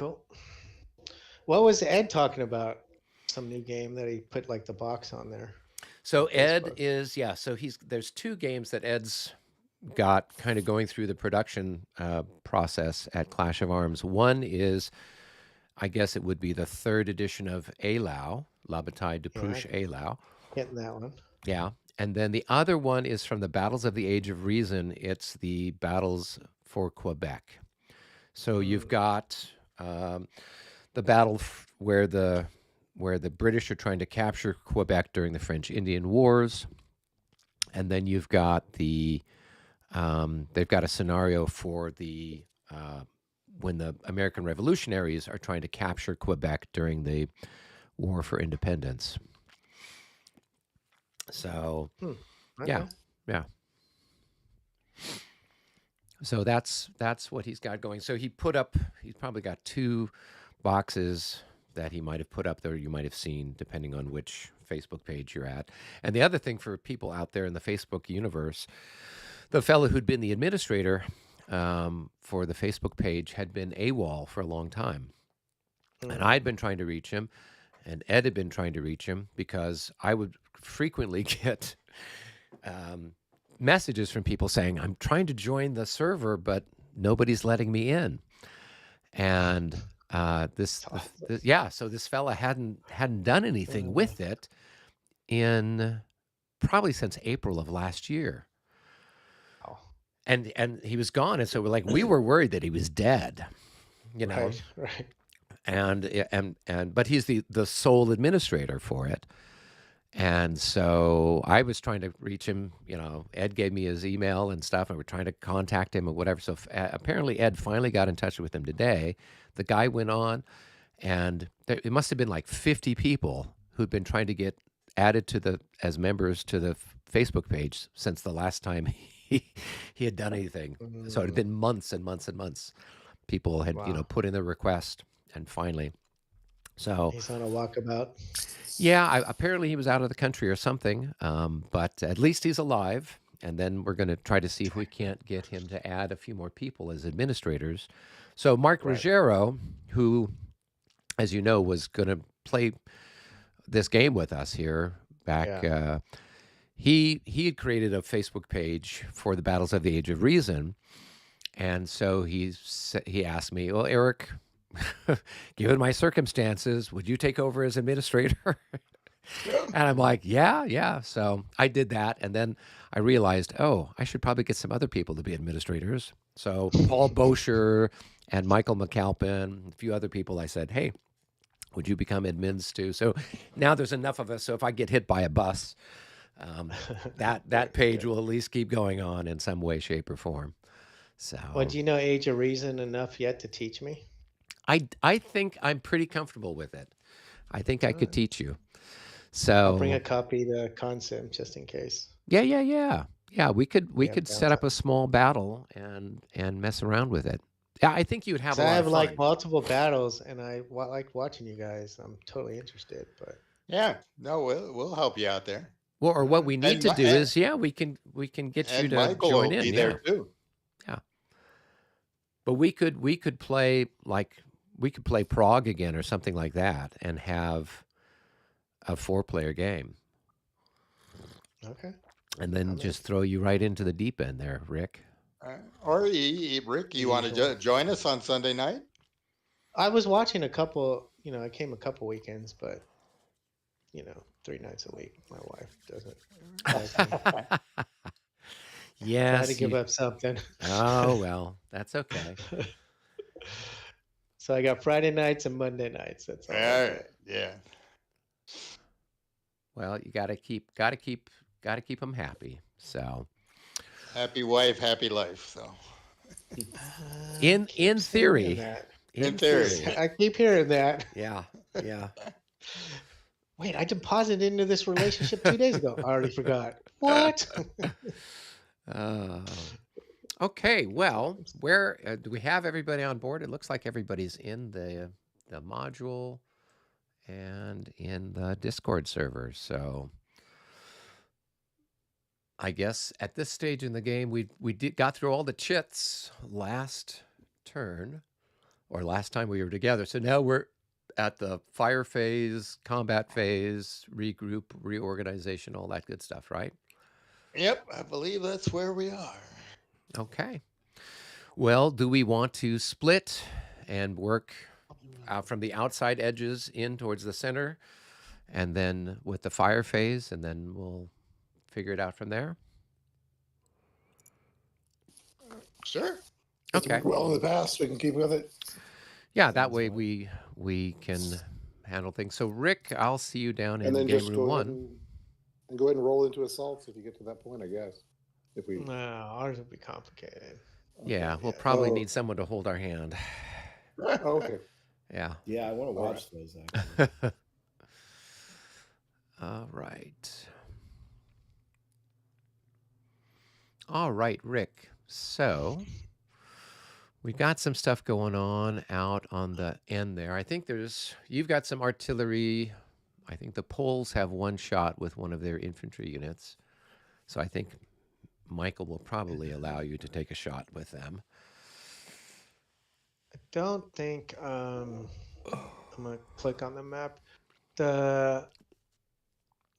Cool. What was Ed talking about? Some new game that he put like the box on there So on Ed Facebook. is, yeah. So there's two games that Ed's got kind of going through the production process at Clash of Arms. One is, I guess it would be the third edition of Alau, La Bataille de Yeah, Alau. getting that one. Yeah. And then the other one is from the Battles of the Age of Reason. It's the Battles for Quebec. So you've Mm, got the battle where the British are trying to capture Quebec during the French Indian Wars, and then you've got they've got a scenario for the when the American revolutionaries are trying to capture Quebec during the War for Independence. So hmm. yeah, Okay. yeah. So that's what he's got going. So he's probably got two boxes that he might have put up there you might have seen depending on which Facebook page you're at. And the other thing for people out there in the Facebook universe, the fellow who'd been the administrator for the Facebook page had been AWOL for a long time. And I'd Mm, been trying to reach him, and Ed had been trying to reach him because I would frequently get um, messages from people saying, I'm trying to join the server, but nobody's letting me in. And tough. yeah, so this fella hadn't done anything Mm, with it in probably since April of last year. oh, And he was gone, and so we were worried that he was dead, you know. right, right. And but he's the sole administrator for it. And so I was trying to reach him. You know, Ed gave me his email and stuff, and we're trying to contact him or whatever. So apparently, Ed finally got in touch with him today. The guy went on, and it must have been like 50 people who'd been trying to get added to the as members to the Facebook page since the last time he had done anything. So it had Mm, been months and months and months. People had wow. put in their request, and finally, so He's on a walkabout. yeah, apparently he was out of the country or something, but at least he's alive. And then we're going to try to see if we can't get him to add a few more people as administrators. So Mark Right. Ruggiero, who, as you know, was going to play this game with us here back, Yeah. he had created a Facebook page for the Battles of the Age of Reason, and so he asked me, well, Eric, given my circumstances, would you take over as administrator? And I'm like, yeah, yeah. So I did that. And then I realized, oh, I should probably get some other people to be administrators. So Paul Bosher and Michael McAlpin, a few other people, I said, hey, would you become admins too? So now there's enough of us. So if I get hit by a bus, that Good, page good. will at least keep going on in some way, shape, or form. Well, So do you know Age of Reason enough yet to teach me? I think I'm pretty comfortable with it. I think I All could right. teach you. I'll bring a So copy to Consim just in case yeah, yeah, yeah. Yeah, we we have could set up downtime. a small battle and mess around with it. Yeah, I think you would have a Because I lot of have like fun. multiple battles and like watching you guys. I'm totally interested, but Yeah, no, we'll help you out there. Well, or all what right. we need And to Mi- do and, is, yeah, we can get you and to Michael join will in. be Yeah, there too. yeah. But we could play we could play Prague again or something like that and have a 4-player game, Okay. and then I'm in. just throw you right into the deep end there, Rick. Or Rick, The you want to usual. join us on Sunday night? I was watching a couple, I came a couple weekends, but 3 nights a week. My wife doesn't like me. So I had to Yes, give you. up something. Oh well, that's okay. So I got Friday nights and Monday nights. That's all I Yeah, get. yeah. Well, you got to keep them happy. So, Happy wife, happy life. So, I keep in saying theory, that. in in theory, theory, I keep hearing that. yeah, yeah. Wait, I deposited into this relationship 2 days ago. I already forgot. What? Uh, okay, well, where do we have everybody on board? It looks like everybody's in the module and in the Discord server. So, I guess at this stage in the game, we got through all the chits last turn. or last time we were together. So now we're at the fire phase, combat phase, regroup, reorganization, all that good stuff, right? Yep, I believe that's where we are. Okay. Well, do we want to split and work out from the outside edges in towards the center, and then with the fire phase, and then we'll figure it out from there? Sure. It's Okay. worked well in the past. We can keep with it. Yeah, that Sounds way fine. we can handle things. So Rick, I'll see you down And in then game just room go ahead 1. and go ahead and roll into assaults if you get to that point, I guess. If we No, ours would be complicated. Yeah, we'll Yeah. probably Oh. need someone to hold our hand. Oh, okay. Yeah. Yeah, I want to All watch those actually. All right. All right, Rick. So we've got some stuff going on out on the end there. I think you've got some artillery. I think the Poles have one shot with one of their infantry units. So I think Michael will probably allow you to take a shot with them. I don't think I'm gonna click on the map.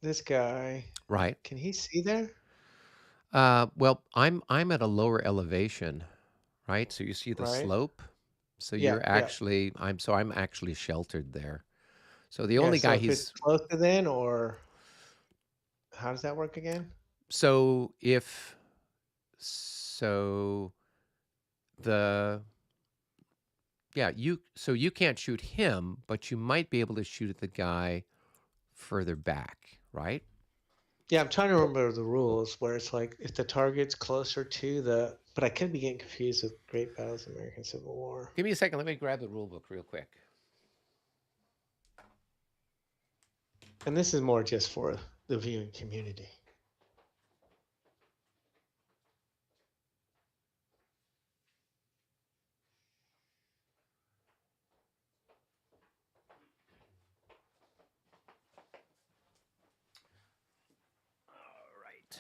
This guy, Right. can he see there? Well, I'm at a lower elevation, right? So you see the Right. slope. So Yeah, you're yeah. actually I'm actually sheltered there. So the Yeah, only so guy if it's closer then, or how does that work again? so if so the yeah, you can't shoot him, but you might be able to shoot at the guy further back, right? Yeah, I'm trying to remember the rules where it's like if the target's closer to the, but I could be getting confused with Great Battles of the American Civil War. Give me a second. Let me grab the rule book real quick. And this is more just for the viewing community. All right.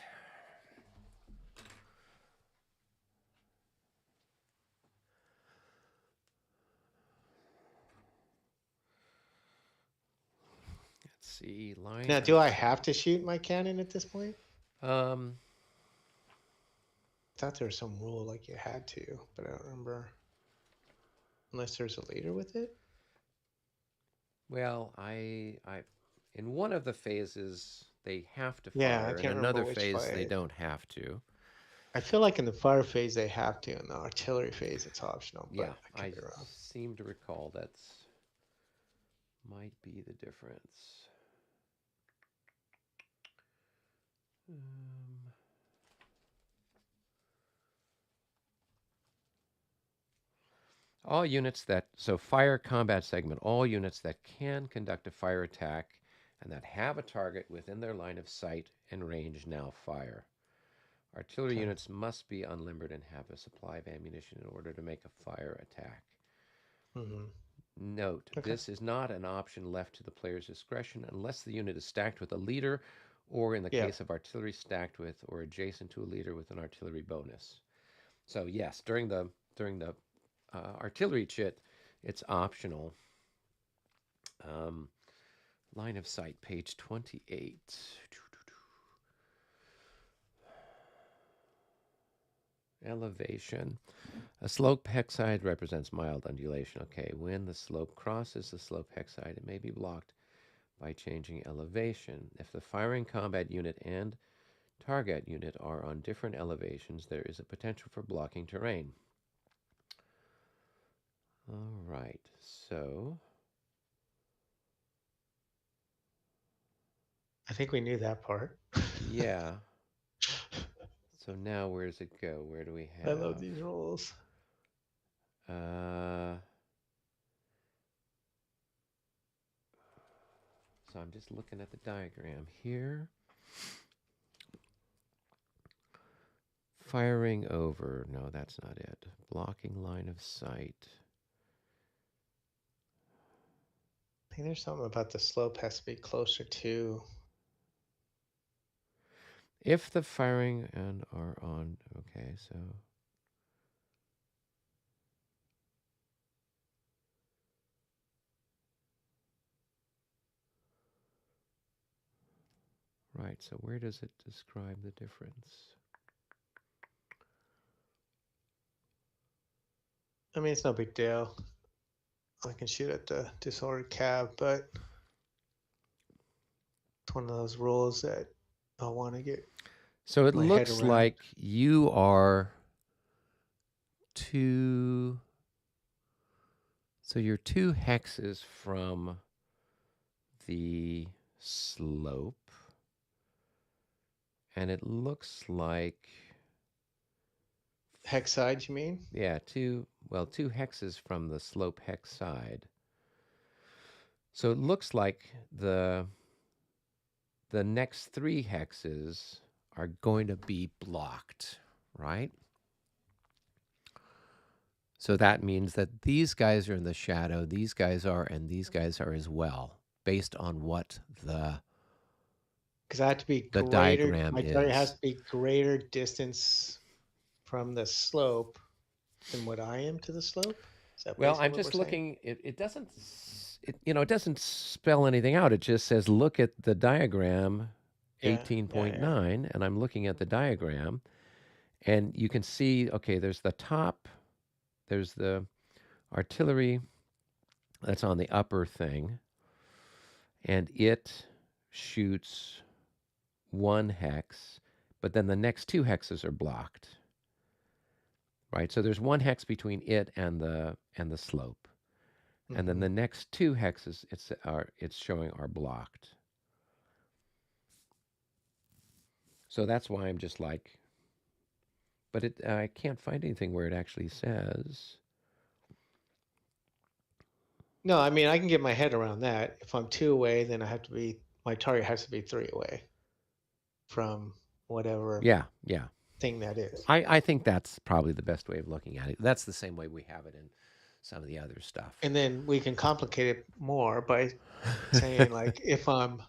Let's see. Line. Now, do I have to shoot my cannon at this point? Um. I thought there was some rule like you had to, but I don't remember. Unless there's a leader with it. Well, in one of the phases they have to Yeah, I fire. In can't remember another which phase they phase. don't have to. I feel like in the fire phase they have to, in the artillery phase it's optional. But Yeah, I I could be wrong. seem to recall that's might be the difference. All units so fire combat segment, all units that can conduct a fire attack and that have a target within their line of sight and range now fire. Artillery Okay. units must be unlimbered and have a supply of ammunition in order to make a fire attack. Mm-hmm. Note, Okay. this is not an option left to the player's discretion unless the unit is stacked with a leader, or in the Yeah. case of artillery, stacked with or adjacent to a leader with an artillery bonus. So yes, during the artillery chit, it's optional. Line of sight, page 28. Elevation. A slope hexide represents mild undulation. Okay, when the slope crosses the slope hexide, it may be blocked by changing elevation. If the firing combat unit and target unit are on different elevations, there is a potential for blocking terrain. All right, so I think we knew that part. yeah. So now where does it go? Where do we have? I love these rules. So I'm just looking at the diagram here. Firing over. No, that's not it. Blocking line of sight. I think there's something about the slope has to be closer to. If the firing and are on. Okay, so. right, so where does it describe the difference? I mean, it's no big deal. I can shoot at the disordered cav, but it's one of those rules that I want to get So it my head looks around. like you are two. So you're 2 hexes from the slope. And it looks like, Hex side, you mean? yeah, 2 hexes from the slope hex side. So it looks like the next 3 hexes are going to be blocked, right? So that means that these guys are in the shadow, these guys are, and these guys are as well, based on what the Because I have to be greater. diagram My target has is. to be greater distance from the slope than what I am to the slope. Is that Well, basically I'm what just we're saying? looking. It doesn't. It doesn't spell anything out. It just says look at the diagram, Yeah, 18.9, and I'm looking at the diagram, and you can see. Okay, there's the top. There's the artillery that's on the upper thing, and it shoots 1 hex, but then the next 2 hexes are blocked. Right, so there's 1 hex between it and the slope. And then the next 2 hexes it's showing are blocked. So that's why I'm just like, but I can't find anything where it actually says. No, I mean I can get my head around that. If I'm 2 away, then my target has to be 3 away from whatever Yeah. thing that is. I think that's probably the best way of looking at it. That's the same way we have it in some of the other stuff. And then we can complicate it more by saying like, if I'm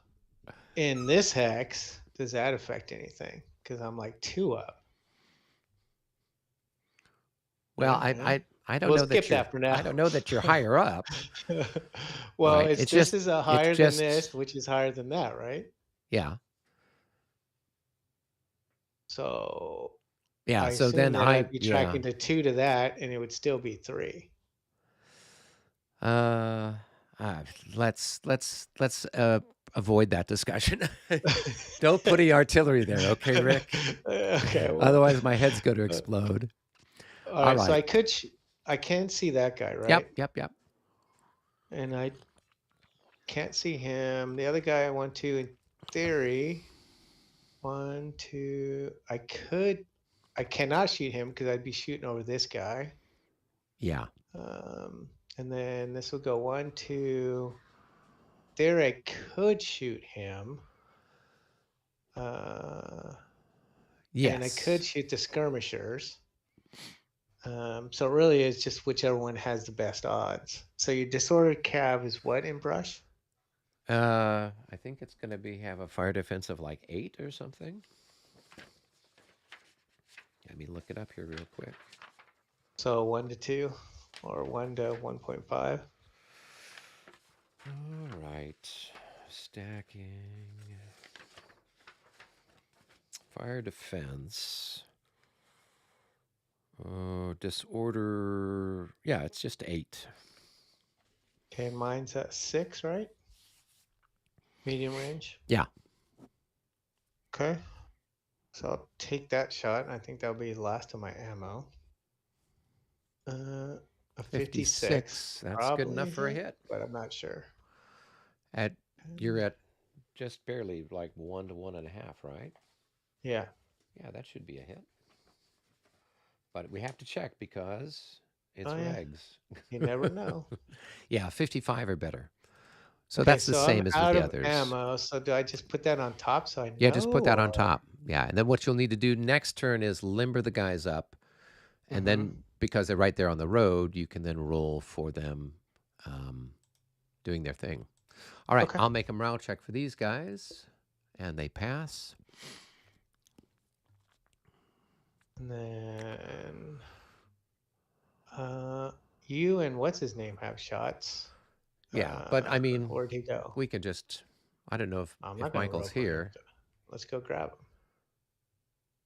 in this hex, does that affect anything? Because I'm like 2 up. Well, Yeah. I don't We'll know skip that you're. that for now. I don't know that you're higher up. Well, Right. it's It's this just- is a it's higher than just- this, which is higher than that, right? Yeah. So Yeah. I So assume then that I'd be yeah. tracking to 2 to that, and it would still be 3. Let's avoid that discussion. Don't put any artillery there, okay, Rick? Okay. Well, Otherwise, my head's going to explode. all right. So right. I can see that guy, right? Yep. And I can't see him. The other guy I want to, in theory, 1, 2. I cannot shoot him because I'd be shooting over this guy. Yeah. And then this will go 1, 2. There, I could shoot him. Yes. And I could shoot the skirmishers. So really, it's just whichever one has the best odds. So your disordered cav is what in brush? I think it's going to have a fire defense of like 8 or something. Let me look it up here real quick. So 1 to 2 or 1 to 1.5. All right. Stacking. Fire defense. Disorder. Yeah, it's just 8. Okay, mine's at 6, right? Medium range. Yeah. Okay. So I'll take that shot. I think that'll be the last of my ammo. A 56. That's good enough for a hit. But I'm not sure. You're at just barely like 1 to 1.5, right? Yeah. Yeah, that should be a hit. But we have to check because it's yeah. regs. You never know. Yeah, 55 or better. So Okay, that's the so same I'm as out with the of others. ammo, so do I just put that on top so I know? Yeah, just put that on or- top. Yeah, and then what you'll need to do next turn is limber the guys up, and then because they're right there on the road, you can then roll for them doing their thing. All right, Okay. I'll make a morale check for these guys, and they pass. And then you and what's his name have shots. Yeah, but I mean, where'd he go? we could just, I don't know I'm if not gonna Michael's rope on him here. Let's go grab him.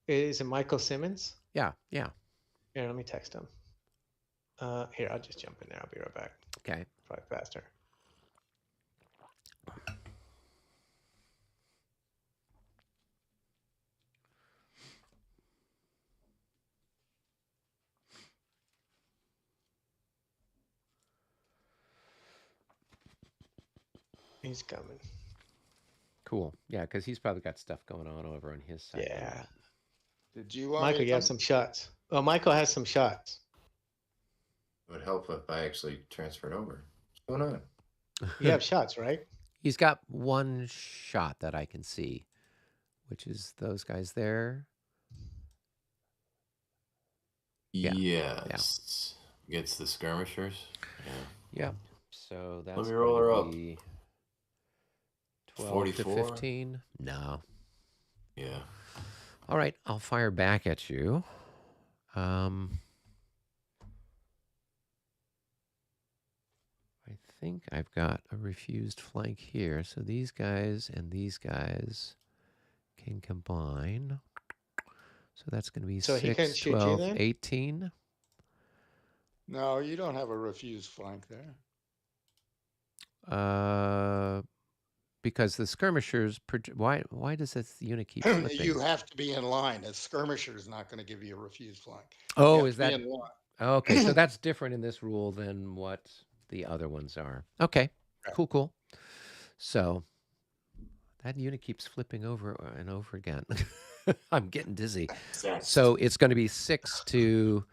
Is it Michael Simmons? Yeah, yeah. Here, let me text him. Here, I'll just jump in there. I'll be right back. Okay. Probably faster. He's coming. Cool. Yeah, because he's probably got stuff going on over on his side. Yeah. Did you want Michael, me to you have come? some shots. Oh, Michael has some shots. It would help if I actually transferred over. What's going on? You have shots, right? He's got one shot that I can see, which is those guys there. Yeah. Yes. Against the skirmishers. Yeah. Yep. So that's Let me roll her up. 12 44? to 15. No. Yeah. All right, I'll fire back at you. I think I've got a refused flank here. So these guys and these guys can combine. So that's going to be So he can 6, shoot you 12, then? 18. No, you don't have a refused flank there. Because the skirmishers, why does this unit keep flipping? You have to be in line. A skirmisher is not going to give you a refused flank. Oh, You is have that to be in line. okay? So that's different in this rule than what the other ones are. Okay, Right. cool. So that unit keeps flipping over and over again. I'm getting dizzy. So it's going to be 6 to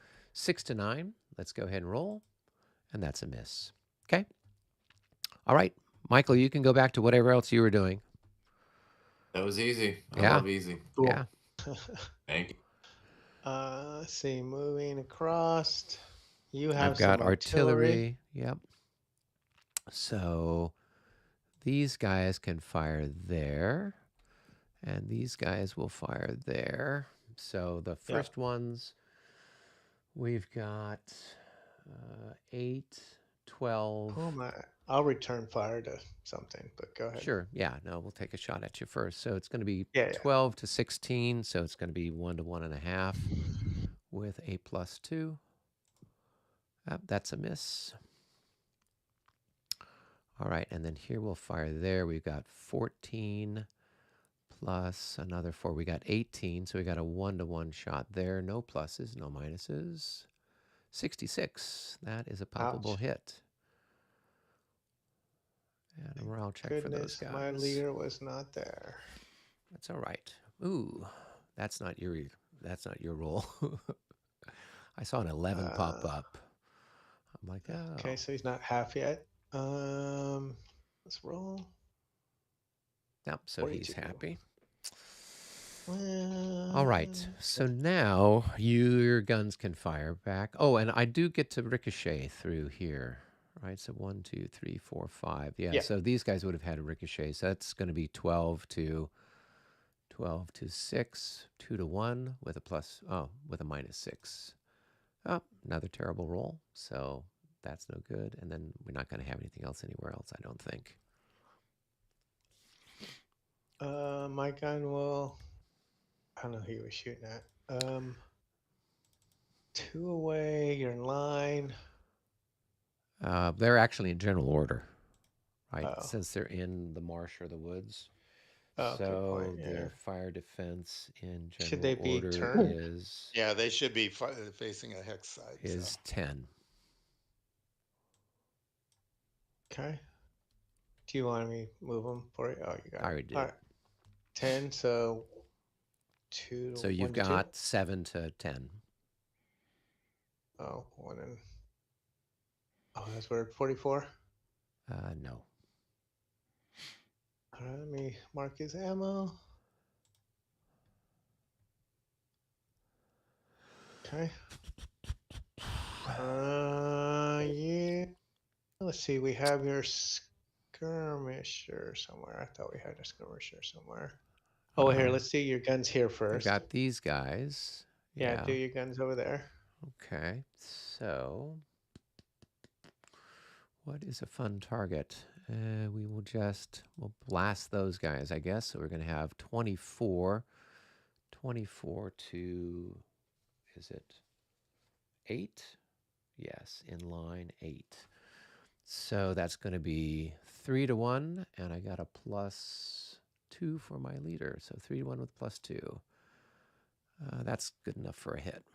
9. Let's go ahead and roll, and that's a miss. Okay. All right, Michael, you can go back to whatever else you were doing. That was easy. I Yeah. love easy. Cool. Yeah. Thank you. Let's see, moving across. You have I've got some artillery. Yep. So these guys can fire there, and these guys will fire there. So the first ones, we've got 8, 12. Oh my! I'll return fire to something, but go ahead. Sure. Yeah. No, we'll take a shot at you first. So it's going to be Yeah, yeah. 12 to 16. So it's going to be 1 to 1.5 with a +2. That's a miss. All right. And then here we'll fire there. We've got 14 plus another 4. We got 18. So we got a 1 to 1 shot there. No pluses, no minuses. 66. That is a palpable Ouch. hit. And a morale check for those Goodness, guys. my leader was not there. That's all right. Ooh, that's not your roll. I saw an 11 pop up. I'm like, oh. Okay, so he's not half yet. Let's roll. Yep, so he's 42. happy. Well, All right, so now your guns can fire back. Oh, and I do get to ricochet through here. Right, so 1, 2, 3, 4, 5. Yeah, so these guys would have had a ricochet. So that's going to be 12 to 6, 2 to 1 with a with a -6. Oh, another terrible roll. So that's no good. And then we're not going to have anything else anywhere else, I don't think. my gun will. I don't know who you were shooting at. 2 away. You're in line. They're actually in general order, right? Oh. Since they're in the marsh or the woods. Oh, good So point, yeah. their fire defense in general Should they be order turned? is Yeah, they should be facing a hex side. is 10. Okay. Do you want me to move them for you? Oh, you got it. I already did. All right. 10, so 2. So you've 1 to 2? got 7 to 10. Oh, 1 and. Oh, that's weird. 44. No. All right, let me mark his ammo. Okay. Yeah. Let's see. We have your skirmisher somewhere. I thought we had a skirmisher somewhere. Oh, here. Let's see your guns here I first. got these guys. Yeah, do your guns over there. Okay. So what is a fun target? we'll blast those guys, I guess. So we're going to have 24 to, is it 8? Yes, in line 8. So that's going to be 3 to 1, and I got a +2 for my leader. So 3 to 1 with +2. That's good enough for a hit.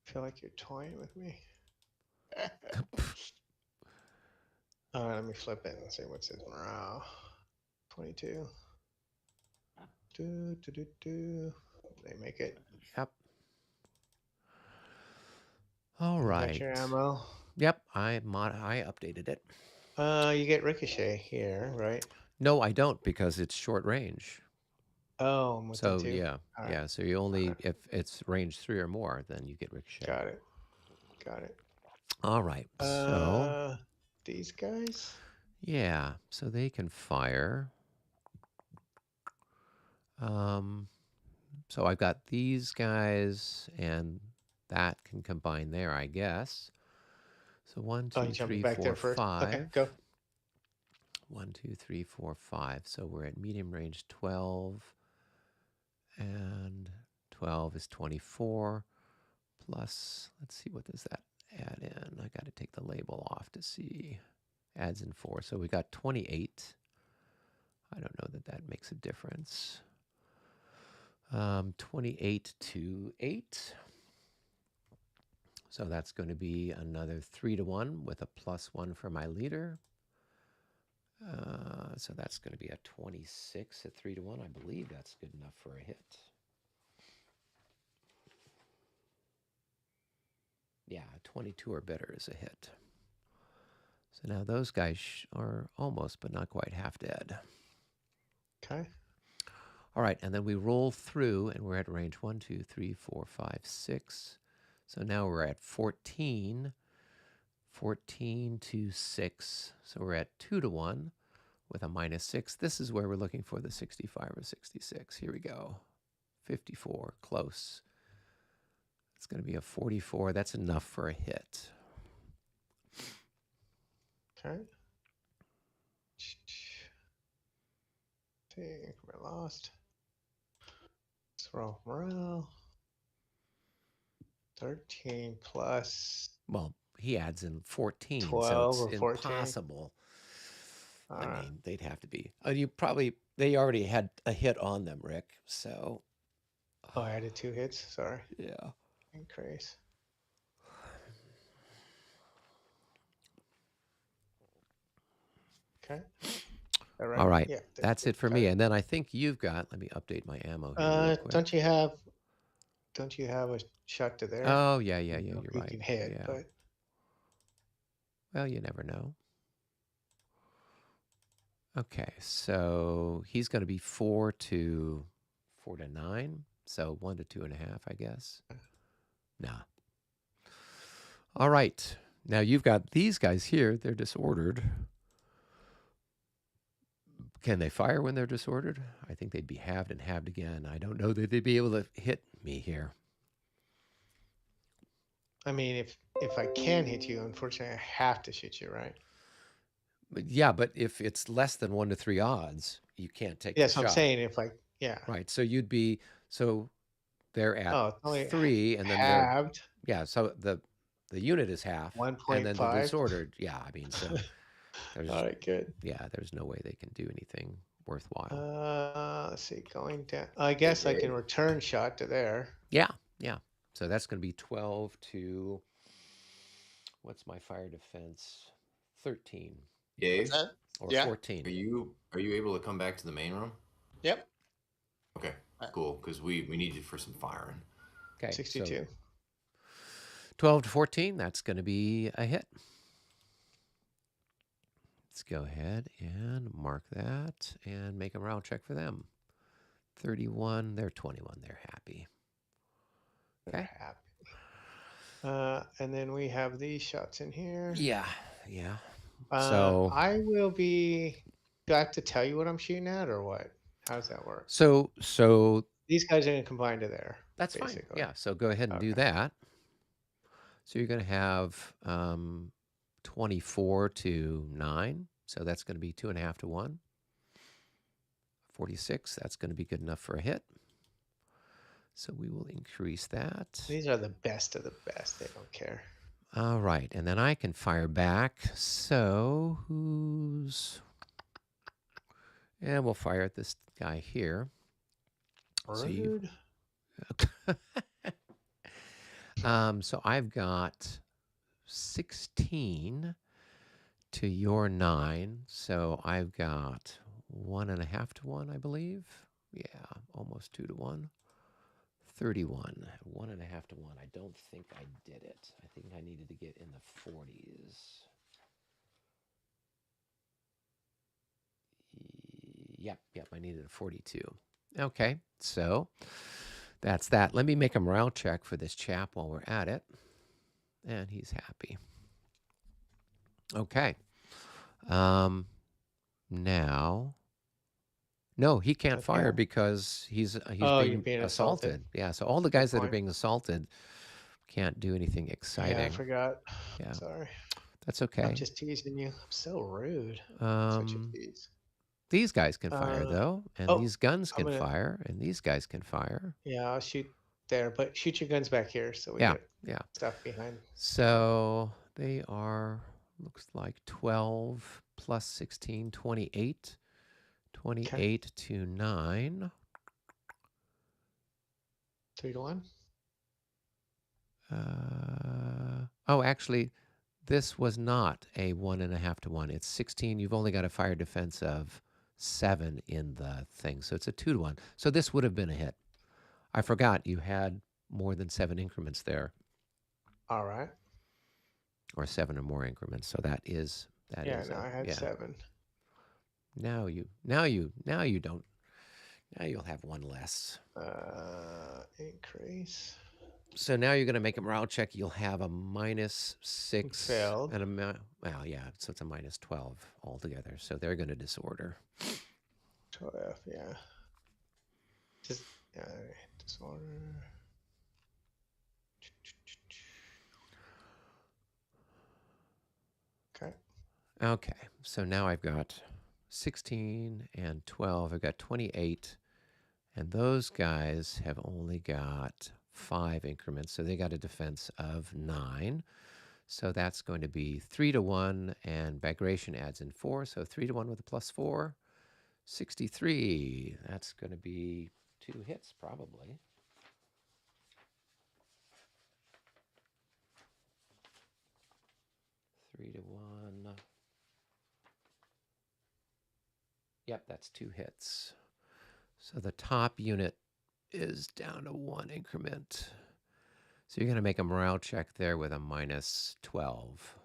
I feel like you're toying with me. Let me flip it and see what's his morale. 22. They make it. Yep. All You right. got your ammo. Yep, I updated it. You get ricochet here, right? No, I don't, because it's short range. Oh, I'm within So 2. yeah, All right. yeah. So you only if it's range 3 or more, then you get ricochet. Got it. Got it. All right. So these guys. yeah, so they can fire. So I've got these guys, and that can combine there, I guess. So 1, 2, 3, 4, 5. Okay, go. 1, 2, 3, 4, 5. So we're at medium range 12, and 12 is 24 plus. Let's see, what does that add in? I got to take the label off to see. Adds in 4, so we got 28. I don't know that that makes a difference. 28 to 8. So that's going to be another 3 to 1 with a +1 for my leader. So that's going to be a 26 at 3 to 1. I believe that's good enough for a hit. Yeah, 22 or better is a hit. So now those guys are almost, but not quite, half dead. Okay. All right, and then we roll through, and we're at range 1, 2, 3, 4, 5, 6. So now we're at 14. 14 to 6. So we're at 2 to 1 with a -6. This is where we're looking for the 65 or 66. Here we go. 54, close. It's going to be a 44. That's enough for a hit. Okay. Think we're lost. Let's roll morale. 13 plus. Well, he adds in 14, 12 so or it's 14. impossible. I Alright. mean, they'd have to be. They already had a hit on them, Rick. So. Oh, I added 2 hits. Sorry. Yeah. Increase. Okay. All right. Yeah, that's it for me. And then I think you've got. Let me update my ammo here real quick. Don't you have a shot to there? Oh yeah. You're You're right. can hit, Yeah. but Well, you never know. Okay, so he's going to be 4 to 9. So 1 to 2.5, I guess. Nah. All right. Now you've got these guys here. They're disordered. Can they fire when they're disordered? I think they'd be halved and halved again. I don't know that they'd be able to hit me here. I mean, if I can hit you, unfortunately, I have to shoot you, right? But yeah, but if it's less than 1 to 3 odds, you can't take Yes, the I'm shot. saying if I, yeah. Right. So you'd be, so they're at it's only 3, and then halved. Yeah, so the unit is half, 1.5. and then the disordered. Yeah, I mean, so there's All right, good. yeah, there's no way they can do anything worthwhile. Let's see, going down. I guess I can return shot to there. Yeah. So that's going to be 12 to. What's my fire defense? 13. Dave, or Yeah. 14. are you able to come back to the main room? Yep. Okay, cool. Because we need you for some firing. Okay. 62. So 12 to 14. That's going to be a hit. Let's go ahead and mark that and make a morale check for them. 31. They're 21. They're happy. Okay. They're happy. And then we have these shots in here. Yeah. So I will be. Do I have to tell you what I'm shooting at, or what? How does that work? So these guys are going to combine to there. That's basically. fine. Yeah. So go ahead and do that. So you're going to have 24 to 9. So that's going to be 2.5 to 1. 46, that's going to be good enough for a hit. So we will increase that. These are the best of the best. They don't care. All right, and then I can fire back. So who's... And we'll fire at this guy here. So you... Rude. So I've got 16 to your 9. So I've got 1.5 to 1, I believe. Yeah, almost 2 to 1. 31. 1.5 to 1. I don't think I did it. I think I needed to get in the 40s. Yep, I needed a 42. Okay, so that's that. Let me make a morale check for this chap while we're at it. And he's happy. Okay. Now, no, he can't fire because he's you're being assaulted. Yeah, so all the guys that are being assaulted can't do anything exciting. Yeah, I forgot. Yeah. Sorry. That's okay. I'm just teasing you. I'm so rude. Such a tease. These guys can fire though, and these guns can fire, and these guys can fire. Yeah, I'll shoot there, but shoot your guns back here so we Yeah, get stuff behind. So they are, looks like 12 plus 16, 28. 28 to 9. 3 to 1. Oh, actually, this was not a 1.5 to 1. It's 16. You've only got a fire defense of 7 in the thing. So it's a 2 to 1. So this would have been a hit. I forgot you had more than 7 increments there. All right. Or 7 or more increments. So that is I had 7. Now you don't. Now you'll have 1 less. Increase. So now you're going to make a morale check. You'll have a -6 Failed. and well, yeah. So it's a -12 altogether. So they're going to disorder. 12. Yeah. Just disorder. Okay. Okay. So now I've got 16 and 12. I've got 28. And those guys have only got 5 increments. So they got a defense of 9. So that's going to be 3 to 1. And Bagration adds in 4. So 3 to 1 with a +4. 63. That's going to be 2 hits probably. Three to 1. Yep, that's 2 hits. So the top unit is down to 1 increment. So you're going to make a morale check there with a -12.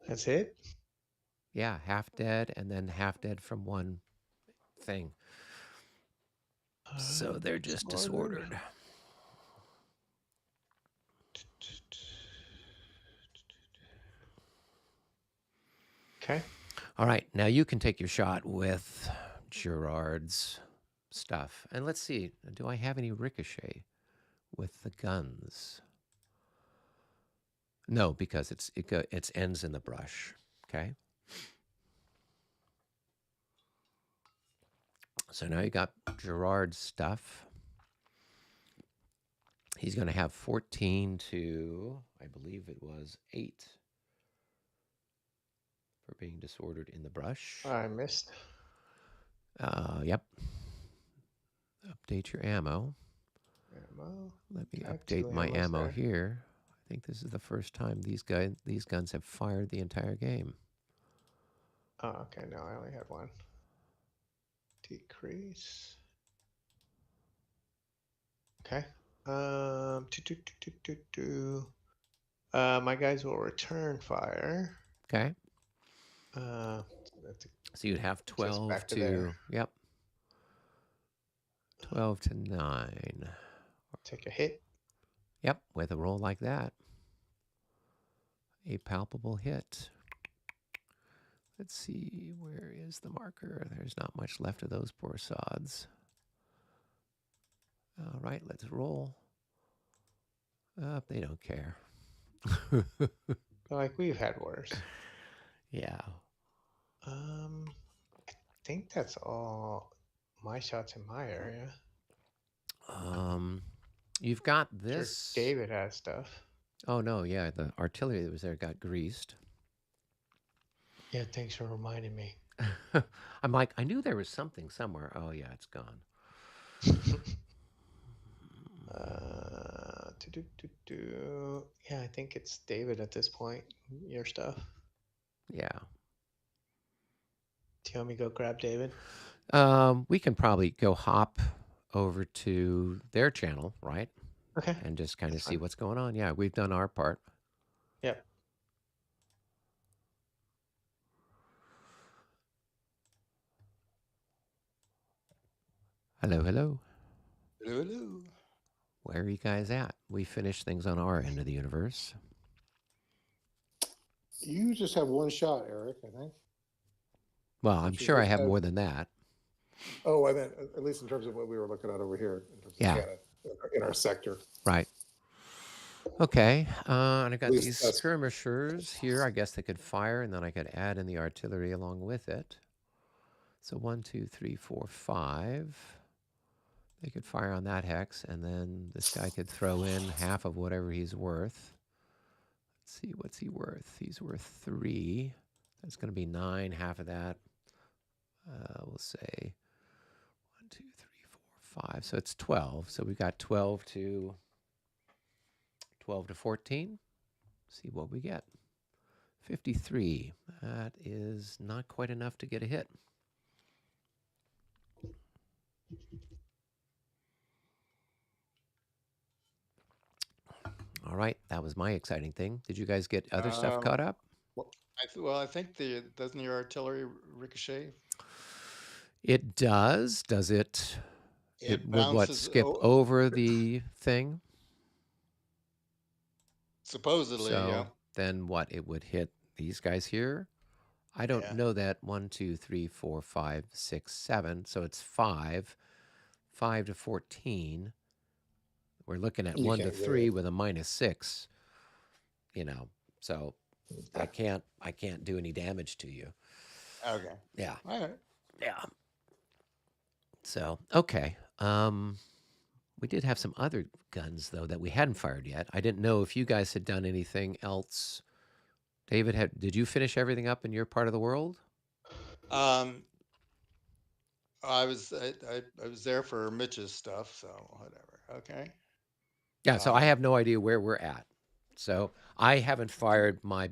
That's it? Yeah, half dead and then half dead from 1 thing. So they're just disordered. Okay. All right, now you can take your shot with Gerard's stuff. And let's see, do I have any ricochet with the guns? No, because it ends in the brush, okay? So now you got Gerard's stuff. He's going to have 14 to, I believe it was 8 for being disordered in the brush. I missed. Yep. Update your ammo. Ammo. Let me Got update 2 my ammos ammo there. here. I think this is the first time these guns have fired the entire game. Oh, okay. No, I only had 1. Decrease. Okay. My guys will return fire. Okay. That's So you'd have 12 back to to there. yep. 12 to 9. take a hit. Yep, with a roll like that. A palpable hit. Let's see, where is the marker? There's not much left of those poor sods. All right, let's roll. They don't care. Like we've had worse. Yeah. I think that's all my shots in my area. You've got Sure, this. David has stuff. Oh no, yeah, the artillery that was there got greased. Yeah, thanks for reminding me. I'm like, I knew there was something somewhere. Oh yeah, it's gone. Yeah, I think it's David at this point. Your stuff. Yeah. Do you want me to go grab David? We can probably go hop over to their channel, right? Okay. And just kind of That's see fine. what's going on. Yeah, we've done our part. Yep. Hello, hello. Hello, hello. Where are you guys at? We finished things on our end of the universe. You just have one shot, Eric, I think. Well, I'm But you sure I just have had- more than that. Oh, I meant at least in terms of what we were looking at over here, in terms of Yeah. Canada, in our sector. Right. Okay. And I got At least these that's- skirmishers here. I guess they could fire, and then I could add in the artillery along with it. So 1, 2, 3, 4, 5. They could fire on that hex, and then this guy could throw in half of whatever he's worth. Let's see, what's he worth? He's worth 3. That's going to be 9. Half of that, we'll say 1, 2, 3, 4, 5. So it's 12. So we've got 12 to 14. See what we get. 53. That is not quite enough to get a hit. All right, that was my exciting thing. Did you guys get other stuff caught up? I think doesn't your artillery ricochet? It does. Does it? It would what bounces skip over the thing? supposedly, So yeah. then what? It would hit these guys here. I don't Yeah. know that. 1, 2, 3, 4, 5, 6, 7. So it's 5. 5 to 14. We're looking at You 1 to can't get 3 it. with a -6. You know, so I can't do any damage to you. Okay. Yeah. All right. Yeah. So okay. We did have some other guns though that we hadn't fired yet. I didn't know if you guys had done anything else. David, did you finish everything up in your part of the world? I was there for Mitch's stuff, so whatever. Okay. Yeah. So I have no idea where we're at. So I haven't fired my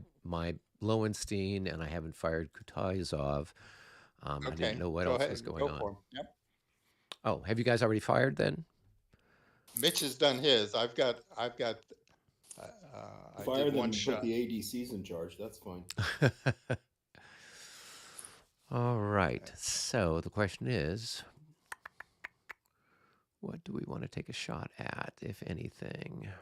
Lowenstein, and I haven't fired Kutayzov. I didn't know what Go else ahead. was going Go on. for him. Yep. Oh, have you guys already fired then? Mitch has done his. I've got. I Fire did them one and shot. put the ADCs in charge. That's fine. All right. So the question is, what do we want to take a shot at, if anything?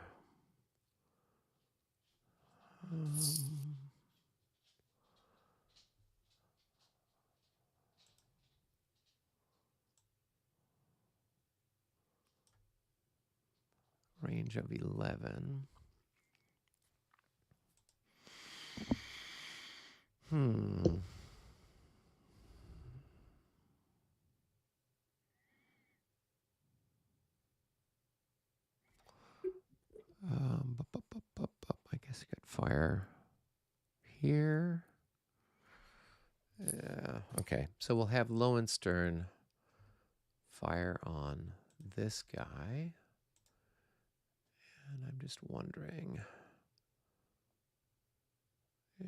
Range of 11. I guess I could fire here. Yeah. Okay. So we'll have Lowenstern fire on this guy. And I'm just wondering. Yeah.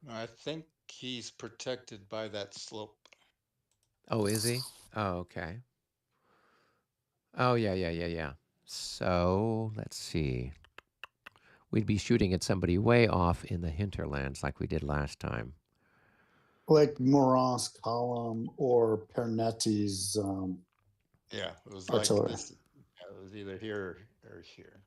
I think he's protected by that slope. Oh, is he? Oh, okay. Oh, yeah. So let's see. We'd be shooting at somebody way off in the hinterlands like we did last time. Like Moran's column or Pernetti's. Yeah, it was Artillery. like this. It was either here or here.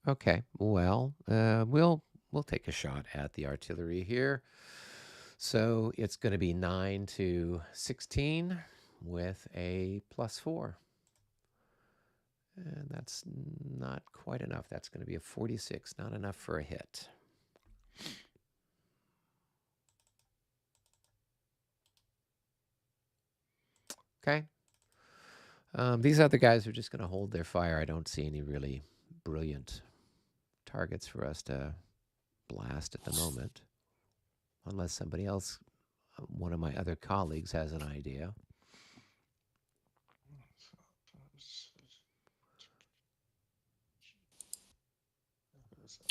Okay. Well, we'll take a shot at the artillery here. So it's going to be 9 to 16 with a +4. And that's not quite enough. That's going to be a 46, not enough for a hit. Okay. These other guys are just going to hold their fire. I don't see any really brilliant targets for us to blast at the moment. Unless somebody else, one of my other colleagues, has an idea.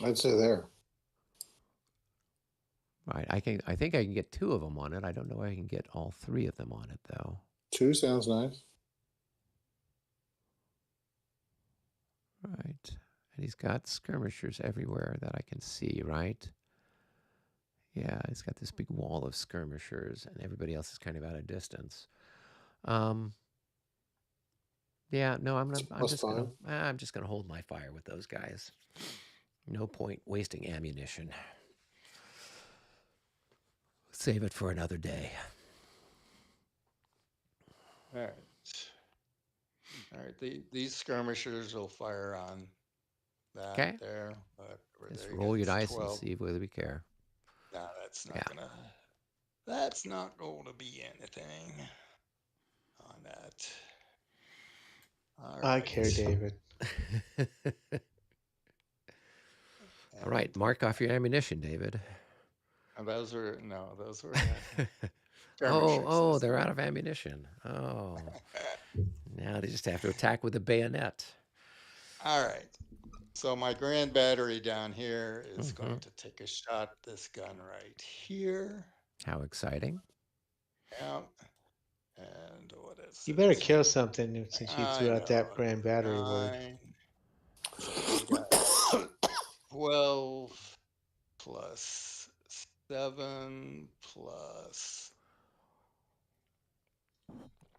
I'd say there. Right. I think I can get 2 of them on it. I don't know if I can get all 3 of them on it, though. 2 sounds nice. Right. And he's got skirmishers everywhere that I can see, right? Yeah, he's got this big wall of skirmishers, and everybody else is kind of at a distance. Yeah, no, I'm just gonna hold my fire with those guys. No point wasting ammunition. Save it for another day. All right. All right. These skirmishers will fire on that Okay. there. Just there you roll go. your It's dice 12. and see whether we care. No, that's not Yeah. gonna. That's not going to be anything on that. All I right. care, David. All right, mark off your ammunition, David. Those were those were. Oh, they're out of ammunition. Oh, now they just have to attack with a bayonet. All right. So my grand battery down here is going to take a shot at this gun right here. How exciting. Yeah. And what is You it? better kill something since you threw out that know. grand battery word. 9. We got 12 plus 7 plus.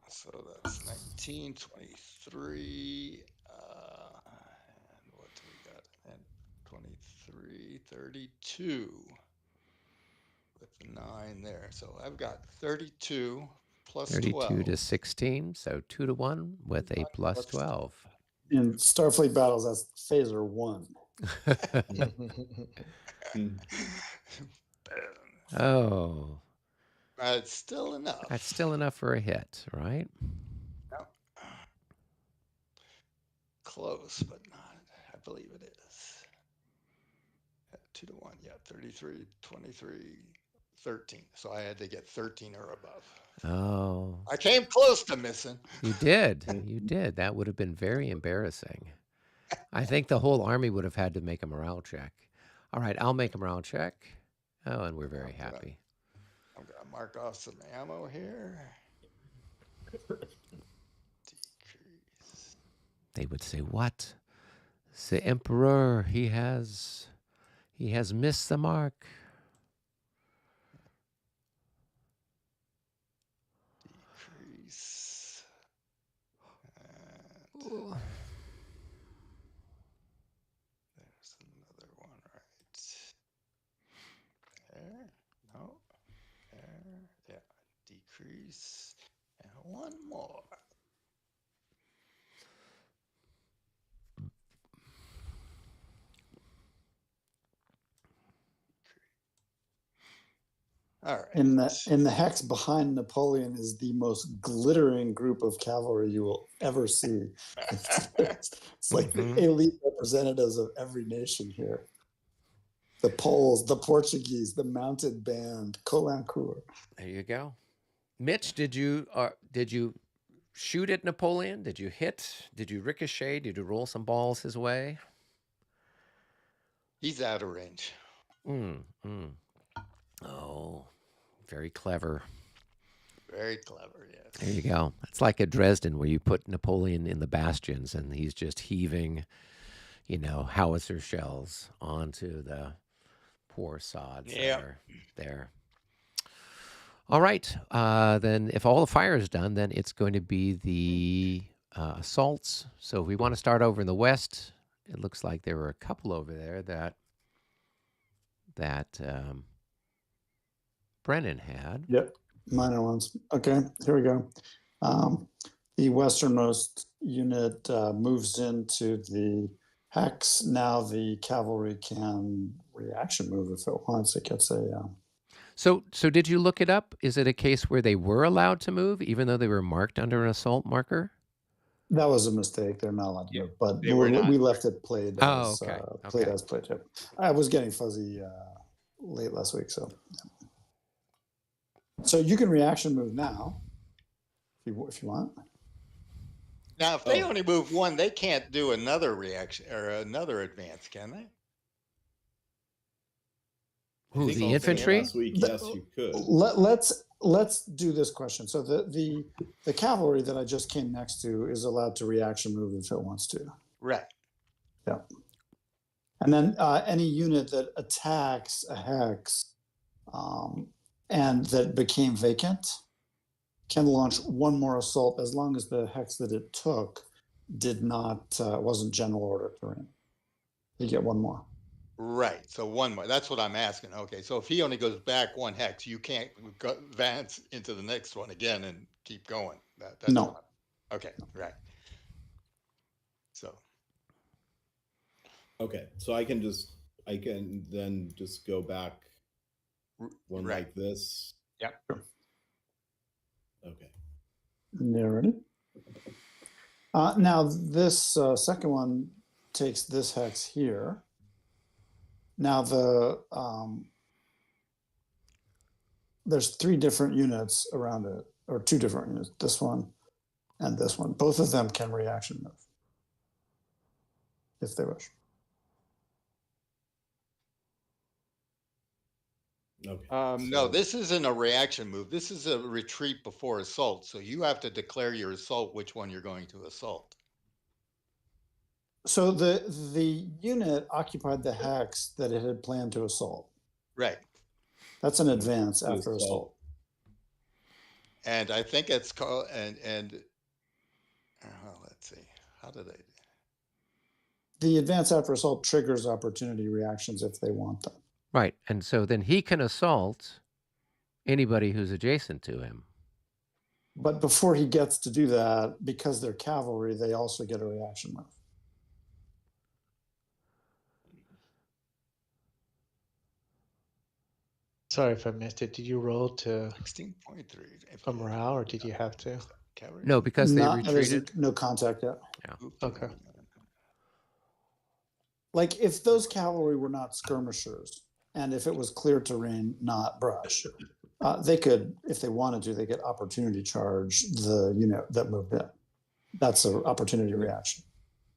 So that's 19, 23. And what do we got? And 23, 32 with the 9 there. So I've got 32 plus 32 12. to 16, so 2 to 1 with a plus 12. In Starfleet battles, that's phaser 1. Oh. It's still enough. That's still enough for a hit, right? No. Close, but not. I believe it is. 2 to 1. Yeah, 33, 23, 13. So I had to get 13 or above. Oh. I came close to missing. You did. You did. That would have been very embarrassing. I think the whole army would have had to make a morale check. All right, I'll make a morale check. Oh, and we're very happy. I'm going to mark off some ammo here. Decrease. They would say, what? The Emperor, he has missed the mark. Decrease. And there's another one right there. No. There. Yeah. Decrease. And one more. All right. In the hex behind Napoleon is the most glittering group of cavalry you will ever see. It's like the elite representatives of every nation here. The Poles, the Portuguese, the mounted band, Colincourt. There you go. Mitch, did you shoot at Napoleon? Did you hit? Did you ricochet? Did you roll some balls his way? He's out of range. Oh, very clever. Very clever, yes. There you go. It's like at Dresden where you put Napoleon in the bastions and he's just heaving, howitzer shells onto the poor sods there. All right. Then if all the fire is done, then it's going to be the assaults. So if we want to start over in the west, it looks like there were a couple over there that Brennan had. Yep, minor ones. Okay, here we go. The westernmost unit moves into the hex. Now the cavalry can reaction move if it wants. It gets a. So did you look it up? Is it a case where they were allowed to move, even though they were marked under an assault marker? That was a mistake. They're not allowed to Yeah, move, but they were not. we left it played Oh, as okay. played Okay. as played. Yep. I was getting fuzzy late last week, so. So you can reaction move now, if you want. Now, if they only move one, they can't do another reaction or another advance, can they? Who, think the also infantry? Last week, yes, you could. Let's do this question. So the cavalry that I just came next to is allowed to reaction move if it wants to. Right. Yeah. And then any unit that attacks a hex and that became vacant can launch one more assault as long as the hex that it took did not wasn't general order terrain. You get one more. Right. So one more. That's what I'm asking. Okay. So if he only goes back one hex, you can't advance into the next one again and keep going. That's No. Okay. Right. So. Okay, so I can then just go back one Right. like this. Yep. Okay. You ready? Now this second one takes this hex here. Now there's 3 different units around it, or 2 different units. This one and this one. Both of them can reaction move if they wish. Okay. No, this isn't a reaction move. This is a retreat before assault. So you have to declare your assault, which one you're going to assault. So the unit occupied the hex that it had planned to assault. Right. That's an advance after assault. And I think it's called let's see. How do they? The advance after assault triggers opportunity reactions if they want them. Right. And so then he can assault anybody who's adjacent to him. But before he gets to do that, because they're cavalry, they also get a reaction move. Sorry if I missed it. Did you roll to 16.3 a morale, or did you have to? Cavalry? No, because they Not- there's retreated. no contact yet. Okay. Like if those cavalry were not skirmishers, and if it was clear terrain, not brush, they could, if they wanted to, they could opportunity charge the unit that moved in. That's an opportunity reaction.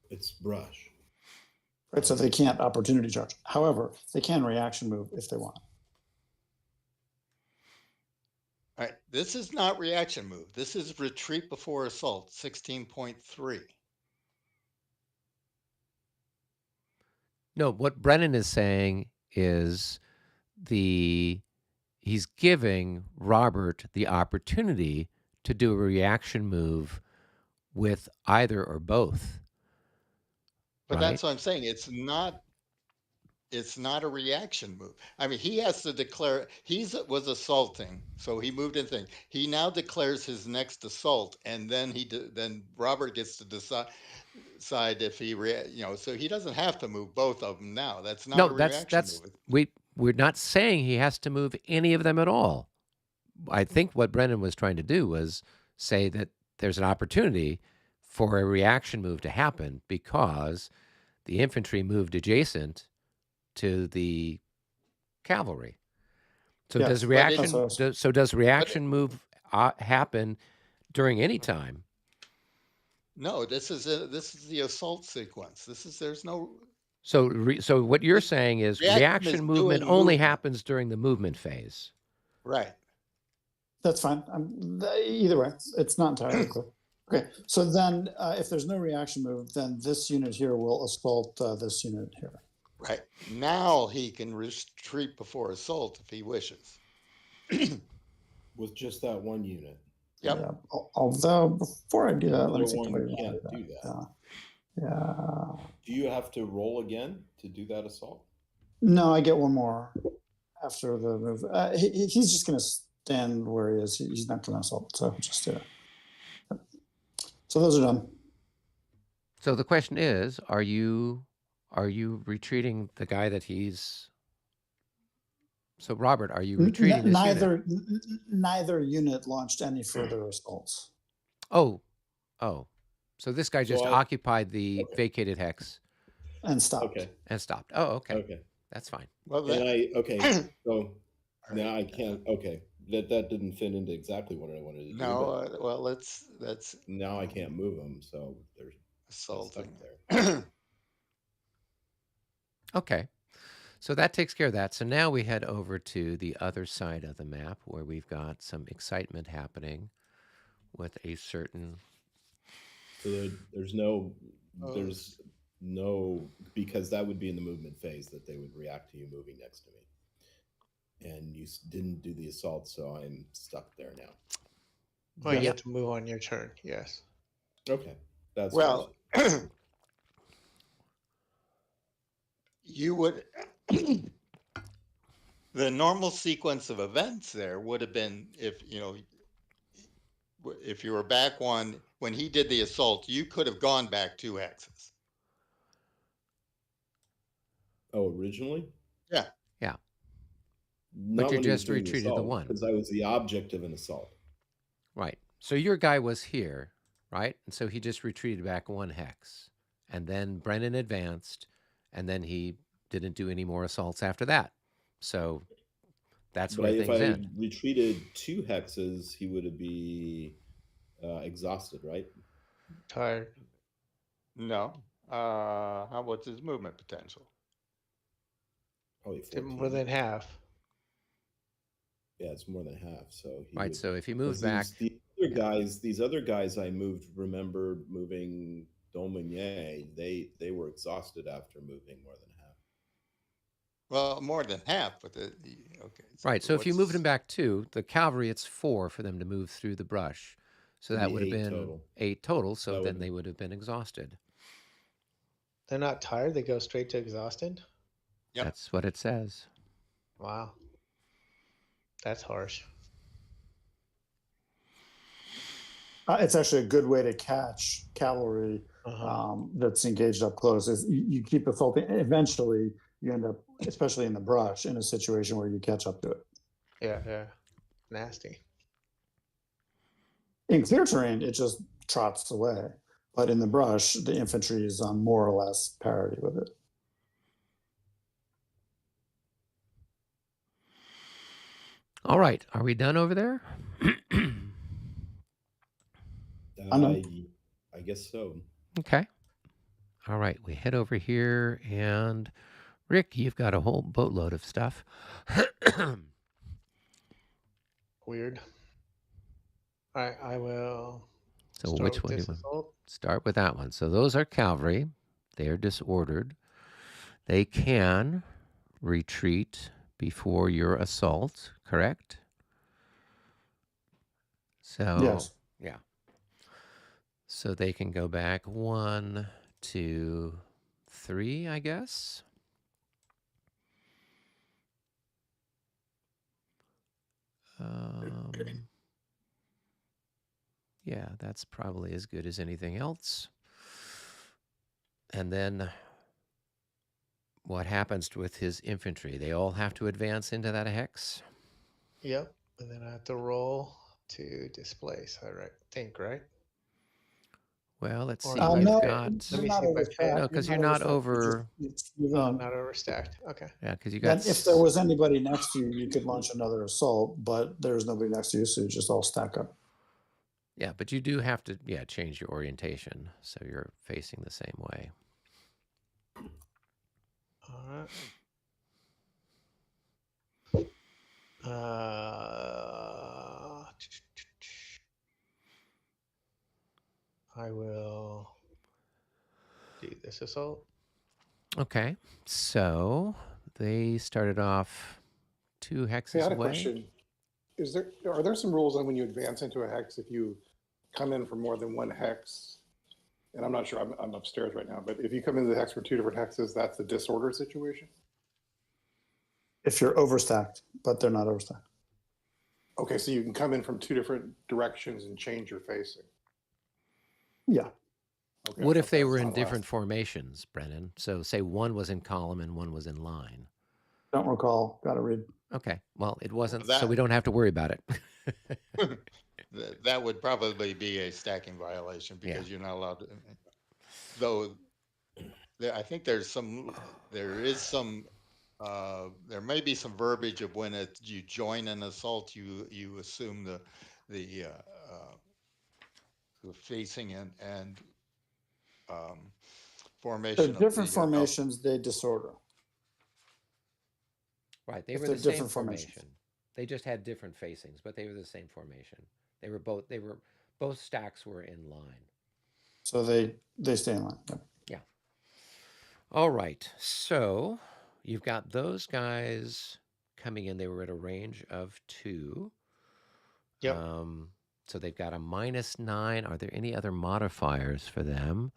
It's brush. Right, so they can't opportunity charge. However, they can reaction move if they want. All right. This is not reaction move. This is retreat before assault, 16.3. No, what Brennan is saying is he's giving Robert the opportunity to do a reaction move with either or both. But right? that's what I'm saying. It's not a reaction move. I mean, he has to declare was assaulting, so he moved in thing. He now declares his next assault, and then then Robert gets to decide if he so he doesn't have to move both of them now. That's not a reaction move. We're not saying he has to move any of them at all. I think what Brennan was trying to do was say that there's an opportunity for a reaction move to happen because the infantry moved adjacent to the cavalry. So Yes, does reaction move happen during any time? No, this is the assault sequence. There's no. So what you're saying is reaction movement only happens during the movement phase. Right. That's fine. Either way, it's not entirely clear. Okay, so then if there's no reaction move, then this unit here will assault this unit here. Right. Now he can retreat before assault if he wishes. With just that one unit. Yep. Yeah. Although before I do that, let me see. You can't do that. Yeah. Do you have to roll again to do that assault? No, I get one more after the move. He's just going to stand where he is. He's not going to assault. So just so those are done. So the question is, are you retreating the guy that he's? So Robert, are you retreating this unit? Neither unit launched any further assaults. Oh. So this guy just So occupied the vacated hex And stopped. Okay. and stopped. Oh, okay. Okay. That's fine. Well, And so now I can't. Okay, that didn't fit into exactly what I wanted to do. no. Well, that's Now I can't move them, so they're assaulting. stuck there. Okay. So that takes care of that. So now we head over to the other side of the map where we've got some excitement happening with a certain. So there's no, because that would be in the movement phase that they would react to you moving next to me, and you didn't do the assault, so I'm stuck there now. Well, you have to move on your turn. Yes. Okay, that's Well. You would. The normal sequence of events there would have been if you were back one when he did the assault, you could have gone back 2 hexes. Oh, originally? Yeah. Yeah. Not you when he was just doing retreated the one. because I was the object of an assault. Right. So your guy was here, right? And so he just retreated back 1 hex. And then Brennan advanced, and then he didn't do any more assaults after that. So that's where things end. If I retreated 2 hexes, he would be exhausted, right? Tired. No. What's his movement potential? Probably 14. More than half. Yeah, it's more than half. So right. So if he moves back, these other guys I moved. Remember moving Dominier? They were exhausted after moving more than half. Well, more than half, but okay. Right. So if you moved him back 2, the cavalry, it's 4 for them to move through the brush. So that would have been 8 total. So then they would have been exhausted. They're not tired. They go straight to exhausted. Yep. That's what it says. Wow. That's harsh. It's actually a good way to catch cavalry that's engaged up close. Is you keep assaulting. Eventually, you end up, especially in the brush, in a situation where you catch up to it. Yeah. Nasty. In clear terrain, it just trots away. But in the brush, the infantry is on more or less parity with it. All right. Are we done over there? I guess so. Okay. All right. We head over here, and Rick, you've got a whole boatload of stuff. Weird. All right, I will. So which one do you want? Start with that one. So those are cavalry. They are disordered. They can retreat before your assault, correct? So yes. Yeah. So they can go back 1, 2, 3, I guess. Yeah, that's probably as good as anything else. And then what happens with his infantry? They all have to advance into that hex? Yep. And then I have to roll to displace. I think, right? Well, let's see. No, You've no, got. Let me see not if I fit. No, because you're not over. Not overstacked. Okay. Yeah, because you got. Then if there was anybody next to you, you could launch another assault, but there's nobody next to you, so you just all stack up. Yeah, but you do have to, change your orientation so you're facing the same way. All right. I will do this assault. Okay, so they started off 2 hexes Hey, I had a away. question. Are there some rules on when you advance into a hex if you come in for more than 1 hex? And I'm not sure, I'm upstairs right now, but if you come into the hex for 2 different hexes, that's a disorder situation? if you're overstacked, but they're not overstacked. Okay, so you can come in from two different directions and change your facing. Yeah. Okay, What I if thought they that were was in not different last. formations, Brennan? So say one was in column and one was in line. Don't recall. Got to read. Okay, well, it wasn't, That- so we don't have to worry about it. That would probably be a stacking violation because you're not allowed to. Though, I think there is some, there may be some verbiage of when you join an assault, you assume the facing and formation They're of different the formations. They disorder. Right, they If were they're the same different formations. formation. They just had different facings, but they were the same formation. They were both stacks were in line. So they stay in line. Yep. Yeah. All right. So you've got those guys coming in. They were at a range of 2. Yep. So they've got a -9. Are there any other modifiers for them,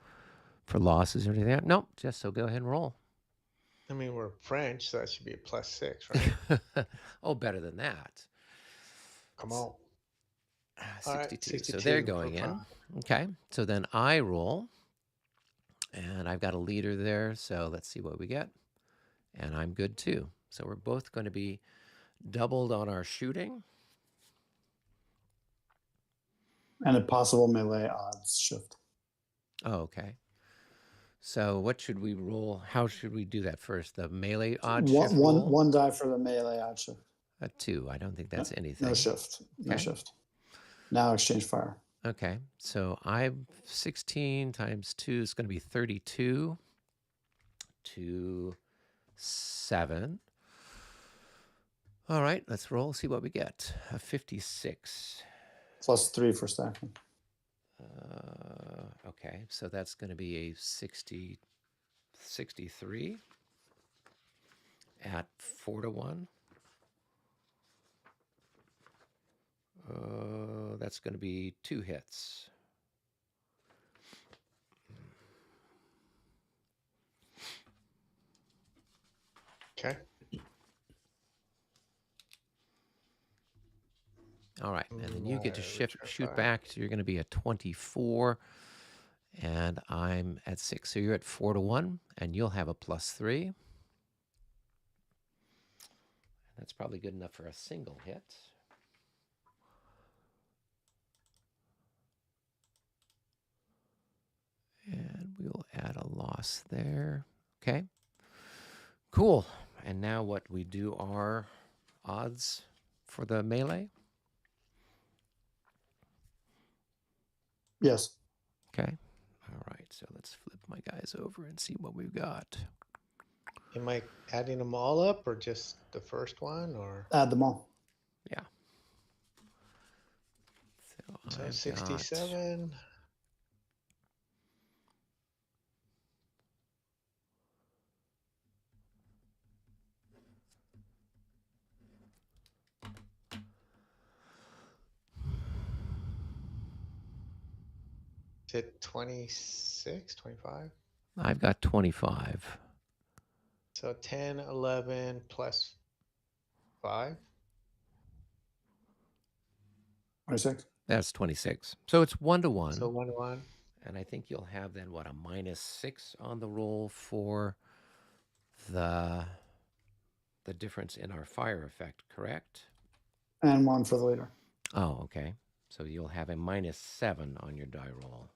for losses or anything? Nope. Just so go ahead and roll. I mean, we're French, so that should be a +6, right? Oh, better than that. Come on. 62. All right, So they're 62 going for in. 5. Okay. So then I roll. And I've got a leader there. So let's see what we get. And I'm good too. So we're both going to be doubled on our shooting. And a possible melee odds shift. Oh, okay. So what should we roll? How should we do that first? The melee odd shift roll? One die for the melee odd shift. A 2. I don't think that's anything. No shift. No Okay. shift. Now exchange fire. Okay. So I'm 16 times 2 is going to be 32 to 7. All right. Let's roll. See what we get. A 56. +3 for stacking. Okay. So that's going to be a 63 at 4 to 1. That's going to be 2 hits. Okay. All right, and then you get to Right, shoot fire. back. So you're going to be at 24, and I'm at 6. So you're at 4 to 1, and you'll have a +3. That's probably good enough for a single hit. And we'll add a loss there. Okay. Cool. And now what we do are odds for the melee. Yes. Okay. All right. So let's flip my guys over and see what we've got. Am I adding them all up or just the first one? Or Add them all. Yeah. so I've got 67. Is it 26, 25? I've got 25. So 10, 11 plus 5. 26. That's 26. So it's 1 to 1. So 1 to 1. And I think you'll have then what, a -6 on the roll for the difference in our fire effect, correct? And 1 for the leader. Oh, okay. So you'll have a -7 on your die roll.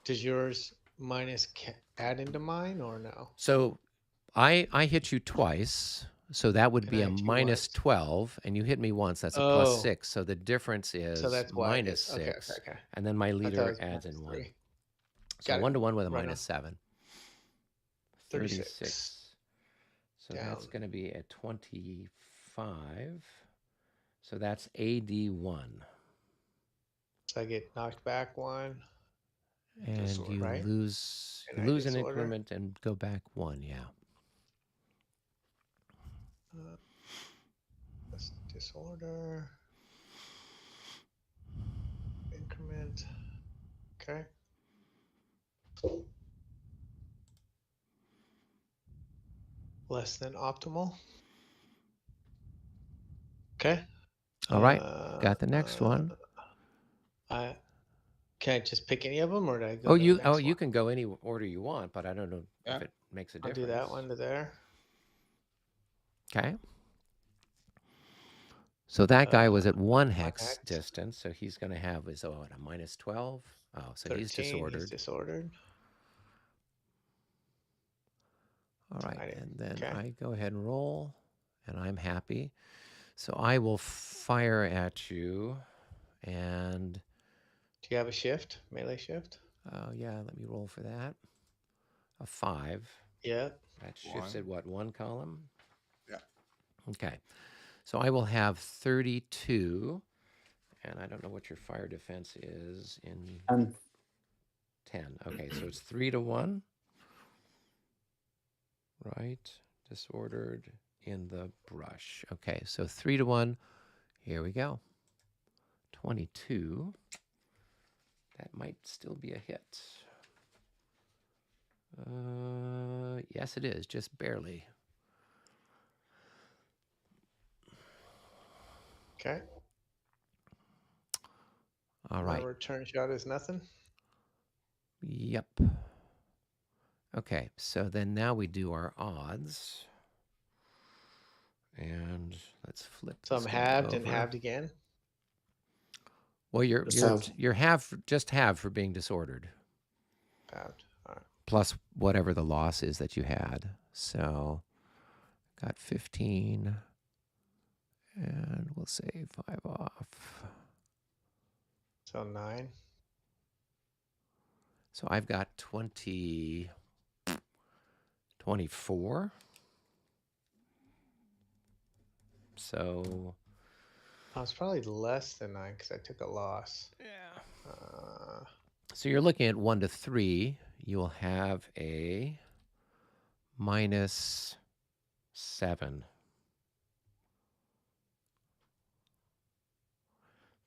Does yours minus add into mine or no? So I hit you twice, so that would And be I a hit you once. -12, and you hit me once. That's a Oh. +6. So the difference is So that's why it is. Okay, -6, okay. and then my I thought it leader was adds in 1. -3. So Got it. 1 to 1 with a Right on. -7. 36. So that's Down. going to be a 25. So that's AD1. So I get knocked back 1. And Disorder, you right? lose And I an disorder. increment and go back 1, yeah. That's disorder. Increment. Okay. Less than optimal. Okay. All right. Got the next one. Can I just pick any of them, or do I go? Oh, to the you next you one? can go any order you want, but I don't know Yeah. if it makes a I'll difference. do that one to there. Okay. So that guy was at 1 hex hex. distance, so he's going to have a minus 12. Oh, so 13, he's disordered. He's disordered. All right, and then okay. I go ahead and roll, and I'm happy. So I will fire at you, and... Do you have a shift, melee shift? Oh, yeah, let me roll for that. A 5. Yeah. That shifts at what, 1 column? Yeah. Okay. So I will have 32, and I don't know what your fire defense is in 10. Okay, so it's 3 to 1. Right, disordered in the brush. Okay, so 3 to 1. Here we go. 22. That might still be a hit. Yes, it is, just barely. Okay. All right. My return shot is nothing. Yep. Okay, so then now we do our odds. And let's flip So this I'm guy halved and over. halved again. Well, you're halved. just halved for being disordered. Halved. All right. Plus whatever the loss is that you had. So got 15. And we'll say 5 off. So 9. So I've got 24. So it's probably less than 9 because I took a loss. Yeah. Uh, So you're looking at 1 to 3. You will have a minus 7.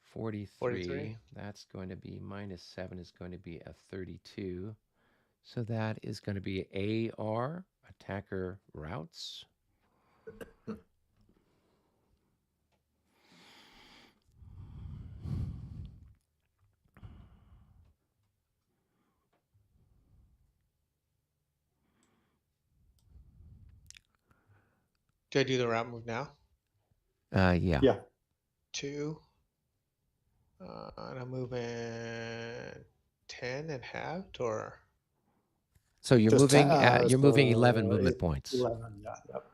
43. That's going to be minus 7 is going to be a 32. So that is going to be AR, attacker routes. do I do the route move now? Yeah. Yeah. 2. And I'm moving 10 and halved, or So you're Just moving you're moving 11 so movement points. 11, yeah. Yep.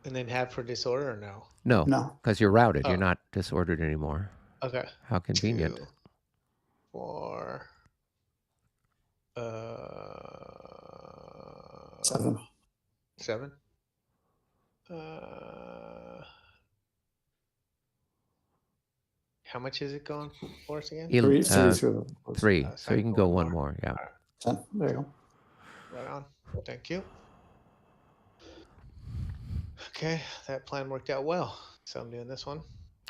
and then halved for disorder, or no? No, No. because you're routed. Oh. You're not disordered anymore. Okay. How convenient. 2, 4, 7. 7. How much is it going for us again? 3 through 3. so So I you can go go one one more. Yeah. 10. There you go. Right on. Well, thank you. Okay, that plan worked out well. So I'm doing this one.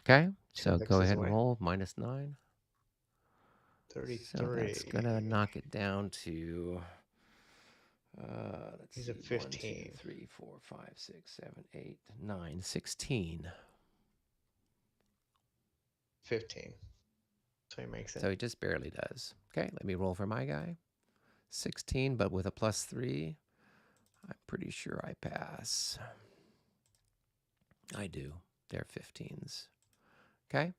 Okay. So Six go is ahead and away. roll minus 9. 33. So that's gonna knock it down to let's He's see, at 15. 1, 2, 3, 4, 5, 6, 7, 8, 9, 16. 15. So he makes it. So he just barely does. Okay, let me roll for my guy. 16, but with a plus 3. I'm pretty sure I pass. I do. They're 15s. Okay.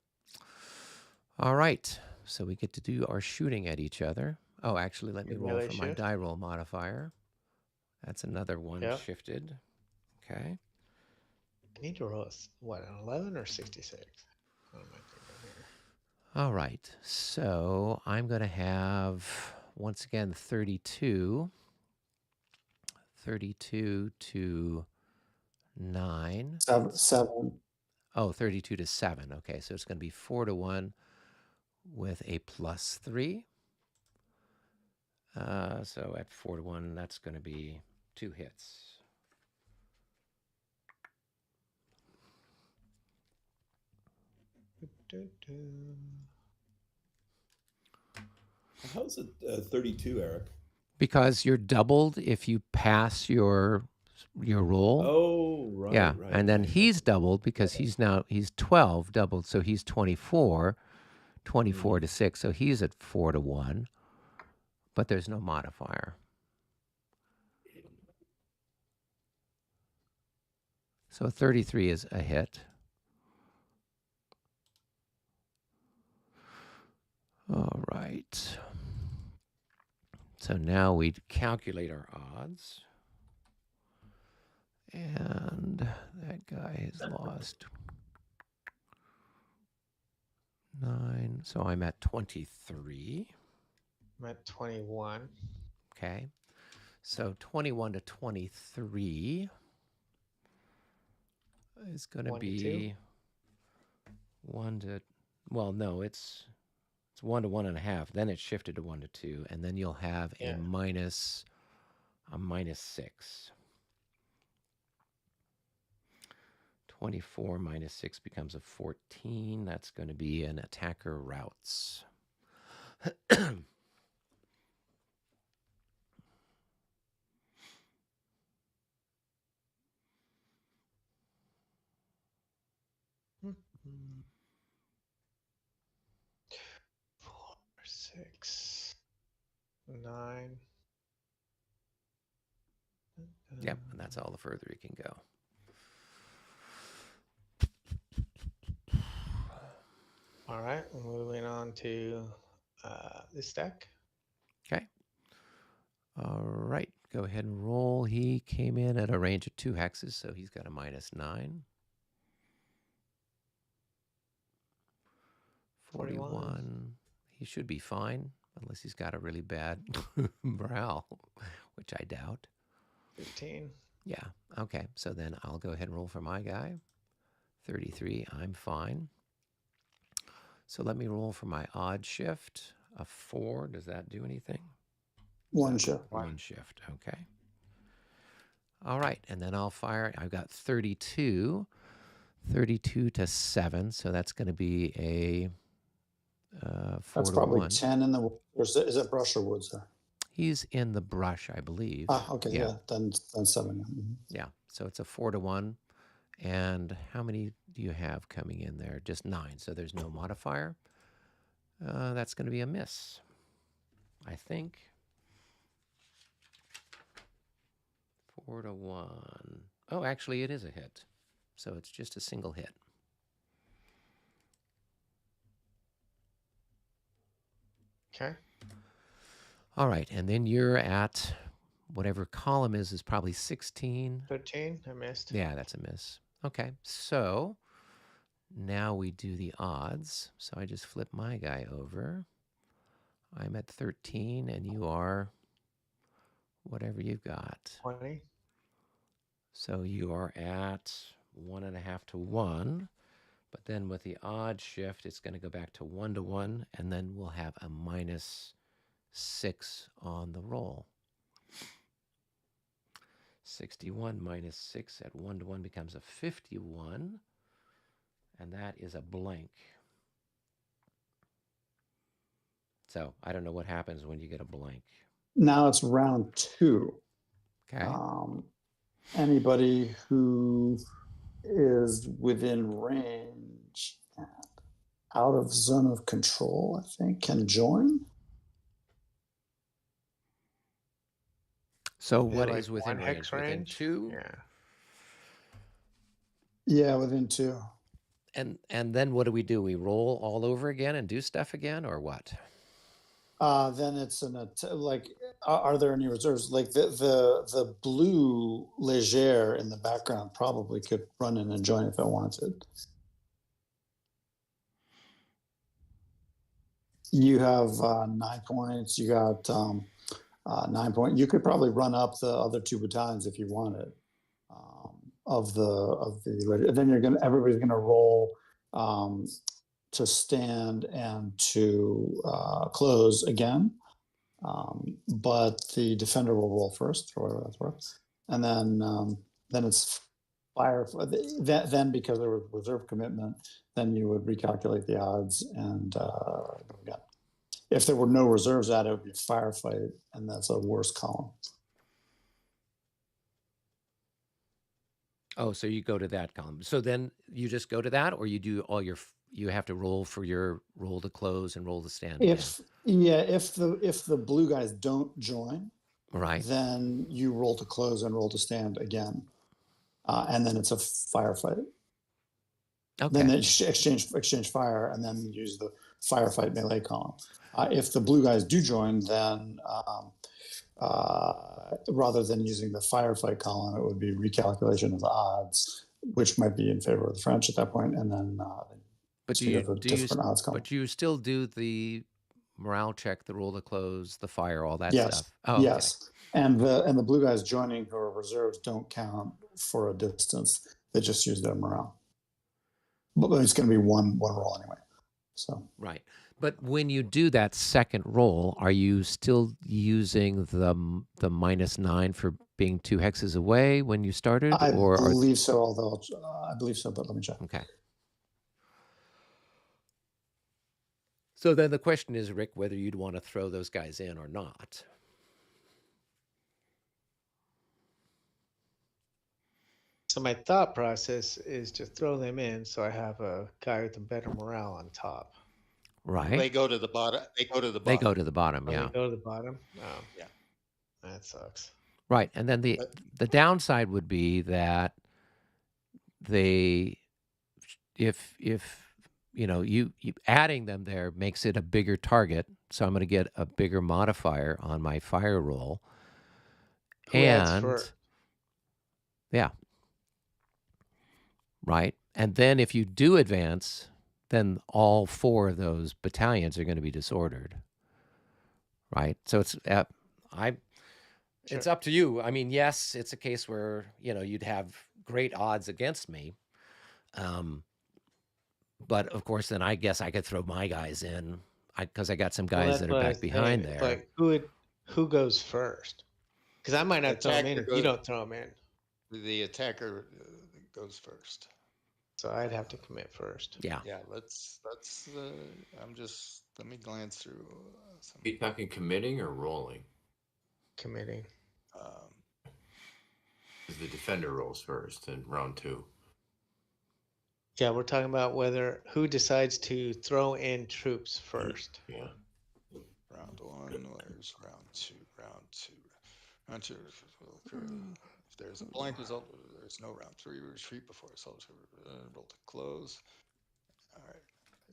All right. So we get to do our shooting at each other. Oh, actually, let me Your roll melee for my shift? die roll modifier. That's another one Yep. shifted. Okay. I need to roll what, an 11 or 66? What am I thinking here? All right. So I'm going to have, once again, 32. 32 to 9. 7. Oh, 32 to 7. Okay, so it's going to be 4 to 1 with a plus 3. So at 4 to 1, that's going to be 2 hits. How's it 32, Eric? Because you're doubled if you pass your your roll. Oh, right. Yeah, right. and then right. he's doubled because he's 12 doubled, so he's 24 to 6, so he's at 4 to 1, but there's no modifier. So 33 is a hit. All right. So now we calculate our odds. And that guy has lost 9. So I'm at 23. I'm at 21. Okay. So 21 to 23 is going to 1 to 2? be 1 to, well, no, it's 1 to 1.5. Then it's shifted to 1 to 2. And then you'll have Yeah. a minus 6. 24 minus 6 becomes a 14. That's going to be an attacker routes. Mm-hmm. 4, 6, 9. Yep, and that's all the further he can go. All right, moving on to this deck. Okay. All right, go ahead and roll. He came in at a range of 2 hexes, so he's got a minus 9. 41. He should be fine, unless he's got a really bad morale, which I doubt. 15. Yeah, okay, so then I'll go ahead and roll for my guy. 33, I'm fine. So let me roll for my odd shift. A 4, does that do anything? 1 shift. 1 shift, okay. All right, and then I'll fire. I've got 32 to 7, so that's going to be a 4 That's to probably 1. 10 in the, or is it brush or woods there? He's in the brush, I believe. Ah, okay, yeah, then 7. Mhm. Yeah, so it's a 4 to 1. And how many do you have coming in there? Just 9, so there's no modifier. That's going to be a miss, I think. 4 to 1. Oh, actually, it is a hit. So it's just a single hit. Okay. All right, and then you're at whatever column is probably 16. 13. I missed. Yeah, that's a miss. Okay, so now we do the odds. So I just flip my guy over. I'm at 13, and you are whatever you've got. 20. So you are at 1.5 to 1. But then with the odd shift, it's going to go back to 1 to 1, and then we'll have a minus 6 on the roll. 61 minus 6 at 1 to 1 becomes a 51, and that is a blank. So I don't know what happens when you get a blank. Now it's round 2. Okay. Anybody who is within range and out of zone of control, I think, can join. So Yeah, what like is within 1 range? hex Within range? 2? Yeah. Yeah, within 2. And then what do? We roll all over again and do stuff again, or what? Then it's like, are there any reserves? Like the blue Leger in the background probably could run in and join if it wanted. You have 9 points. You got 9 points. You could probably run up the other 2 battalions if you wanted. Then everybody's gonna roll to stand and to close again. But the defender will roll first, for whatever that's worth, and then it's fire. Then because there was reserve commitment, then you would recalculate the odds, and if there were no reserves at it, it would be firefight, and that's a worse column. Oh, so you go to that column. So then you just go to that, or you do all your, you have to roll for your roll to close and roll to stand again. If the blue guys don't join, Right. then you roll to close and roll to stand again, and then it's a firefight. Okay. Then they exchange fire, and then use the firefight melee column. If the blue guys do join, then rather than using the firefight column, it would be recalculation of the odds, which might be in favor of the French at that point, and then But so you have a different odds column. but you still do the morale check, the roll to close, the fire, all that Yes. stuff. Oh, yes. And the blue guys joining who are reserves don't count for a distance. They just use their morale. But it's going to be one roll anyway. So right. But when you do that second roll, are you still using the -9 for being 2 hexes away when you started? I believe so, although I believe so, but let me check. Okay. So then the question is, Rick, whether you'd want to throw those guys in or not. So my thought process is to throw them in so I have a guy with a better morale on top. Right. They go to the bottom. They go to the They bottom. go to the bottom, Oh, yeah. they go to the bottom? Oh. Yeah. That sucks. Right. And then the downside would be that they, if you know, you adding them there makes it a bigger target. So I'm going to get a bigger modifier on my fire roll. Who adds first? Yeah. Right. And then if you do advance, then all 4 of those battalions are going to be disordered. Right. So it's it's up to you. I mean, yes, it's a case where, you know, you'd have great odds against me. But of course, then I guess I could throw my guys in because I got some guys that are back behind there. Like who goes first? Because I might not throw them in if you don't throw them in. The attacker goes first. So I'd have to commit first. Yeah. Yeah. Let's. Let me glance through. Are you talking committing or rolling? Committing. Because the defender rolls first in round 2. Yeah, we're talking about who decides to throw in troops first. Yeah. Round 1. Where's round 2? Round 2. Round 2 will occur. If there's a blank result, there's no round 3. Retreat before assault. Roll to close. All right.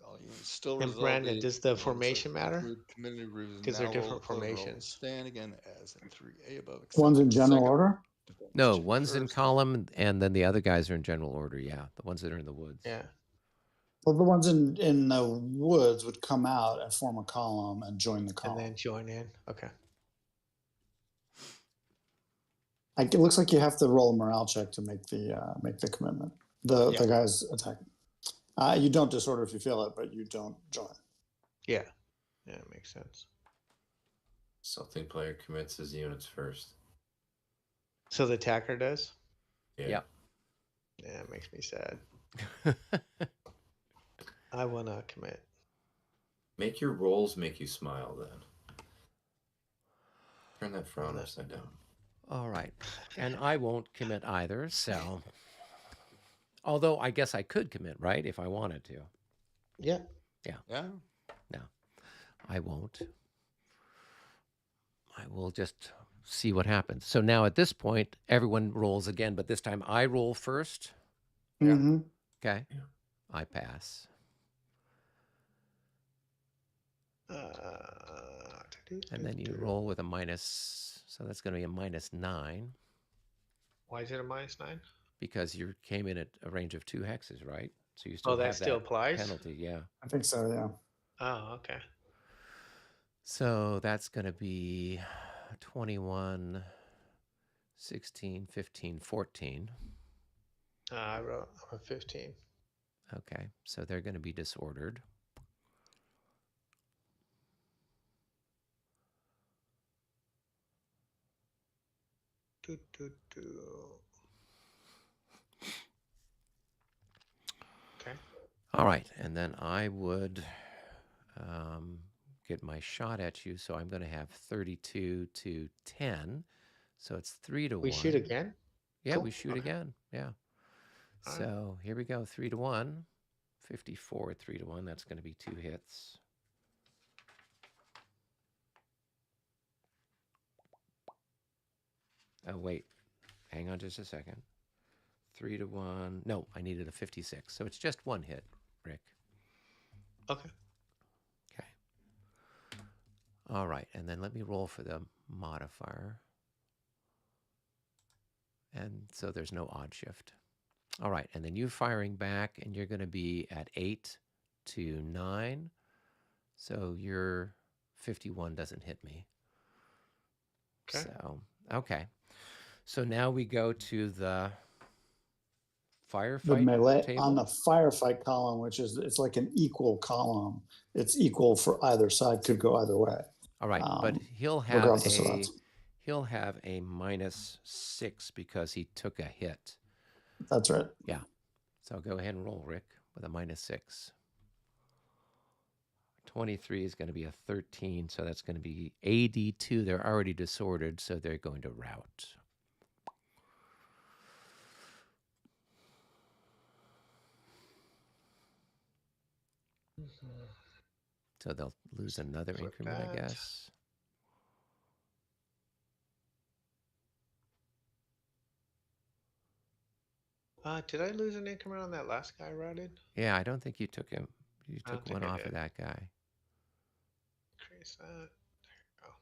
All units still And Brandon, does the formation matter? Because they're different formations. Stand again as in 3A above. One's in general order? No, one's in column, and then the other guys are in general order. Yeah, the ones that are in the woods. Yeah. Well, the ones in the woods would come out and form a column and join the column. And then join in. Okay. It looks like you have to roll a morale check to make the commitment. The guys attacking. You don't disorder if you feel it, but you don't join. Yeah. Yeah, it makes sense. Something player commits his units first. So the attacker does? Yeah. Yeah, it makes me sad. I will not commit. Make your rolls make you smile then. Turn that frown upside down. All right. And I won't commit either, so. Although I guess I could commit, right? If I wanted to. Yeah. Yeah. No, I won't. I will just see what happens. So now at this point, everyone rolls again, but this time I roll first. Yeah. Mm-hmm. Okay. Yeah. I pass. And then you roll with a minus, so that's going to be a -9. Why is it a -9? Because you came in at a range of 2 hexes, right? So you still that have still that applies? penalty, yeah. I think so, yeah. Oh, okay. So that's going to be 21, 16, 15, 14. I'm a 15. Okay, so they're going to be disordered. Okay. All right, and then I would get my shot at you, so I'm going to have 32 to 10. So it's 3 to 1. We shoot again? Yeah, Cool. we shoot Okay. again. Yeah. So here we go, 3-1. 54, 3-1. That's going to be 2 hits. Oh, wait. Hang on just a second. 3-1. No, I needed a 56. So it's just 1 hit, Rick. Okay. Okay. All right. And then let me roll for the modifier. And so there's no odd shift. All right. And then you firing back, and you're going to be at 8 to 9. So your 51 doesn't hit me. Okay. So, okay. So now we go to the firefight The melee table. on the firefight column, which is, it's like an equal column. It's equal for either side, could go either way. All right, but he'll have regardless of that. he'll have a -6 because he took a hit. That's right. Yeah. So go ahead and roll, Rick, with a -6. 23 is going to be a 13, so that's going to be AD2. They're already disordered, so they're going to rout. So they'll lose another Flip increment, I that. guess. Did I lose an increment on that last guy routed? Yeah, I don't think you took him. You I don't took one think I off of did. that guy. Increase that. There you go.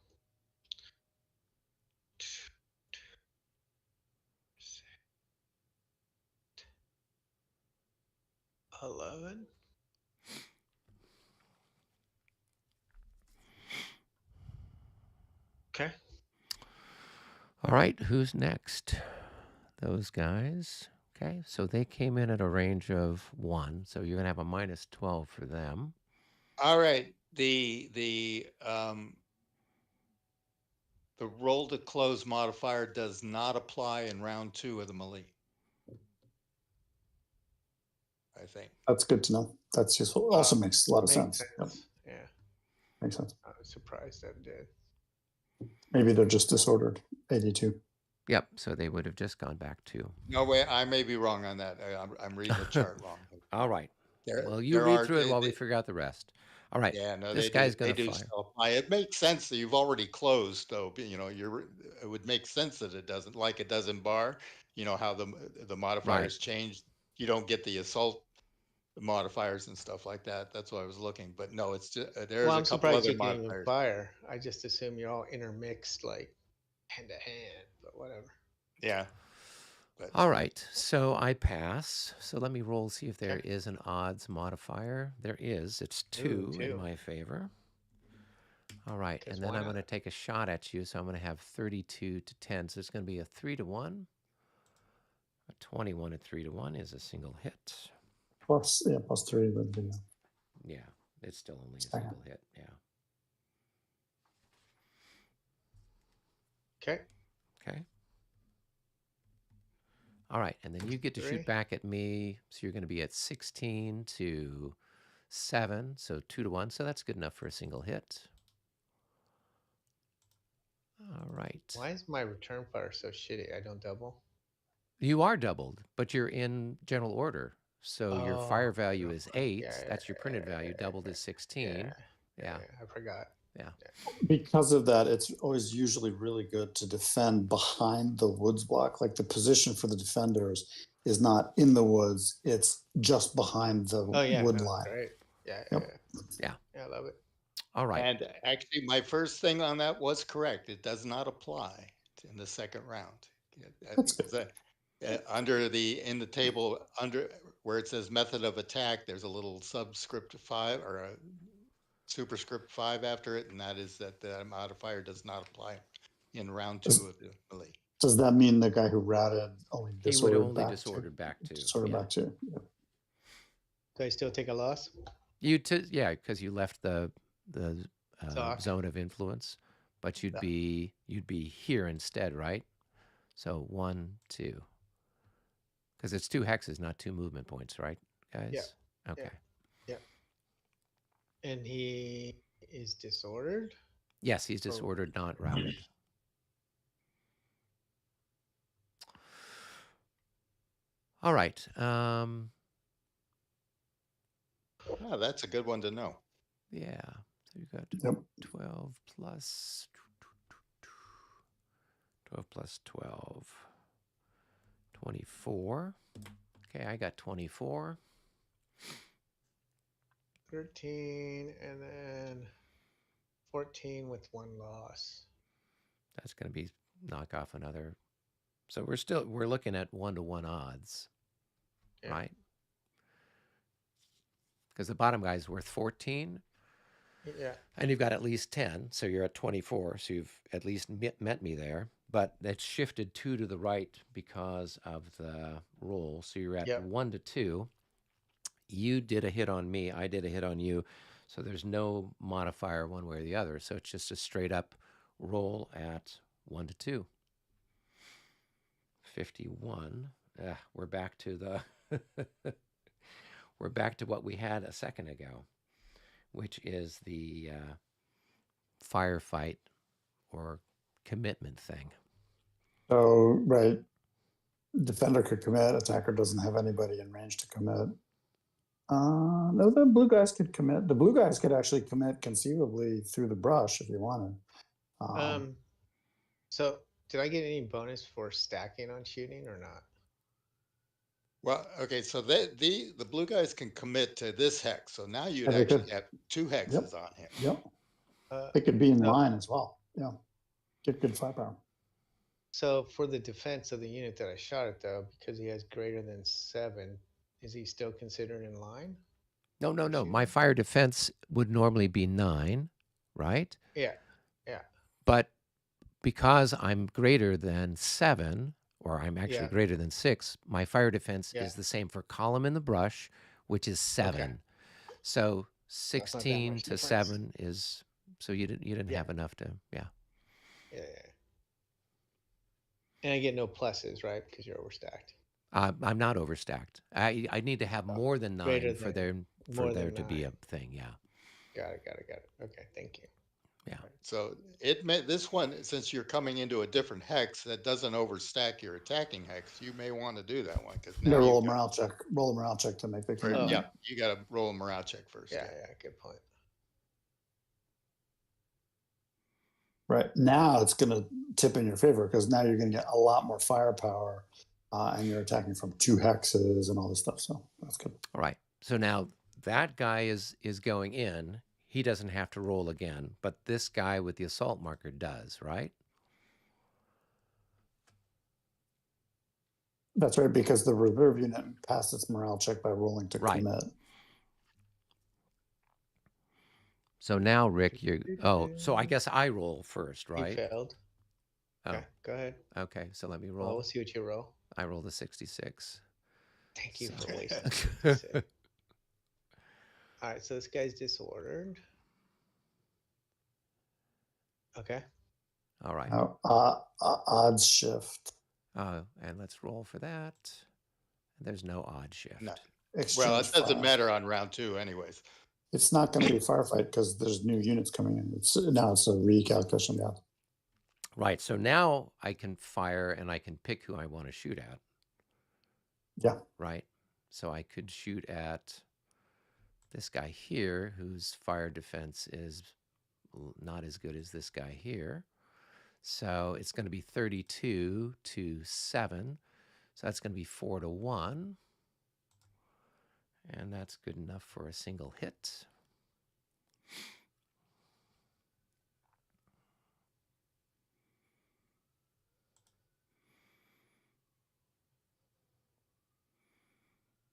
11. Okay. All right, who's next? Those guys. Okay, so they came in at a range of 1, so you're going to have a -12 for them. All right. The roll to close modifier does not apply in round 2 of the melee. I think. That's good to know. That's useful. Also makes a lot of Makes sense. Yep. Yeah. Makes sense. I was surprised that it did. Maybe they're just disordered. 82. Yep, so they would have just gone back to. No way, I may be wrong on that. I'm reading the chart wrong. All right. There, Well, you read through it while we figure out the rest. All right. Yeah, no, This guy's they going to do fire. still apply. It makes sense that you've already closed, though. You know, it would make sense that it doesn't, like it does in bar. You know how the modifiers change. You don't get the assault modifiers and stuff like that. That's why I was looking. But no, it's just there's Well, a I'm couple surprised other you can even modifiers. fire. I just assume you're all intermixed, like hand to hand, but whatever. Yeah. But, All right, so I pass. So let me roll, see if there is an odds modifier. There is. It's 2 in my favor. All right, and then I'm going to take a shot at you. So I'm going to have 32 to 10. So it's going to be a 3-1. A 21 at 3-1 is a single hit. +3 would be. Yeah, it's still only a single hit. Yeah. Okay. Okay. All right, and then you get to shoot back at me. So you're going to be at 16 to 7, so 2-1. So that's good enough for a single hit. All right. Why is my return fire so shitty? I don't double. You are doubled, but you're in general order. So your fire value is 8. That's your printed value. Doubled is 16. Yeah. I forgot. Yeah. Because of that, it's always usually really good to defend behind the woods block. Like the position for the defenders is not in the woods; it's just behind the wood line. Great. Yeah. Yeah. I love it. All right. And actually, my first thing on that was correct. It does not apply in the second round. That's good. In the table under where it says method of attack, there's a little subscript 5 or a superscript 5 after it, and that is that the modifier does not apply in round 2 of the melee. Does that mean the guy who routed only disordered back to? Disordered back to. Yeah. Do I still take a loss? Yeah, because you left the zone of influence, but you'd be here instead, right? So 1, 2, because it's 2 hexes, not 2 movement points, right, guys? Yeah. Okay. Yeah. And he is disordered? Yes, he's disordered, not routed. All right. Oh, that's a good one to know. Yeah. So you've got Yep. 12 plus 12, 24. Okay, I got 24. 13 and then 14 with 1 loss. That's going to be knock off another. So we're looking at 1-to-1 odds, Yeah. right? Because the bottom guy's worth 14. Yeah. And you've got at least 10, so you're at 24. So you've at least met me there. But it's shifted 2 to the right because of the roll. So you're at 1-to-2. You did a hit on me. I did a hit on you. So there's no modifier one way or the other. So it's just a straight up roll at 1-to-2. 51. We're back to the we're back to what we had a second ago, which is the firefight or commitment thing. So, right. Defender could commit. Attacker doesn't have anybody in range to commit. No, the blue guys could commit. The blue guys could actually commit conceivably through the brush if you wanted. So did I get any bonus for stacking on shooting or not? Well, okay, so the blue guys can commit to this hex. So now you'd Yeah, they actually could. have 2 hexes on him. Yep. They could be in so- line as well. Yeah. Get good firepower. So for the defense of the unit that I shot at, though, because he has greater than 7, is he still considered in line? No. My fire defense would normally be 9, right? Yeah. But because I'm greater than 7, or I'm actually greater than 6, my fire defense is the same for column in the brush, which is 7. Okay. So That's not that 16 much to difference. 7 is, so you didn't have enough to, Yeah. And I get no pluses, right? Because you're overstacked. I'm not overstacked. I need to have more than 9 for there to be a thing. Yeah. Got it. Okay, thank you. Yeah. So this one, since you're coming into a different hex that doesn't overstack your attacking hex, you may want to do that one because now roll a morale check. Roll a morale check to make the commitment. Yeah, you got to roll a morale check first. Yeah, good point. Right now, it's going to tip in your favor because now you're going to get a lot more firepower, and you're attacking from 2 hexes and all this stuff. So that's good. All right. So now that guy is going in. He doesn't have to roll again, but this guy with the assault marker does, right? That's right, because the reserve unit passed its morale check by rolling to commit. So now, Rick, so I guess I roll first, right? You failed. Okay, go ahead. Okay, so let me roll. Well, we'll see what you roll. I rolled a 66. Thank you for wasting 66. All right, so this guy's disordered. Okay. All right. Odds shift. And let's roll for that. There's no odd shift. No. Well, it doesn't matter on round 2 anyways. It's not going to be a firefight because there's new units coming in. Now it's a recalculation. Yeah. Right. So now I can fire and I can pick who I want to shoot at. Yeah. Right. So I could shoot at this guy here, whose fire defense is not as good as this guy here. So it's going to be 32 to 7. So that's going to be 4-to-1. And that's good enough for a single hit.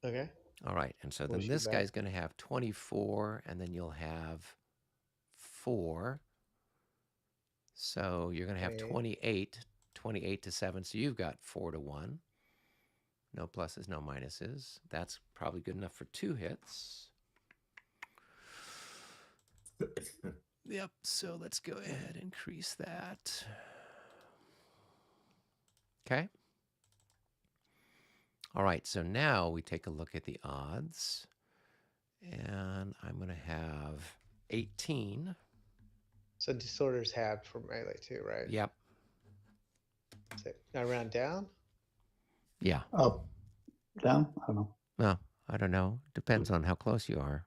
Okay. All right. And so then this guy's going to have 24, and then you'll have 4. So you're going to have 28 to 7. So you've got 4-to-1. No pluses, no minuses. That's probably good enough for 2 hits. Yep. So let's go ahead and increase that. Okay. All right. So now we take a look at the odds. And I'm going to have 18. So disorder's halved for melee too, right? Yep. So now round down? Yeah. Up. Down? I don't know. No, I don't know. Depends on how close you are.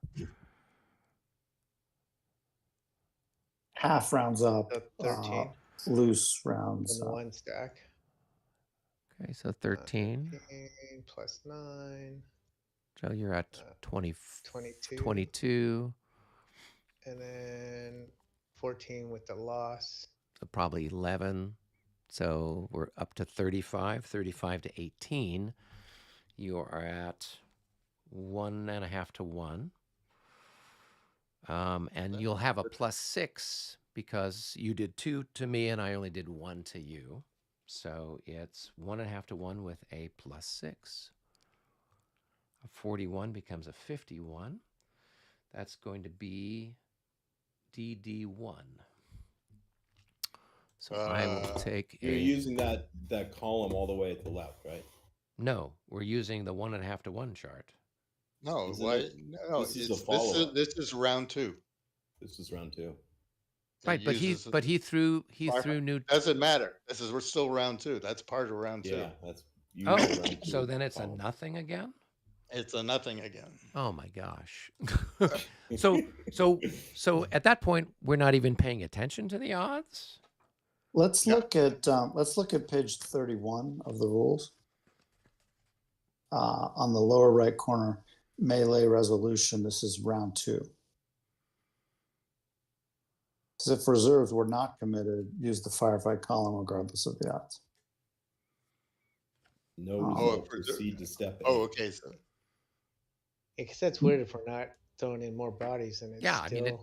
Half rounds up. So 13 Loose rounds on up. one stack. Okay, so 13. 13 plus 9. So you're at 22. 22. And then 14 with the loss. So probably 11. So we're up to 35. 35 to 18. You are at 1.5 to 1. And you'll have a +6 because you did 2 to me and I only did 1 to you. So it's 1.5 to 1 with a +6. A 41 becomes a 51. That's going to be DD1. So I will take You're using that column all the way at the left, right? No, we're using the 1.5 to 1 chart. No, Isn't why? it- No, this is the it's follow-up. this is round 2. This is round 2. It Right, but uses he threw new. Doesn't matter. We're still round 2. That's part of round 2. Yeah, that's Oh, usually round 2 so then it's a column. nothing again. It's a nothing again. Oh my gosh. so at that point we're not even paying attention to the odds. Let's look at page 31 of the rules. On the lower right corner, melee resolution. This is round 2. Because if reserves were not committed, use the firefight column regardless of the odds. No Oh. result, proceed to step 8. Oh, okay. So Because that's weird if we're not throwing in more bodies and it's Yeah, I still, mean,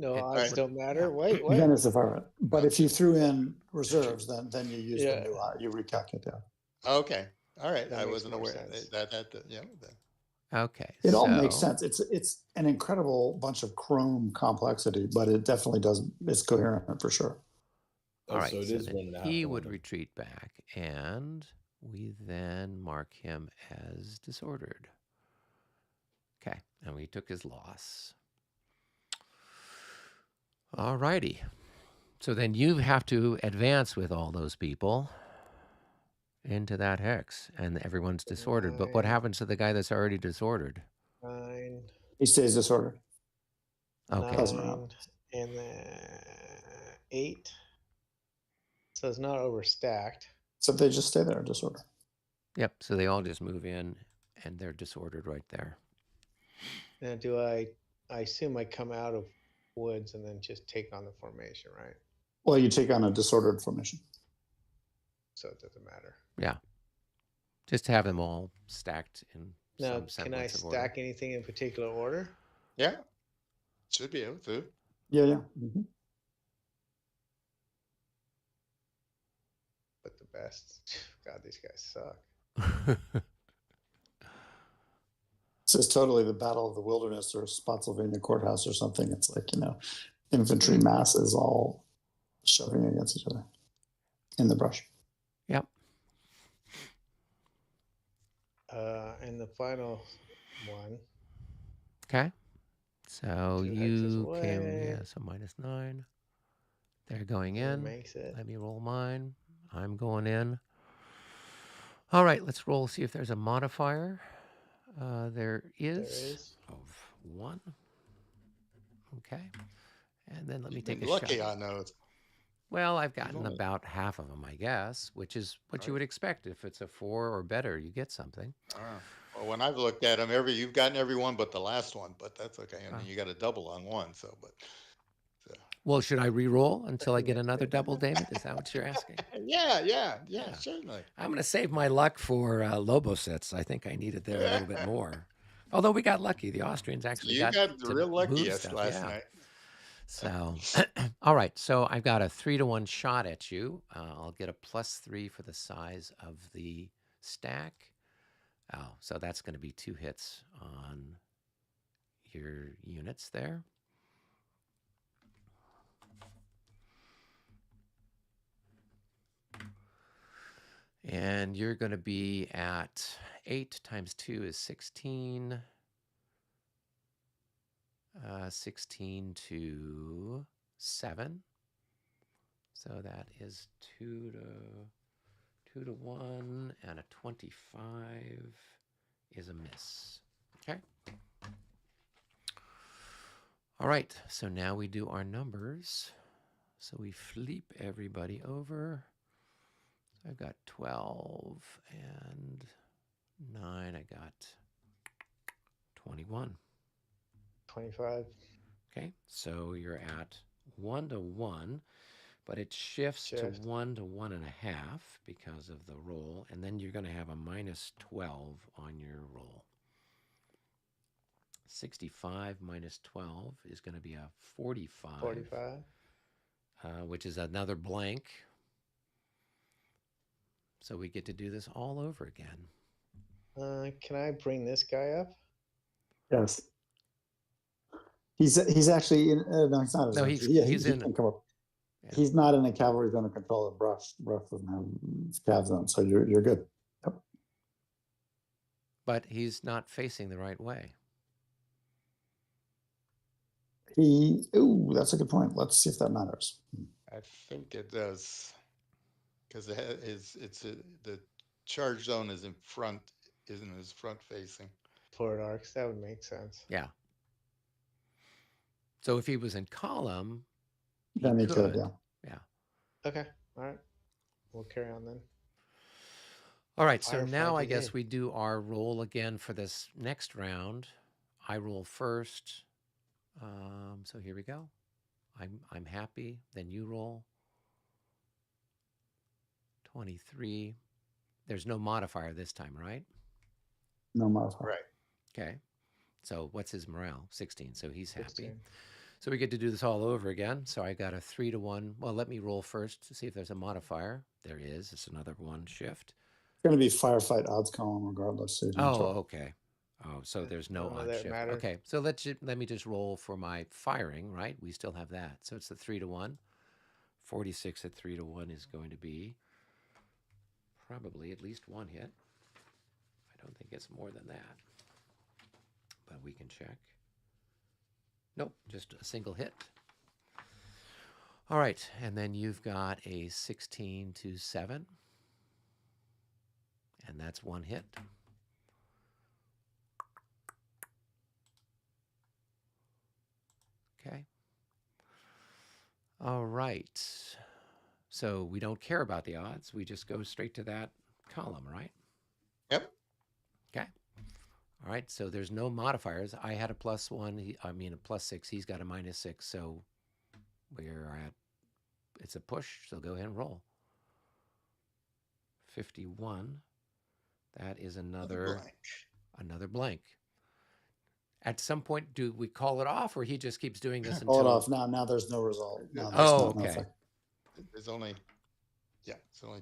odds right. don't matter. Yeah. Wait. Then it's the firefight. But if you threw in reserves, then you use Yeah. the new you recalculate that. okay, all right. That I makes wasn't more aware. sense. Yeah. Okay. It all makes sense. It's an incredible bunch of chrome complexity, but it definitely doesn't. It's coherent for sure. All right. So it So is then 1.5 he to would 1. retreat back, and we then mark him as disordered. Okay, and we took his loss. All righty. So then you have to advance with all those people into that hex, and everyone's disordered. But what 9, happens to the guy that's already disordered? 9, He stays disordered. Okay. Doesn't matter. and then 8. So it's not overstacked. So they just stay there disordered. Yep. So they all just move in, and they're disordered right there. Now, do I assume I come out of woods and then just take on the formation, right? Well, you take on a disordered formation. So it doesn't matter. Yeah. Just have them all stacked in Now, some can I semblance of order. stack anything in particular order? Yeah, should be able to. Yeah. Mm-hmm. But the best, God, these guys suck. This is totally the Battle of the Wilderness or Spotsylvania Courthouse or something. It's like, infantry masses all shoving against each other in the brush. Yep. And the final one. Okay. So 2 hexes you came, away. so -9. They're going That in. makes it. Let me roll mine. I'm going in. All right, let's roll, see if there's a modifier. There is. Of 1. Okay. And then let me take a Lucky shot. on those. Well, I've gotten only- about half of them, I guess, which is what you would expect. If it's a 4 or better, you get something. Well, when I've looked at them, you've gotten every one but the last one, but that's okay. And then you got a double on one. So. Well, should I re-roll until I get another double, David? Is that what you're asking? Yeah, certainly. I'm going to save my luck for Lobo sets. I think I needed there a little bit more. Although we got lucky. The Austrians actually You got to real lucky move stuff, last yeah. night. So, all right. So I've got a 3-to-1 shot at you. I'll get a +3 for the size of the stack. Oh, so that's going to be 2 hits on your units there. And you're going to be at 8 times 2 is 16. 16 to 7. So that is 2 to 1 and a 25. is a miss. Okay. All right, so now we do our numbers. So we flip everybody over. So I've got 12 and 9. I got 21. 25. Okay, so you're at 1 to 1, but it shifts to Shift. 1 to 1.5 because of the roll, and then you're going to have a minus 12 on your roll. 65 minus 12 is going to be a 45. 45. Which is another blank. So we get to do this all over again. Can I bring this guy up? Yes. He's actually in. No, he's not. No, he's in. Can come up. Yeah. He's not in a cavalry zone of control of brush. Brush doesn't have cav zone, so you're good. Yep. But he's not facing the right way. Ooh, that's a good point. Let's see if that matters. I think it does, because the charge zone is in front, isn't his front facing. Forward arcs. That would make sense. Yeah. So if he was in column, Then he could, yeah. Yeah. Okay. All right. We'll carry on then. All right. So Fire now I flag guess again. we do our roll again for this next round. I roll first. So here we go. I'm happy. Then you roll. 23. There's no modifier this time, right? No modifier. Right. Okay. So what's his morale? 16. So he's happy. 16. So we get to do this all over again. So I got a 3 to 1. Well, let me roll first to see if there's a modifier. There is. It's another 1 shift. It's going to be firefight odds column regardless. So okay. Oh, so there's no odd shift. Matter. Okay. So let me just roll for my firing, right? We still have that. So it's the 3 to 1. 46 at 3 to 1 is going to be probably at least 1 hit. I don't think it's more than that. But we can check. Nope, just a single hit. All right, and then you've got a 16 to 7. And that's 1 hit. Okay. All right. So we don't care about the odds. We just go straight to that column, right? Yep. Okay. All right. So there's no modifiers. I had a +1. A +6. He's got a -6. So we're at, it's a push. So go ahead and roll. 51. That is another blank. At some point, do we call it off, or he just keeps doing this until? Call it off now. Now there's no result. Now there's Oh, no okay. effect. There's only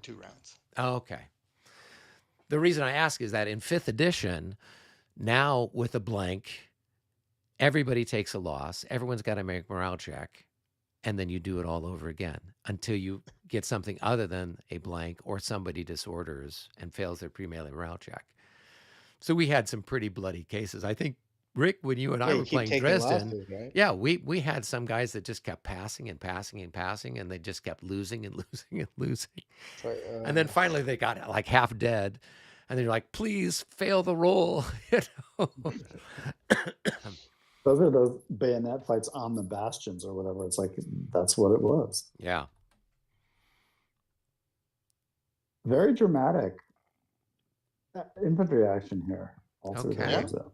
2 rounds. Okay. The reason I ask is that in 5th edition, now with a blank, everybody takes a loss. Everyone's got to make a morale check, and then you do it all over again until you get something other than a blank or somebody disorders and fails their pre-melee morale check. So we had some pretty bloody cases. I think, Rick, when you and I were playing Dresden, losses, right? yeah, we had some guys that just kept passing and passing and passing, and they just kept losing and losing and losing. So, And then finally they got like half dead, and they're like, please fail the roll. You know? Those are those bayonet fights on the bastions or whatever. It's like, that's what it was. Yeah. Very dramatic infantry action here. All through the Okay. war zone.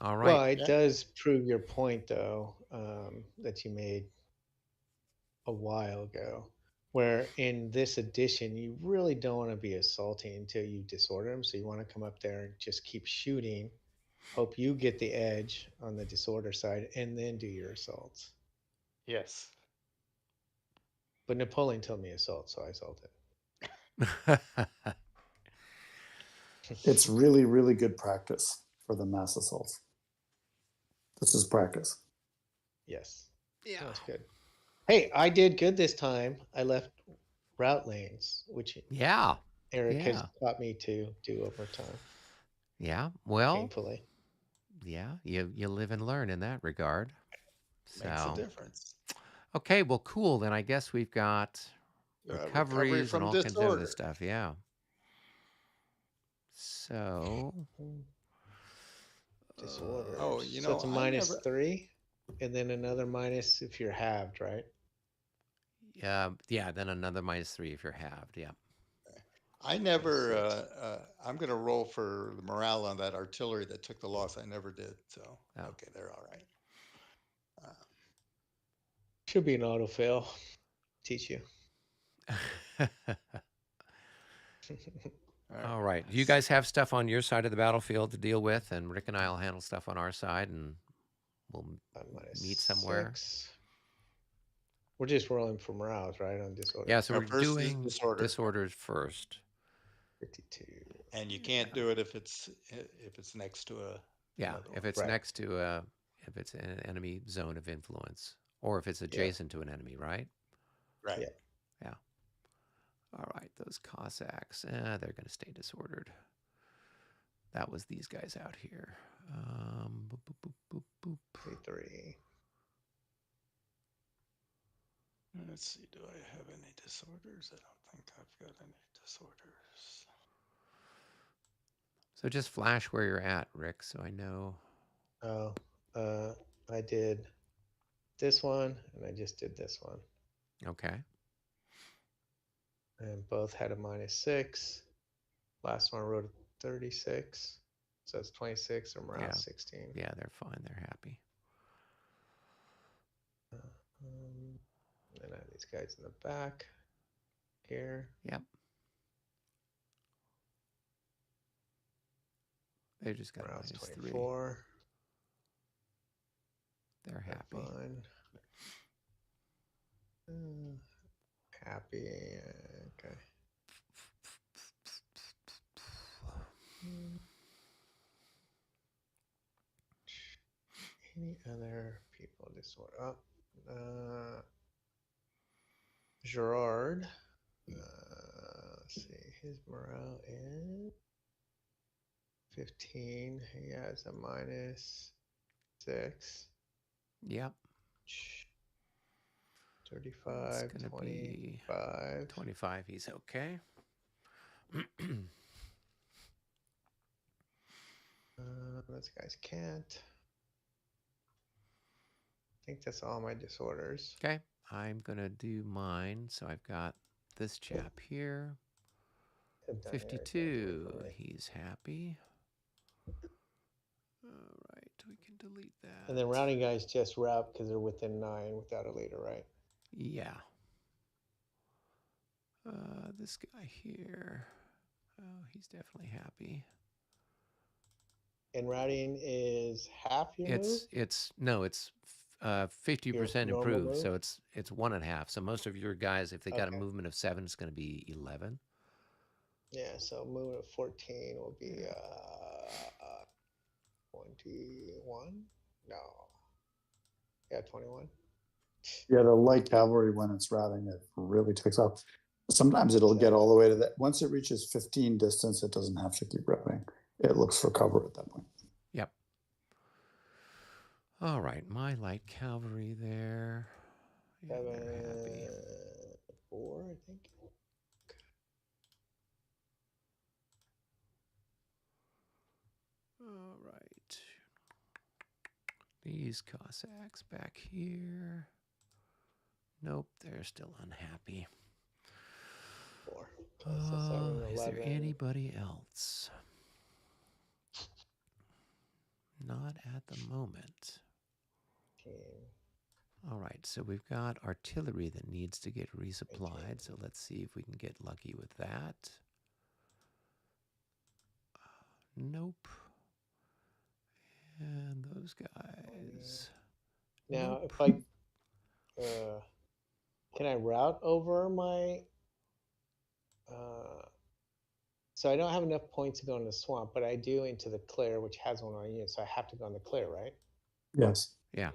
All right. Well, it does prove your point, though, that you made a while ago, where in this edition, you really don't want to be assaulting until you disorder them. So you want to come up there and just keep shooting, hope you get the edge on the disorder side, and then do your assaults. Yes. But Napoleon told me assault, so I assaulted. It's really, really good practice for the mass assaults. This is practice. Yes. Yeah. That's good. Hey, I did good this time. I left route lanes, which Yeah. Eric has Yeah. taught me to do over time, Yeah. Well, painfully. yeah, you live and learn in that regard. Makes a So, difference. okay, well, cool. Then I guess we've got Recovery recoveries and from all kinds of other disorder. stuff. Yeah. So, Disorders. Oh, you So know, it's a I minus never, 3, and then another minus if you're halved, right? yeah, then another -3 if you're halved. Yeah. I never, 26. I'm going to roll for the morale on that artillery that took the loss. I never did. So, Oh. okay, they're all right. Should be an auto fail. Teach you. All right. Do you guys have stuff on your side of the battlefield to deal with? And Rick and I will handle stuff on our side, and we'll meet somewhere. 6. We're just rolling for morales, right? On disorder. Yeah, so No, we're first is doing disorder. disorders first. 52. And you can't do it if it's next to a. Yeah, another if one. it's Right. next to if it's an enemy zone of influence, or if it's adjacent to an enemy, right? Right. Yeah. Yeah. All right, those Cossacks, they're going to stay disordered. That was these guys out here. Boop, boop, boop, boop, boop. 3. Let's see. Do I have any disorders? I don't think I've got any disorders. So just flash where you're at, Rick, so I know. Oh, I did this one, and I just did this one. Okay. And both had a -6. Last one I wrote a 36. So it's 26 or morale Yeah. 16. Yeah, they're fine. They're happy. And I have these guys in the back here. Yep. They just got Morale's -3. 24. They're happy. Fine. Happy. Okay. Any other people disorder? Gerard. Let's see. His morale is 15. He has a -6. Yep. 35, It's gonna be 25. 25. He's okay. Those guys can't. I think that's all my disorders. Okay. I'm going to do mine. So I've got this chap here. Have done 52. everything. He's happy. All right. We can delete that. And then routing guys just route because they're within 9 without a leader, right? Yeah. This guy here. Oh, he's definitely happy. And routing is half your move? It's 50% normal improved, move? so it's 1.5. So most of your guys, if they got a Okay. movement of 7, it's going to be 11. Yeah, so movement of 14 will be 21? No. Yeah, 21. Yeah, the light cavalry, when it's routing, it really takes off. Sometimes it'll get all the way to that. Once it reaches 15 distance, it doesn't have to keep routing. It looks for cover at that point. Yep. All right, my light cavalry there. Yeah, they're happy. 4, I think. All right. These Cossacks back here. Nope, they're still unhappy. 4. So 7, Is there 11. anybody else? Not at the moment. 15. All right, so we've got artillery that needs to get resupplied. So let's see if we can get lucky with that. Nope. And those guys. Now, Nope. if I can I route over my so I don't have enough points to go in the swamp, but I do into the clear, which has one on you, so I have to go in the clear, right? Yes. Yeah.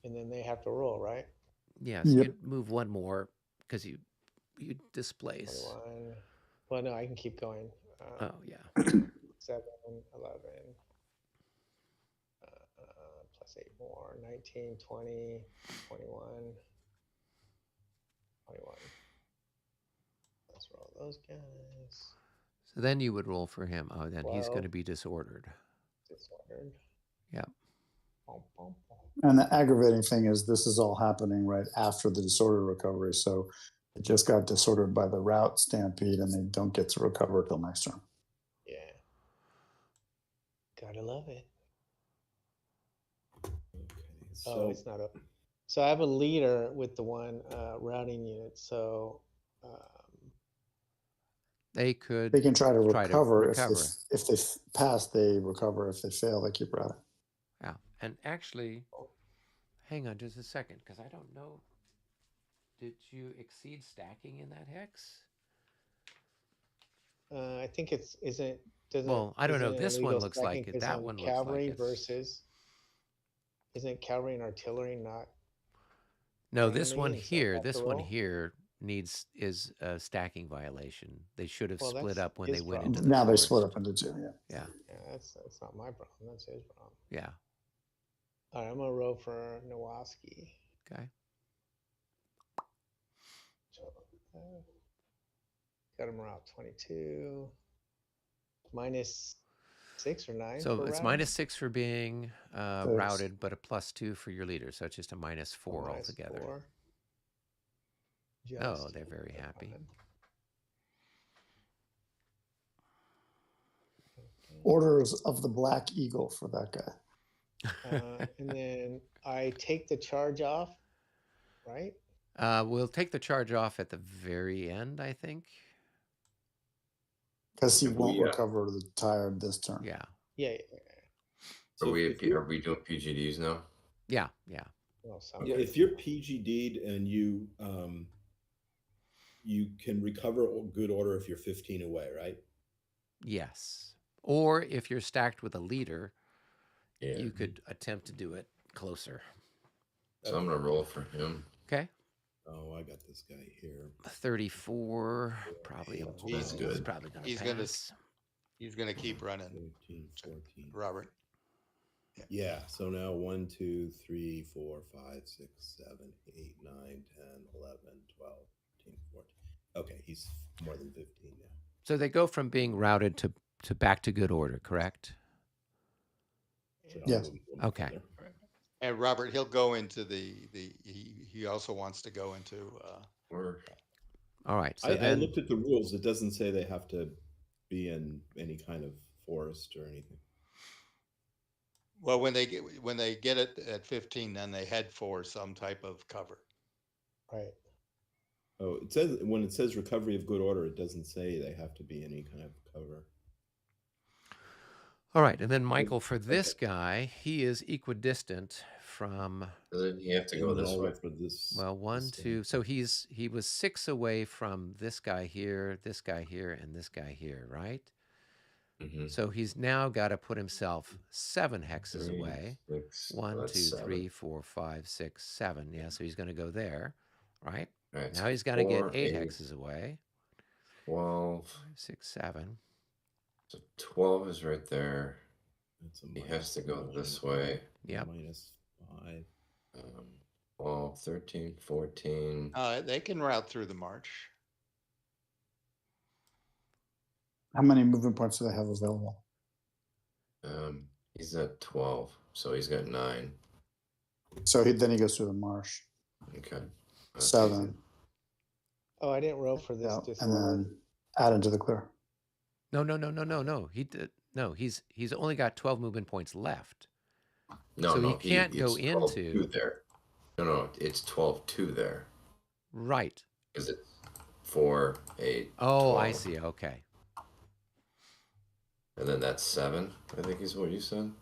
And then they have to roll, right? Yes, Yep. you'd move one more because you displace. 21. Well, no, I can keep going. Oh, yeah. 7, 11, That's 8 more. 19, 20, 21, 21. Let's roll those guys. So then you would roll for him. Oh, then he's going to 12. be disordered. Disordered. Yep. Bum, bum, bum. And the aggravating thing is this is all happening right after the disorder recovery. So it just got disordered by the route stampede and they don't get to recover till next turn. Yeah. Gotta love it. Okay, Oh, so it's not up. So I have a leader with the one routing unit. So They could They can try to recover. recover. If they pass, they recover. If they fail, they keep routing. Yeah. And actually, hang on just a second, because I don't know. Did you exceed stacking in that hex? I think it's isn't doesn't. Well, I don't know. isn't it This one illegal looks stacking like it. 'cause That on one looks like cavalry it's... versus. Isn't cavalry and artillery not? No, this friendly, one and so here, have to this one roll? here is a stacking violation. They should have Well, split that's up when they his went problem. into the Now they forest. split up into two. Yeah. Yeah. Yeah, that's not my problem. That's his problem. Yeah. All right, I'm gonna roll for Nowoski. Okay. Got him around 22. -6 or 9. So for it's routing? -6 for being routed, but a +2 for your leader. So it's just a -4 So altogether. -4. Oh, Just they're very for happy. fun. Orders of the Black Eagle for that guy. And then I take the charge off, right? We'll take the charge off at the very end, I think. Because he If won't we, recover the tire this turn. Yeah. Yeah. So are we if you're- are we doing PGDs now? Yeah. Yeah. Well, some yeah, guys if you're do. PGD'd and you can recover good order if you're 15 away, right? Yes. Or if you're stacked with a leader, Yeah. you could attempt to do it closer. So I'm gonna roll for him. Okay. Oh, I got this guy here. 34, probably. He's He's good. probably going to He's pass. gonna He's gonna keep running, 13, 14. Robert. Yeah, so now 1, 2, 3, 4, 5, 6, 7, 8, 9, 10, 11, 12, 13, 14. Okay, he's more than 15 now. So they go from being routed to back to good order, correct? So I'll Yes. move him Okay. further. And Robert, he'll go into he also wants to go into Or All right. So I then, looked at the rules. It doesn't say they have to be in any kind of forest or anything. well, when they get it at 15, then they head for some type of cover. Right. Oh, it says when it says recovery of good order, it doesn't say they have to be any kind of cover. all right. And then Michael, for this guy, he is equidistant from, then you have to go And then this I'll way. wait for this. well, 1, this 2. So he was 6 away from this guy here, and this guy here, right? Mm-hmm. So he's now got to put himself 7 hexes 3, away. 6, 1, that's 2, 7. 3, 4, 5, 6, 7. Yeah, so he's going to go there, right? All right, Now so he's got to get 4, 8 hexes away. 12. 5, 6, 7. So 12 is right there. It's a He has minus to go 9, this way. Yep. -5. 12, 13, 14. They can route through the march. How many movement points do they have available? He's at 12, so he's got 9. So then he goes through the marsh. Okay. That's 7. Oh, I didn't roll for this Yeah, and disorder. then add into the clear. No. He did. No, he's only got 12 movement points left. No, So he no, can't go it's 12 into- to there. No, it's 12 to there. Right. Because it's 4, 8. Oh, 12. I see. Okay. And then that's 7, I think is what you said.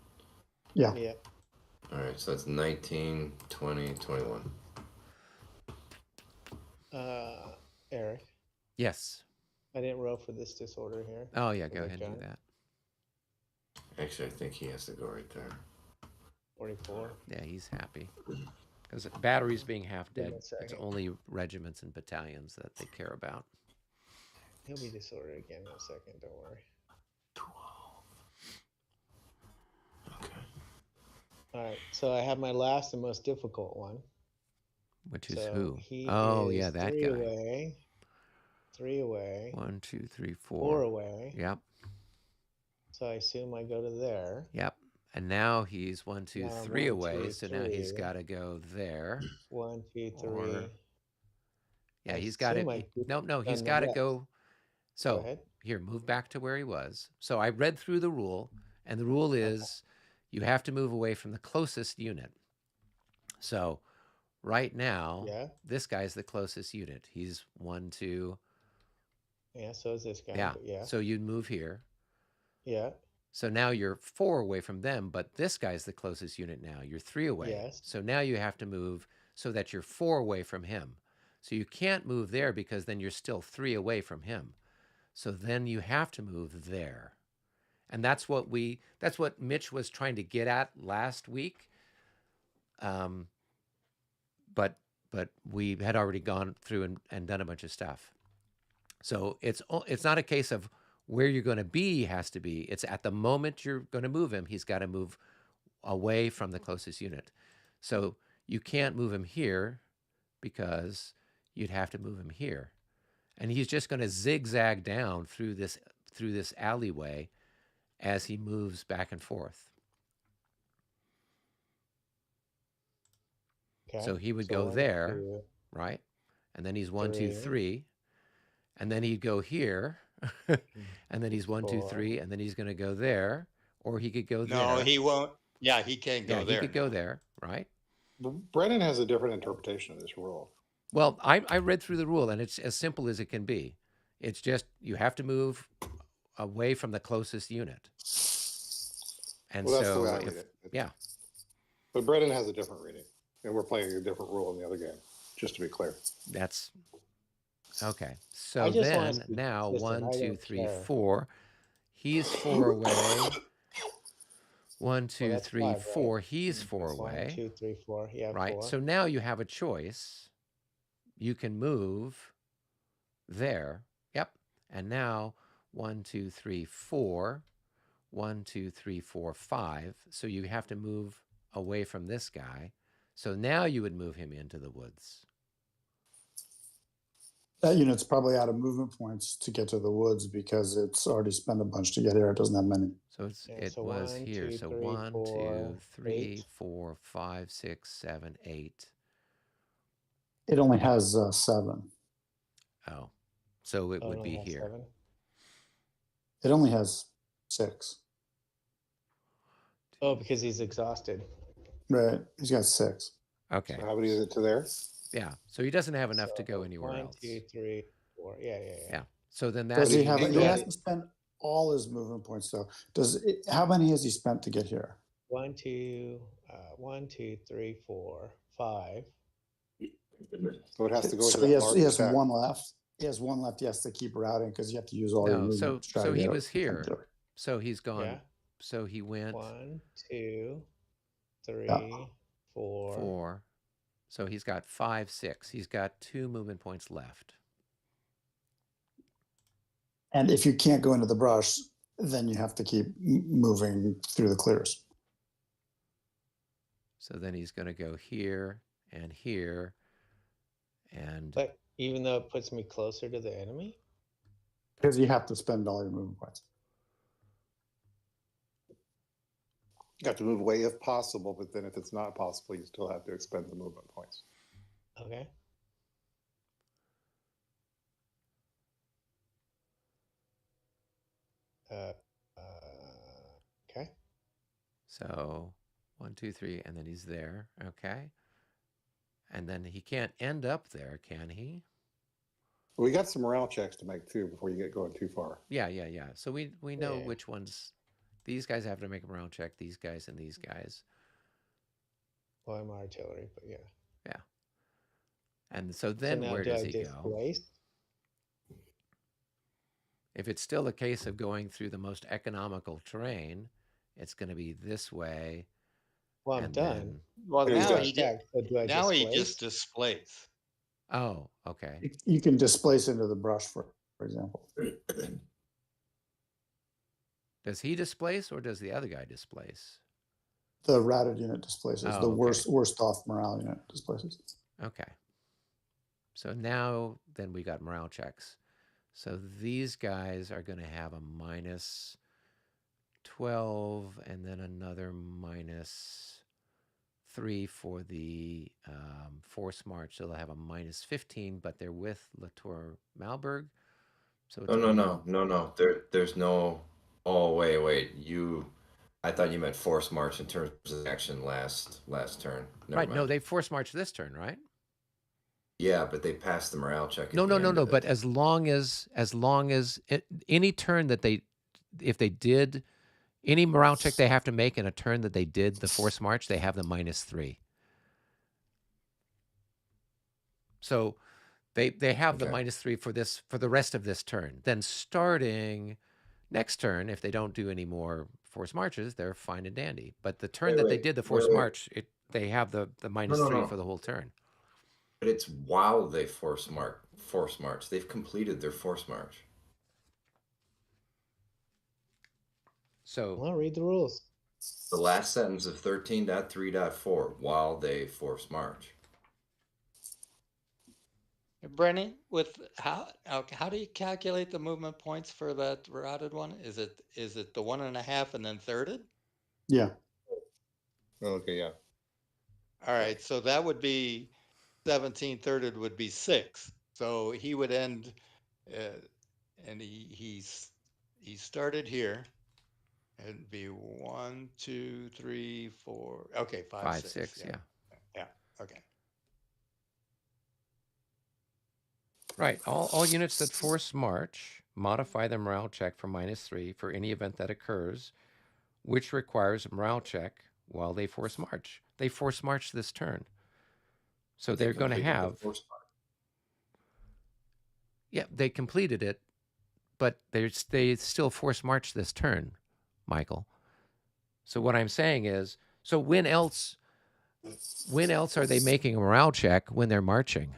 Yeah. Yeah. All right, so that's 19, 20, 21. Eric, Yes. I didn't roll for this disorder here. Oh, yeah. Go Okay, ahead and do John. that. Actually, I think he has to go right there. 44. Yeah, he's happy. Because batteries being half Give him dead, a it's second. only regiments and battalions that they care about. He'll be disordered again in a second. Don't worry. 12. Okay. All right, so I have my last and most difficult one. Which is So who? he Oh, is yeah, that 3 guy. away, 3 away, 1, 2, 3, 4 4. away. Yep. So I assume I go to there. Yep. And now he's 1, 2, Now I'm 3 1, away. 2, So now he's 3. got to go there. 1, 2, 3. Or yeah, I he's got assume it. I've No, he's done got to that. go. Go So ahead. here, move back to where he was. So I read through the rule, and the rule is you have to move away from the closest unit. So right now, Yeah. this guy's the closest unit. He's 1, 2. Yeah, so is this guy. Yeah. But yeah. So you'd move here. Yeah. So now you're 4 away from them, but this guy's the closest unit now. You're 3 away. Yes. So now you have to move so that you're 4 away from him. So you can't move there because then you're still 3 away from him. So then you have to move there. And that's what Mitch was trying to get at last week. But we had already gone through and done a bunch of stuff. So it's not a case of where you're going to be has to be. It's at the moment you're going to move him, he's got to move away from the closest unit. So you can't move him here because you'd have to move him here. And he's just going to zigzag down through this alleyway as he moves back and forth. Okay. So he would So go 1, there, 2, right? And then he's 1, 2, 3. 3. And then he'd go here. And then he's 1, 2, 4. 3. And then he's going to go there. Or he could go there. No, he won't. Yeah, he can't go Yeah, there. he could go now. there, right? Brennan has a different interpretation of this rule. Well, I read through the rule, and it's as simple as it can be. It's just you have to move away from the closest unit. And Well, that's the so, way I read it. yeah. But Brennan has a different reading, and we're playing a different rule in the other game, just to be clear. That's okay. So I just want us then to be now consistent. 1, I 2, don't 3, care. 4. He's 4 away. 1, 2, that's 3, 5, right? 4. He's 4 1, away. 2, 3, 4. Yeah, Right. 4. So now you have a choice. You can move there. Yep. And now 1, 2, 3, 4. 1, 2, 3, 4, 5. So you have to move away from this guy. So now you would move him into the woods. That unit's probably out of movement points to get to the woods because it's already spent a bunch to get here. It doesn't have many. So it was 1, here. 2, So 3, 1, 2, 4, 3, 8. 4, 5, 6, 7, 8. It only has 7. Oh, so it would only be has here. 7. It only has 6. Oh, because he's exhausted. Right. He's got 6. Okay. So how many is it to there? Yeah. So he doesn't have enough to go anywhere 1, else. 2, 3, 4. Yeah. Yeah. So then Does that he have? means He that- hasn't spent all his movement points though. How many has he spent to get here? 1, 2, 3, 4, 5. So it has to go So to he that has, he has large one left. He has one left. He has to keep routing because you have to use all your No, movement. to try so to he get was it. here. So he's gone. Yeah. So he went 1, 2, 3, Yeah. 4. 4. So he's got 5, 6. He's got 2 movement points left. And if you can't go into the brush, then you have to keep moving through the clears. So then he's going to go here and here. And But even though it puts me closer to the enemy? Because you have to spend all your movement points. You have to move away if possible, but then if it's not possible, you still have to expend the movement points. Okay. Okay. so 1, 2, 3, and then he's there. Okay. And then he can't end up there, can he? We got some morale checks to make too before you get going too far. Yeah. So we know Yeah. which ones. These guys have to make a round check. These guys and these guys. Well, I'm artillery, but yeah. And so then now where do does I he go? displace? If it's still a case of going through the most economical terrain, it's going to be this way. Well, I'm and done. then- Well, Here's now that. he So do I now he displace? just displays. Oh, okay. You can displace into the brush, for example. Does he displace or does the other guy displace? The routed unit displaces. Oh, The okay. worst off morale unit displaces. Okay. So now then we got morale checks. So these guys are going to have a minus 12 and then another minus 3 for the force march. So they'll have a minus 15, but they're with Latour Malberg. So it's No. There's no. Oh, wait. I thought you meant force march in terms of action last turn. Never right. mind. No, they force march this turn, right? Yeah, but they passed the morale check. No. But But as long as any turn that if they did any morale check they have to make in a turn that they did the force march, they have the minus 3. So they have the minus 3 for the rest of this turn. Then starting next turn, if they don't do any more force marches, they're fine and dandy. But the turn that they did the force march, they have the minus 3 for the whole turn. But it's while they force march. They've completed their force march. So Well, read the rules. The last sentence of 13.3.4, while they force march. Brennan, with how do you calculate the movement points for that routed one? Is it the 1.5 and then thirded? Yeah. Okay, yeah. All right, so that would be 17 thirded would be 6. So he would end, and he started here. It'd be 1, 2, 3, 4. Okay, 5, 6. Yeah. Yeah. Okay. Right. All units that force march modify the morale check for minus 3 for any event that occurs, which requires a morale check while they force march. They force march this turn. So they're going to have. Yeah, they completed it, but they still force march this turn, Michael. So what I'm saying is, so when else are they making a morale check when they're marching?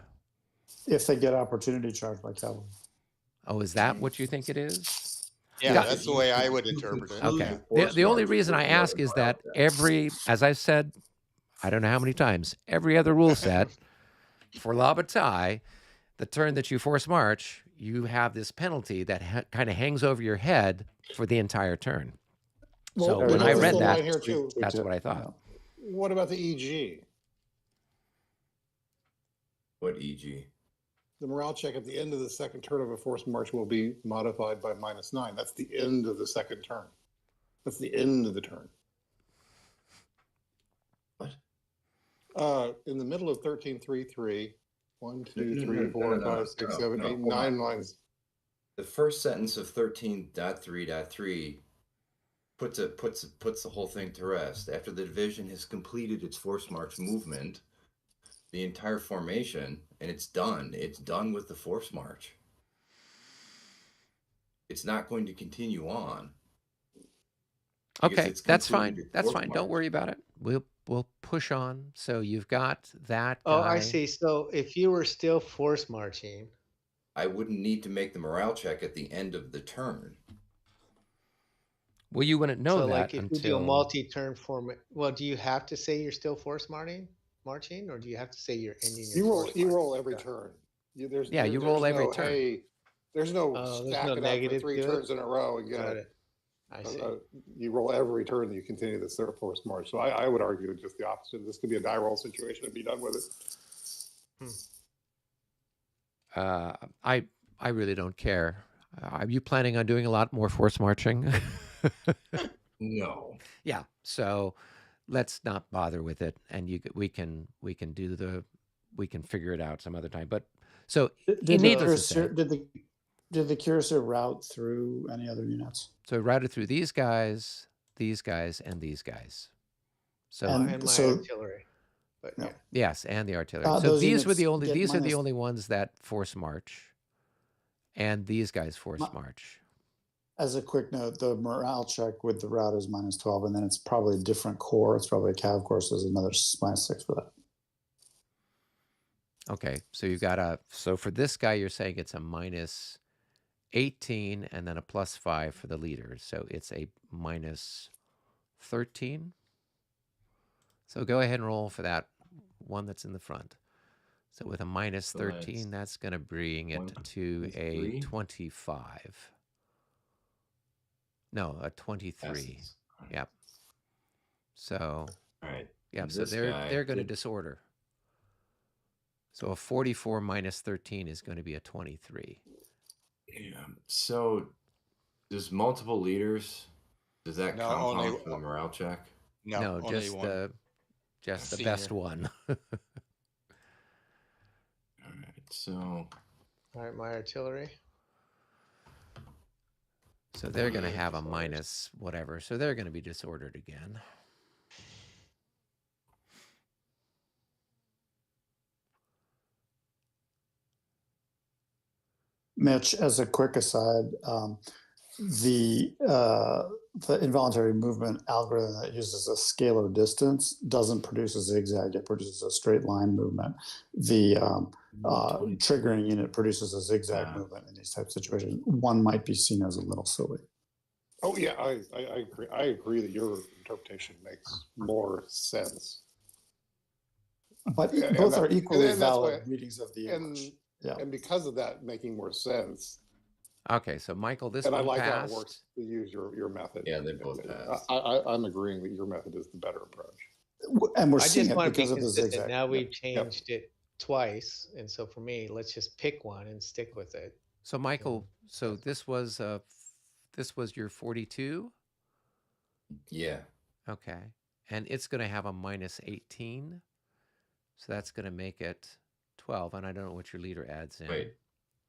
If they get opportunity charge by cavalry. Oh, is that what you think it is? Yeah, that's the way I would interpret it. Okay. Yeah. The only reason I ask is that as I've said, I don't know how many times, every other rule set for La Bataille, the turn that you force march, you have this penalty that kind of hangs over your head for the entire turn. Well, so when I read that, here too. That's what I thought. What about the EG? What EG? The morale check at the end of the second turn of a forced march will be modified by -9. That's the end of the second turn. That's the end of the turn. What? In the middle of 13.3.3, 1, 2, 3, 4, 5, 6, 7, 8, 9 lines. The first sentence of 13.3.3 puts the whole thing to rest. After the division has completed its force march movement, the entire formation, and it's done. It's done with the force march. It's not going to continue on. Okay, that's fine. That's fine. Don't worry about it. We'll push on. So you've got that. Oh, I see. So if you were still force marching, I wouldn't need to make the morale check at the end of the turn. Well, you wouldn't know so that like if until... you do a multi-turn format. Well, do you have to say you're still force marching, or do you have to say you're ending? You roll every turn. You roll every turn. Hey, there's no stack it up for 3 turns in a row and get it. I see. You roll every turn that you continue the force march. So I would argue just the opposite. This could be a die roll situation and be done with it. I really don't care. Are you planning on doing a lot more force marching? No. Yeah. So let's not bother with it, and we can figure it out some other time. But so needless to say, did the cursor route through any other units? So it routed through these guys, and these guys. So and my artillery. But yeah. Yes, and the artillery. So these are the only ones that force march, and these guys force march. As a quick note, the morale check with the route is -12, and then it's probably a different core. It's probably a cav core, so there's another -6 for that. Okay, so you've got so for this guy, you're saying it's a -18 and then a +5 for the leader. So it's a -13. So go ahead and roll for that one that's in the front. So with a minus So 13, that's going to bring it 1, to 2, a 3. 25. No, a 23. Passes. Yep. So, All right. yep. And So this guy they're going to did- disorder. So a 44 minus 13 is going to be a 23. Yeah. So does multiple leaders, does that No, compound only- for the morale check? No, only just one. the best Senior. one. All right. So All right, my artillery. So they're going to have a minus whatever. So they're going to be disordered again. Mitch, as a quick aside, the involuntary movement algorithm that uses a scalar distance doesn't produce a zigzag; it produces a straight line movement. The triggering unit produces a zigzag movement in these types of situations. One might be seen as a little silly. Oh yeah, I agree. I agree that your interpretation makes more sense. But And both that- are equally and that's valid why- readings of the English. Yeah. And because of that making more sense, Okay, so Michael, this and I one like passed. how it works to use your method. Yeah, they both passed. I'm agreeing that your method is the better approach. And we're I seeing just it want to be because of the consistent. zigzag. Now we've Yep. changed it twice, and so for me, let's just pick one and stick with it. So Michael, so this was your 42? yeah. Okay. And it's going to have a minus 18. So that's going to make it 12. And I don't know what your leader adds in. Wait.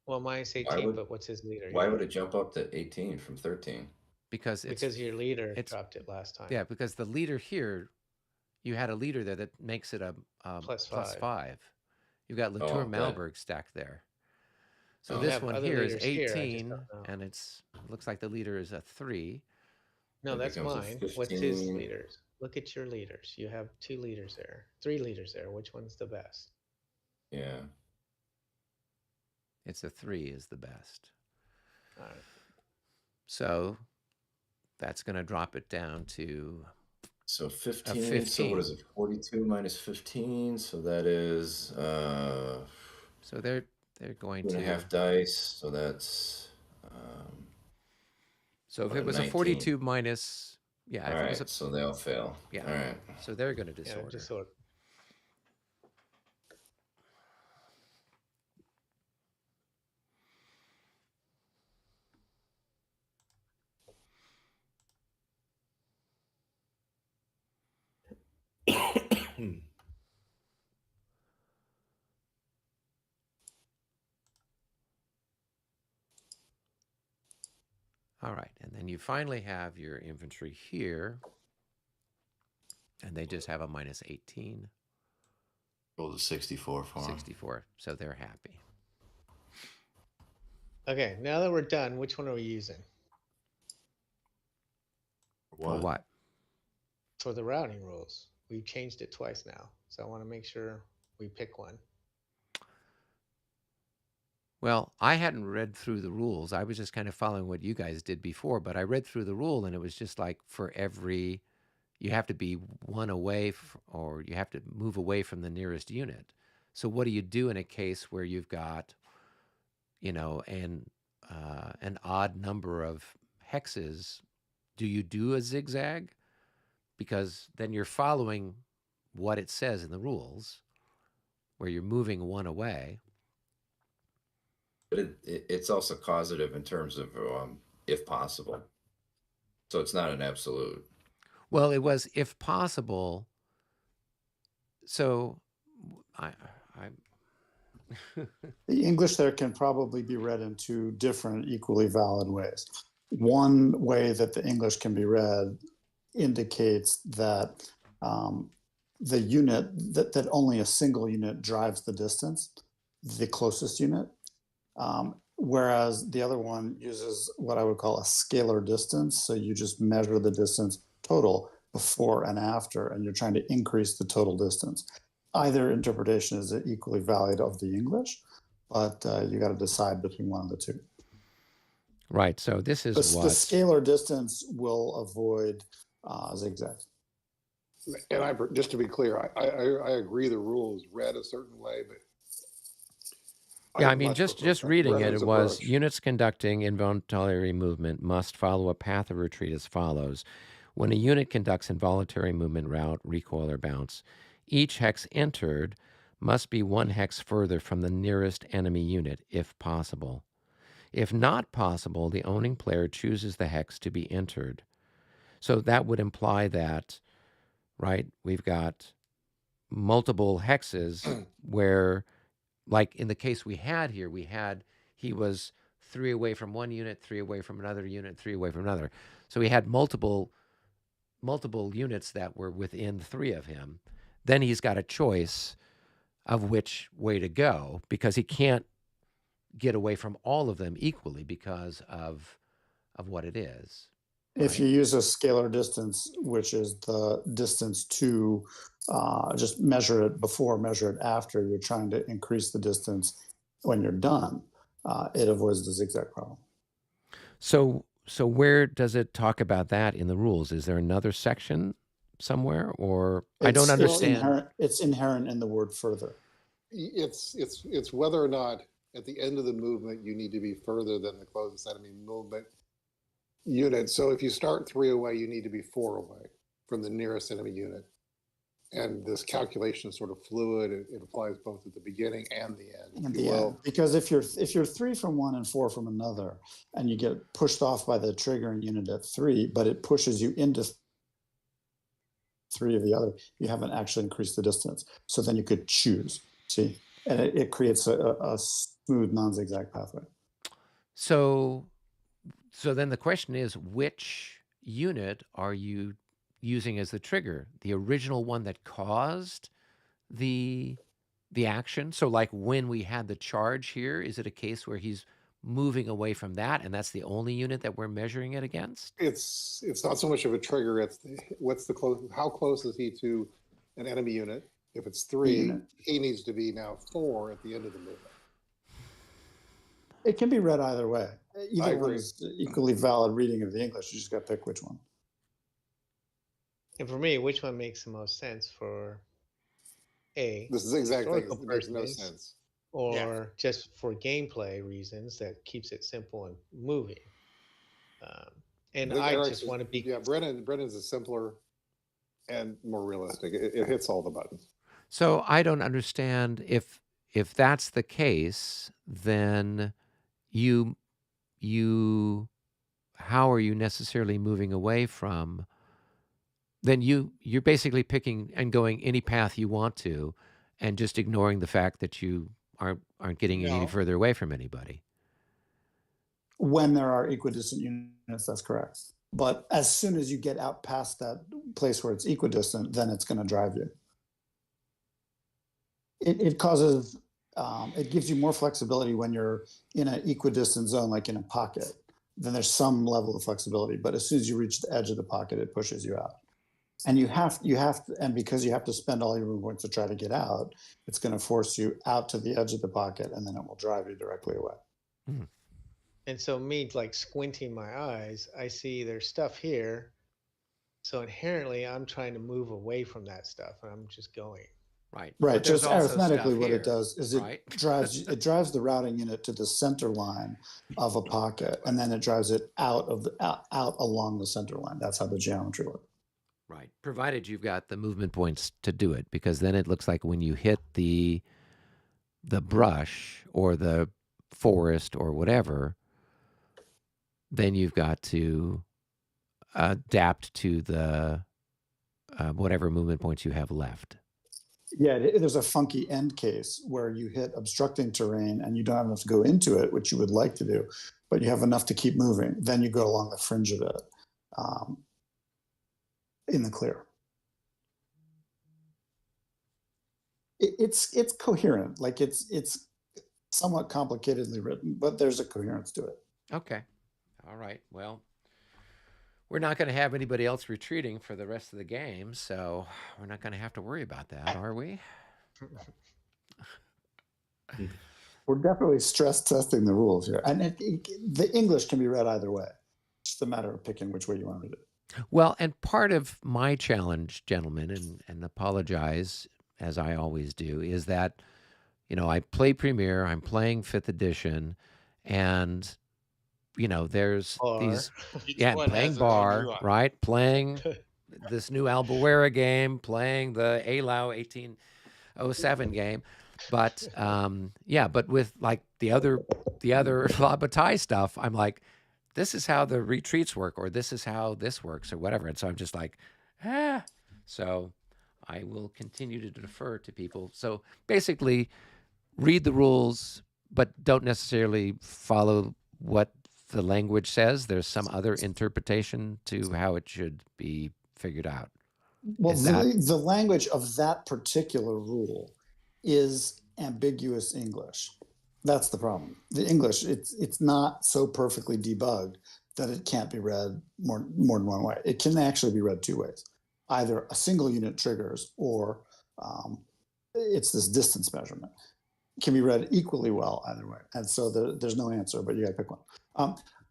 Well, minus 18, but what's his leader? Why would it jump up to 18 from 13? Because your leader dropped it last time. Yeah, because the leader here, you had a leader there that makes it a Plus plus 5. 5. You've got Latour Malberg stacked there. So this one here is 18, and it looks like the leader is a 3. No, It that's becomes a mine. What's his 15. leaders? Look at your leaders. You have 2 leaders there, 3 leaders there. Which one's the best? Yeah. It's a 3 is the best. All right. So that's going to drop it down to So 15. So what is it? 42 minus 15. So that is so they're going 2.5 dice. So that's so if it was 19. A 42 minus, yeah. All right. So they'll fail. Yeah. All right. So they're going to disorder. Yeah, disorder. All right, and then you finally have your infantry here, and they just have a minus 18. Roll to 64 for 64, so they're happy. Okay, now that we're done, which one are we using? For what? For the routing rules. We've changed it twice now, so I want to make sure we pick one. Well, I hadn't read through the rules. I was just kind of following what you guys did before, but I read through the rule, and it was just like for every, you have to be one away, or you have to move away from the nearest unit. So what do you do in a case where you've got, an odd number of hexes? Do you do a zigzag? Because then you're following what it says in the rules, where you're moving one away. But it's also causative in terms of if possible. So it's not an absolute. Well, it was if possible. So I The English there can probably be read in 2 different equally valid ways. One way that the English can be read indicates that the unit, that only a single unit drives the distance, the closest unit. Whereas the other one uses what I would call a scalar distance. So you just measure the distance total before and after, and you're trying to increase the total distance. Either interpretation is equally valid of the English, but you got to decide between one of the 2. Right. So this is the scalar distance will avoid zigzags. And just to be clear, I agree the rule is read a certain way, but Yeah, I I'd mean, much just prefer reading it, Brennan's it was approach. units conducting involuntary movement must follow a path of retreat as follows. When a unit conducts involuntary movement, route, recoil, or bounce, each hex entered must be 1 hex further from the nearest enemy unit, if possible. If not possible, the owning player chooses the hex to be entered. So that would imply that, right, we've got multiple hexes where, like in the case we had here, he was 3 away from one unit, 3 away from another unit, 3 away from another. So he had multiple units that were within 3 of him. Then he's got a choice of which way to go, because he can't get away from all of them equally because of what it is. If you use a scalar distance, which is the distance to just measure it before, measure it after, you're trying to increase the distance when you're done, it avoids the zigzag problem. So where does it talk about that in the rules? Is there another section somewhere, or I don't understand? It's inherent in the word further. It's whether or not at the end of the movement you need to be further than the closest enemy movement unit. So if you start 3 away, you need to be 4 away from the nearest enemy unit. And this calculation is sort of fluid. It applies both at the beginning and the end. At the end. Because if you're 3 from one and 4 from another, and you get pushed off by the triggering unit at 3, but it pushes you into 3 of the other, you haven't actually increased the distance. So then you could choose. See, and it creates a smooth non-zigzag pathway. So then the question is, which unit are you using as the trigger? The original one that caused the action? So like when we had the charge here, is it a case where he's moving away from that, and that's the only unit that we're measuring it against? It's not so much of a trigger. It's how close is he to an enemy unit? If it's 3, he needs to be now 4 at the end of the movement. It can be read either way. Either one is equally valid reading of the English. You just got to pick which one. And for me, which one makes the most sense for A? This zigzag thing makes no sense. Or just for gameplay reasons that keeps it simple and moving. And I just want to be... Yeah, Brennan's is simpler and more realistic. It hits all the buttons. So I don't understand if that's the case, then how are you necessarily moving away from? Then you're basically picking and going any path you want to, and just ignoring the fact that you aren't getting any further away from anybody. When there are equidistant units, that's correct. But as soon as you get out past that place where it's equidistant, then it's going to drive you. It causes, it gives you more flexibility when you're in an equidistant zone, like in a pocket. Then there's some level of flexibility. But as soon as you reach the edge of the pocket, it pushes you out. And you have to, and because you have to spend all your movement points to try to get out, it's going to force you out to the edge of the pocket, and then it will drive you directly away. Mm. And so me, like squinting my eyes, I see there's stuff here. So inherently, I'm trying to move away from that stuff, and I'm just going. Right. Just arithmetically, what it does is it drives the routing unit to the center line of a pocket, and then it drives it out along the center line. That's how the geometry works. Right. Provided you've got the movement points to do it, because then it looks like when you hit the brush or the forest or whatever, then you've got to adapt to the whatever movement points you have left. Yeah, there's a funky end case where you hit obstructing terrain and you don't have enough to go into it, which you would like to do, but you have enough to keep moving. Then you go along the fringe of it in the clear. It's coherent. Like it's somewhat complicatedly written, but there's a coherence to it. Okay. All right. Well, we're not going to have anybody else retreating for the rest of the game, so we're not going to have to worry about that, are we? We're definitely stress testing the rules here. And the English can be read either way. It's just a matter of picking which way you want to read it. Well, and part of my challenge, gentlemen, and apologize as I always do, is that, I play Premiere, I'm playing 5th edition, and, there's Or these, Each yeah, one playing has their own bar, nuance. right? Playing this new Albuera game, playing the ALAO 1807 game. But, yeah, but with like the other La Bataille stuff, I'm like, this is how the retreats work, or this is how this works, or whatever. And so I'm just like, ah. So I will continue to defer to people. So basically, read the rules, but don't necessarily follow what the language says. There's some other interpretation to how it should be figured out. Well, Is that the language of that particular rule is ambiguous English. That's the problem. The English, it's not so perfectly debugged that it can't be read more than one way. It can actually be read two ways. Either a single unit triggers, or it's this distance measurement. It can be read equally well either way. And so there's no answer, but you got to pick one.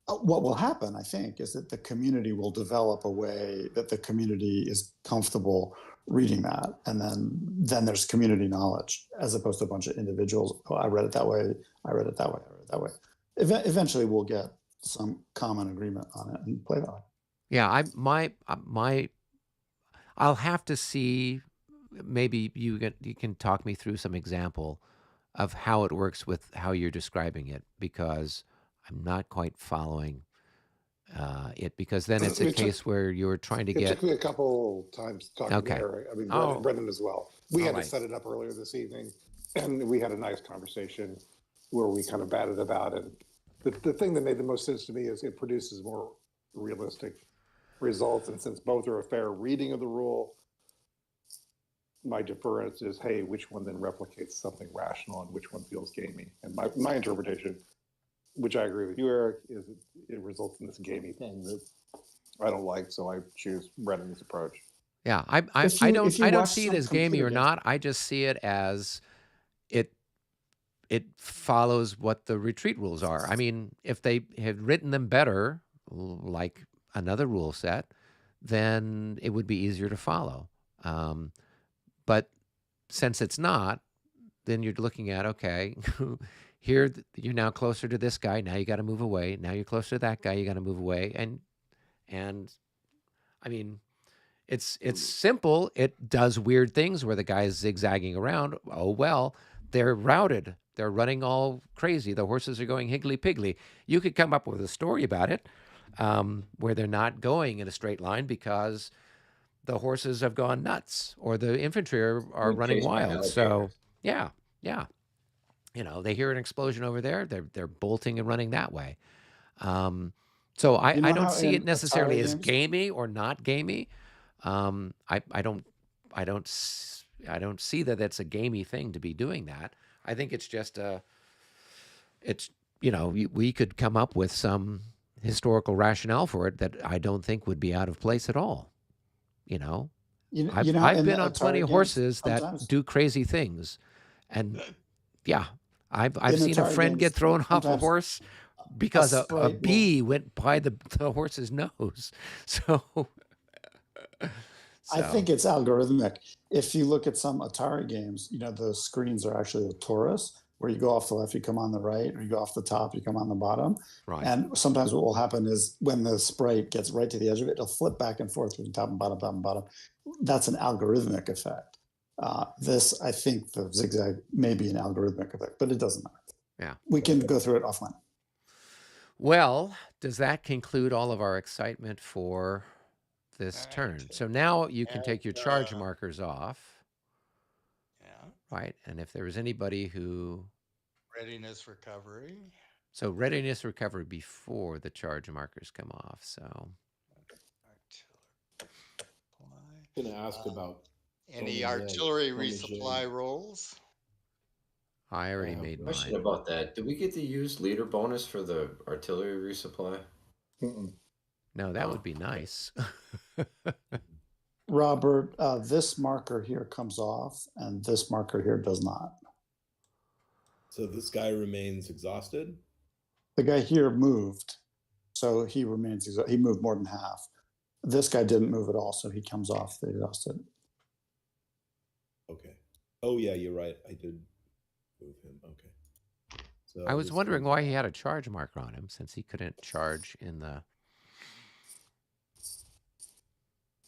What will happen, I think, is that the community will develop a way that the community is comfortable reading that, and then there's community knowledge, as opposed to a bunch of individuals. Oh, I read it that way. I read it that way. I read it that way. Eventually, we'll get some common agreement on it and play that way. Yeah, I'll have to see. Maybe you can talk me through some example of how it works with how you're describing it, because I'm not quite following it. Because then it's a case where you're trying to It get. took me a couple times talking Okay. to Eric. I mean, Oh. Brendan as well. We All had right. to set it up earlier this evening, and we had a nice conversation where we kind of batted about it. The thing that made the most sense to me is it produces more realistic results, and since both are a fair reading of the rule, my deference is, hey, which one then replicates something rational and which one feels gamey? And my interpretation, which I agree with you, Eric, is it results in this gamey thing that I don't like, so I choose Brendan's approach. Yeah, I don't see it as gamey or not. I just see it as it follows what the retreat rules are. I mean, if they had written them better, like another rule set, then it would be easier to follow. But since it's not, then you're looking at, okay, here you're now closer to this guy. Now you got to move away. Now you're closer to that guy. You got to move away. And I mean, it's simple. It does weird things where the guy's zigzagging around. Oh, well, they're routed. They're running all crazy. The horses are going higgly-piggly. You could come up with a story about it where they're not going in a straight line because the horses have gone nuts or the infantry are running wild. So, yeah. They hear an explosion over there. They're bolting and running that way. So I don't see it necessarily as gamey or not gamey. I don't see that that's a gamey thing to be doing that. I think it's just we could come up with some historical rationale for it that I don't think would be out of place at all. I've been on plenty of horses that do crazy things, and yeah, I've seen a friend get thrown off a horse because a bee went by the horse's nose. So I think it's algorithmic. If you look at some Atari games, the screens are actually a torus, where you go off the left, you come on the right, or you go off the top, you come on the bottom. Right. And sometimes what will happen is when the sprite gets right to the edge of it, it'll flip back and forth between top and bottom, top and bottom. That's an algorithmic effect. This, I think the zigzag may be an algorithmic effect, but it doesn't matter. Yeah. We can go through it offline. Well, does that conclude all of our excitement for this turn? So now you can take your charge markers off. Yeah. Right. And if there was anybody who... Readiness recovery. So readiness recovery before the charge markers come off. So... I'm going to ask about any artillery resupply rolls. I already made mine. Question about that. Did we get to use leader bonus for the artillery resupply? No, that would be nice. Robert, this marker here comes off, and this marker here does not. So this guy remains exhausted? The guy here moved, so he remains exhausted. He moved more than half. This guy didn't move at all, so he comes off the exhausted. Okay. Oh yeah, you're right. I did move him. Okay. So I was this wondering comes why back. he had a charge marker on him, since he couldn't charge in the.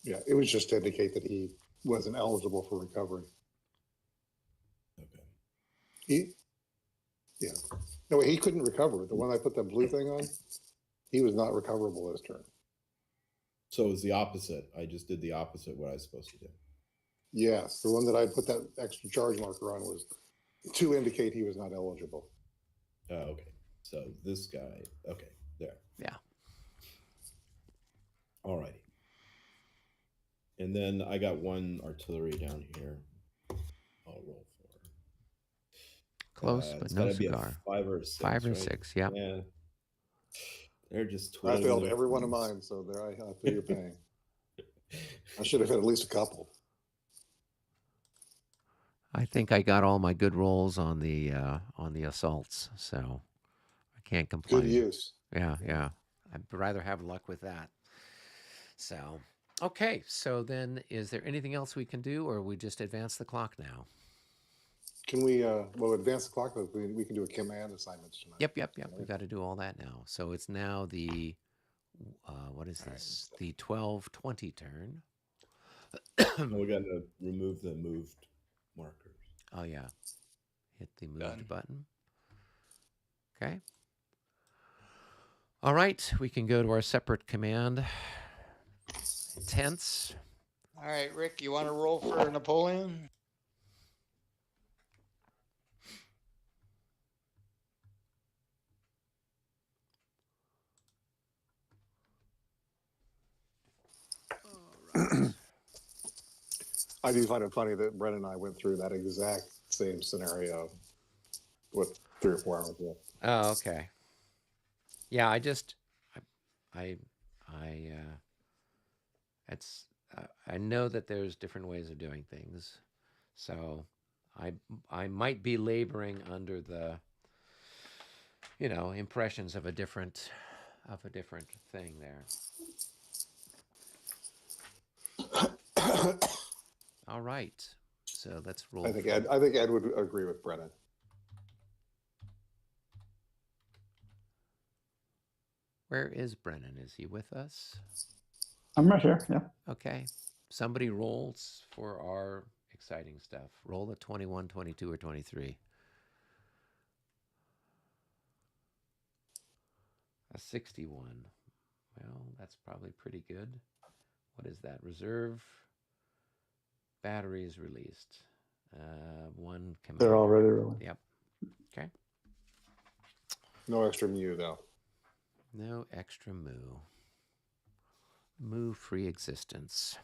Yeah, it was just to indicate that he wasn't eligible for recovery. Okay. Yeah. No, he couldn't recover. The one I put that blue thing on, he was not recoverable this turn. So it was the opposite. I just did the opposite what I was supposed to do. Yes, the one that I put that extra charge marker on was to indicate he was not eligible. Oh, okay. So this guy, okay, there. Yeah. All righty. And then I got one artillery down here. I'll roll for. Close, but It's no gotta be a cigar. 5 or a 6. 5 or right? 6, yeah. Yeah. They're just I twiddling failed their every one of thumbs. mine, so there I feel your pain. I should have had at least a couple. I think I got all my good rolls on the assaults, so I can't complain. Good use. Yeah. I'd rather have luck with that. So, okay. So then, is there anything else we can do, or we just advance the clock now? Can we, well, advance the clock, but we can do a command assignments tonight. Yep. We got to do all that now. So it's now the, what is this? The 12:20 turn. We got to remove the moved markers. Oh, yeah. Hit the moved Done. button. Okay. All right. We can go to our separate command. Tense. All right, Rick, you want to roll for Napoleon? I do find it funny that Brett and I went through that exact same scenario with 3 or 4 hours ago. Oh, okay. Yeah, I know that there's different ways of doing things, so I might be laboring under the, impressions of a different thing there. All right, so let's roll. I think Ed would agree with Brennan. Where is Brennan? Is he with us? I'm right here. Yeah. Okay. Somebody rolls for our exciting stuff. Roll a 21, 22, or 23. A 61. Well, that's probably pretty good. What is that? Reserve batteries released. 1 command. They're already released. Yep. Okay. No extra mu, though. No extra moo. Moo-free existence.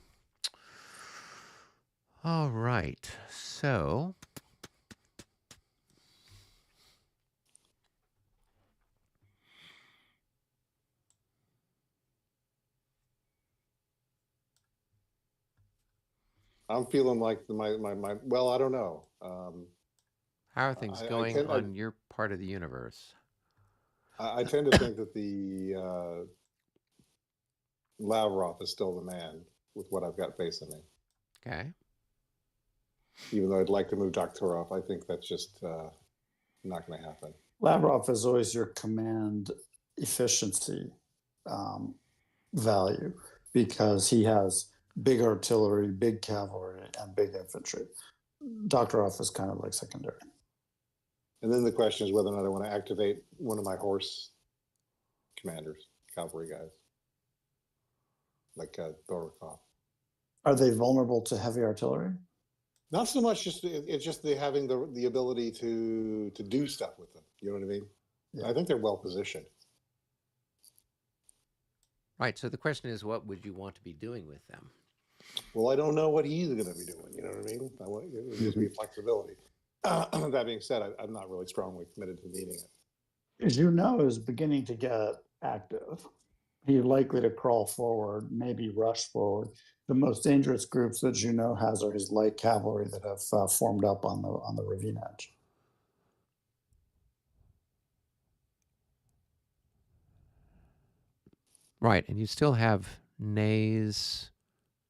All right. So I'm feeling like my well, I don't know. how are things going on your part of the universe? I tend to think that the Lavrov is still the man with what I've got facing me. Okay. Even though I'd like to move Doktorov, I think that's just not going to happen. Lavrov is always your command efficiency value because he has big artillery, big cavalry, and big infantry. Doktorov is kind of like secondary. And then the question is whether or not I want to activate one of my horse commanders, cavalry guys, like Dorokov. Are they vulnerable to heavy artillery? Not so much. It's just they having the ability to do stuff with them. You know what I mean? Yeah. I think they're well positioned. Right. So the question is, what would you want to be doing with them? Well, I don't know what he's going to be doing. You know what I mean? It gives me flexibility. That being said, I'm not really strongly committed to needing it. As you know, is beginning to get active. He's likely to crawl forward, maybe rush forward. The most dangerous groups that Juno has are his light cavalry that have formed up on the ravine edge. Right, and you still have Ney's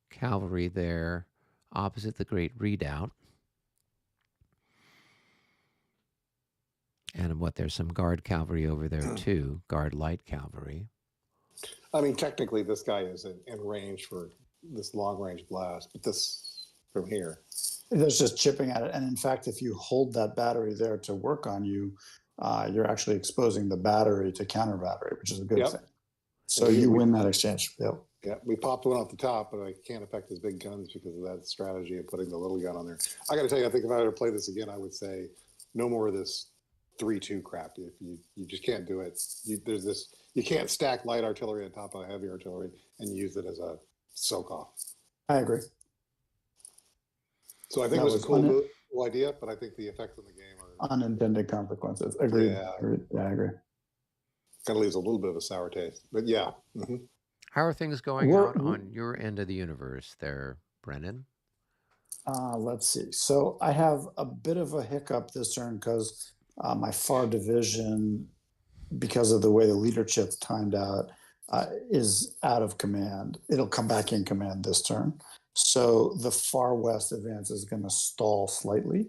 cavalry there opposite the Great Redoubt. And there's some guard cavalry over there too, guard light cavalry. I mean, technically, this guy is in range for this long range blast, but this from here. There's just chipping at it. And in fact, if you hold that battery there to work on you, you're actually exposing the battery to counter battery, which is a good thing. So you win that exchange. Yep. Yeah, we popped one off the top, but I can't affect his big guns because of that strategy of putting the little gun on there. I got to tell you, I think if I were to play this again, I would say no more of this 3-2 crap. If you just can't do it. You can't stack light artillery on top of heavy artillery and use it as a soak off. I agree. So I think it was a cool idea, but I think the effects on the game are unintended consequences. Agreed. Yeah, I agree. Kind of leaves a little bit of a sour taste, but yeah. Mm-hmm. How are things going out on your end of the universe there, Brennan? Let's see. So I have a bit of a hiccup this turn because my far division, because of the way the leadership's timed out, is out of command. It'll come back in command this turn. So the far west advance is going to stall slightly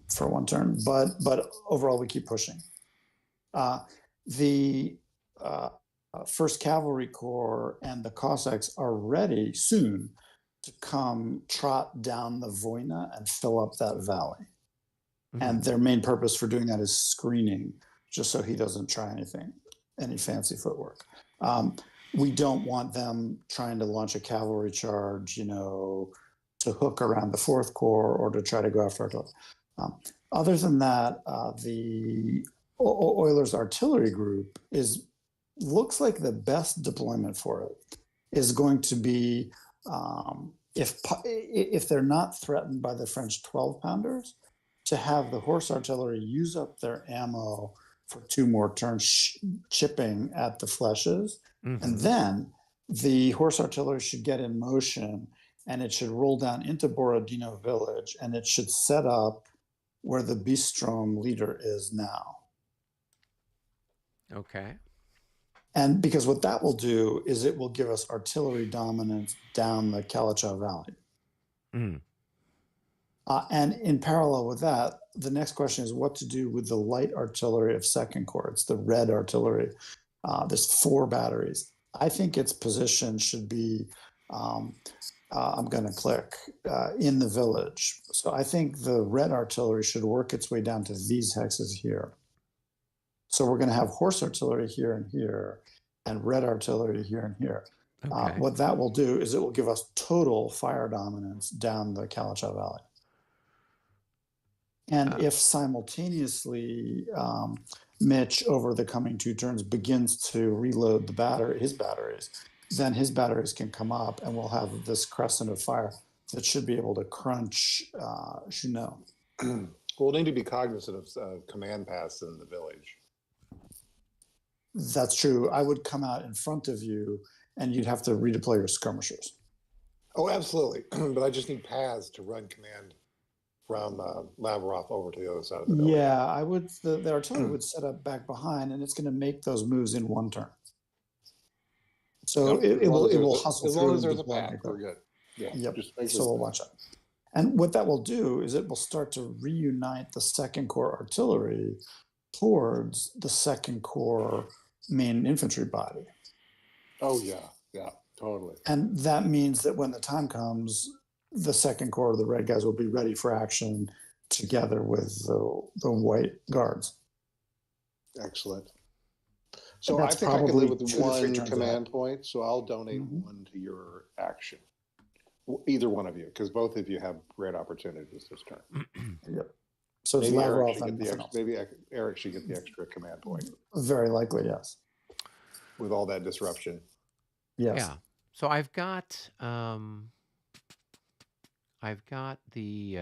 for one turn, but overall we keep pushing. The First Cavalry Corps and the Cossacks are ready soon to come trot down the Voyna and fill up that valley. And their main purpose for doing that is screening, just so he doesn't try any fancy footwork. We don't want them trying to launch a cavalry charge, to hook around the Fourth Corps or to try to go after artillery. Other than that, the Oilers artillery group looks like the best deployment for it is going to be if they're not threatened by the French 12-pounders, to have the horse artillery use up their ammo for 2 more turns chipping at the flèches. And then the horse artillery should get in motion and it should roll down into Borodino village and it should set up where the Bistrom leader is now. Okay. And because what that will do is it will give us artillery dominance down the Kalachaw Valley. And in parallel with that, the next question is what to do with the light artillery of Second Corps. It's the red artillery. There's 4 batteries. I think its position should be, I'm going to click, in the village. So I think the red artillery should work its way down to these hexes here. So we're going to have horse artillery here and here, and red artillery here and here. Okay. What that will do is it will give us total fire dominance down the Kalachaw Valley. And if simultaneously Mitch, over the coming 2 turns, begins to reload his batteries, then his batteries can come up and we'll have this crescent of fire that should be able to crunch Junot. We'll need to be cognizant of command paths in the village. That's true. I would come out in front of you and you'd have to redeploy your skirmishers. Oh, absolutely. But I just need paths to run command from Lavrov over to the other side of the village. Yeah, I would. The artillery would set up back behind, and it's going to make those moves in 1 turn. So it will hustle as through. long as there's a path, we're good. Yeah. Yep. So we'll watch out. And what that will do is it will start to reunite the Second Corps artillery towards the Second Corps main infantry body. Oh yeah, totally. And that means that when the time comes, the Second Corps, the red guys, will be ready for action together with the white guards. Excellent. So I think I can live with 1 command point, so I'll donate 1 to your action. Either one of you, because both of you have great opportunities this turn. Yep. So it's Lavrov and maybe Eric should get the extra command point. Very likely, yes. With all that disruption. Yes. Yeah. So I've got the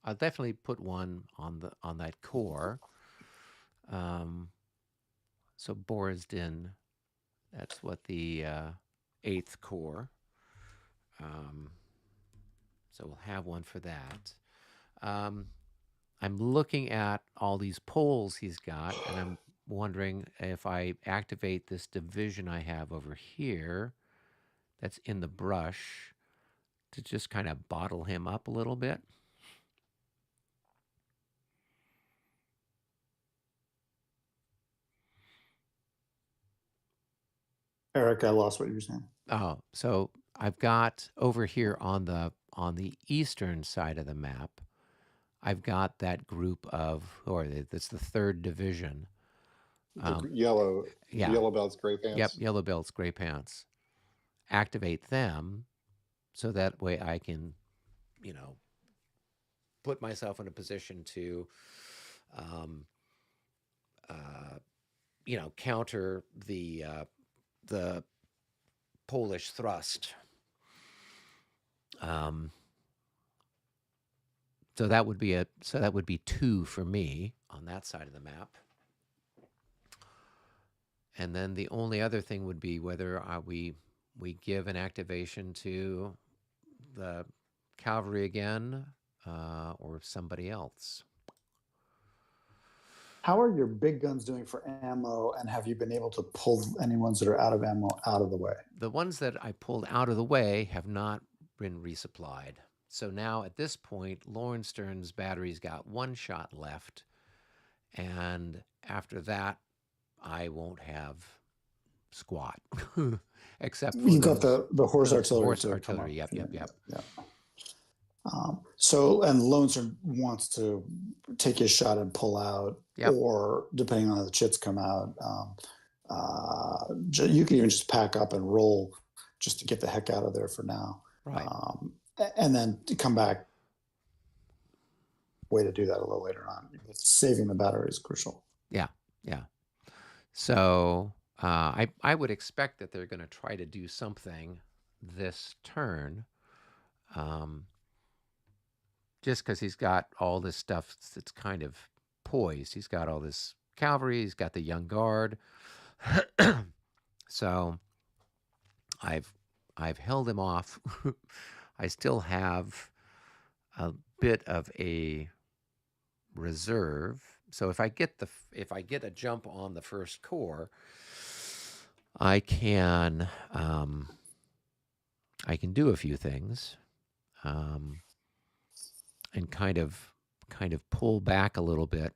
I'll definitely put 1 on that core. So Borodin, that's what the 8th Corps. So we'll have 1 for that. I'm looking at all these poles he's got, and I'm wondering if I activate this division I have over here, that's in the brush to just kind of bottle him up a little bit. Eric, I lost what you were saying. Oh, so I've got over here on the eastern side of the map, I've got that group of, or that's the 3rd Division. The yellow belts, gray pants. Yep, yellow belts, gray pants. Activate them so that way I can, put myself in a position to, counter the Polish thrust. So that would be 2 for me on that side of the map. And then the only other thing would be whether we give an activation to the cavalry again or somebody else. How are your big guns doing for ammo, and have you been able to pull any ones that are out of ammo out of the way? The ones that I pulled out of the way have not been resupplied. So now at this point, Lowenstern's battery's got 1 shot left, and after that, I won't have squat, except for you got the horse artillery. Horse artillery, yep. And Lonesome wants to take his shot and pull out, or depending on how the chits come out, you can even just pack up and roll just to get the heck out of there for now. Right. And then to come back. Way to do that a little later on. Saving the battery is crucial. Yeah. So I would expect that they're going to try to do something this turn. Just because he's got all this stuff that's kind of poised. He's got all this cavalry. He's got the young guard. So I've held him off. I still have a bit of a reserve. So if I get a jump on the first corps, I can do a few things. And kind of pull back a little bit,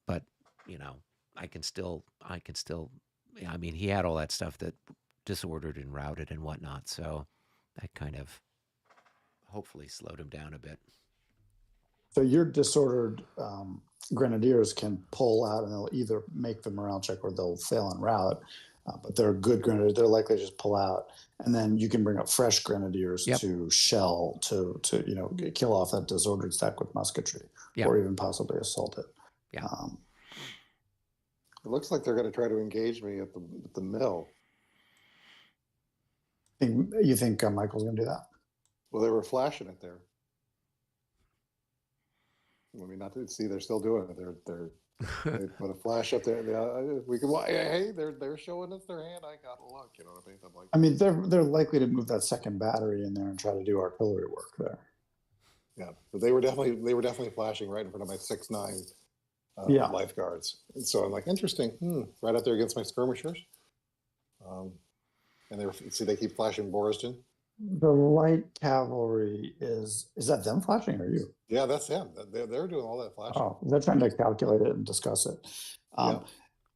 but I can still. I mean, he had all that stuff that disordered and routed and whatnot, so that kind of hopefully slowed him down a bit. So your disordered grenadiers can pull out, and they'll either make the morale check or they'll fail en route. But they're good grenadiers. They're likely to just pull out, and then you can bring up fresh grenadiers to shell to kill off that disordered stack with musketry, or even possibly assault it. Yeah. It looks like they're going to try to engage me at the mill. You think Michael's going to do that? Well, they were flashing it there. I mean, not to see, they're still doing it. They put a flash up there. We can. Hey, they're showing us their hand. I got to look. You know what I mean? I'm like, I mean, they're likely to move that second battery in there and try to do artillery work there. Yeah, but they were definitely flashing right in front of my 6'9" lifeguards. And so I'm like, interesting. Right up there against my skirmishers. And they keep flashing Boriston. The light cavalry is that them flashing or you? Yeah, that's them. They're doing all that flashing. Oh, they're trying to calculate it and discuss it.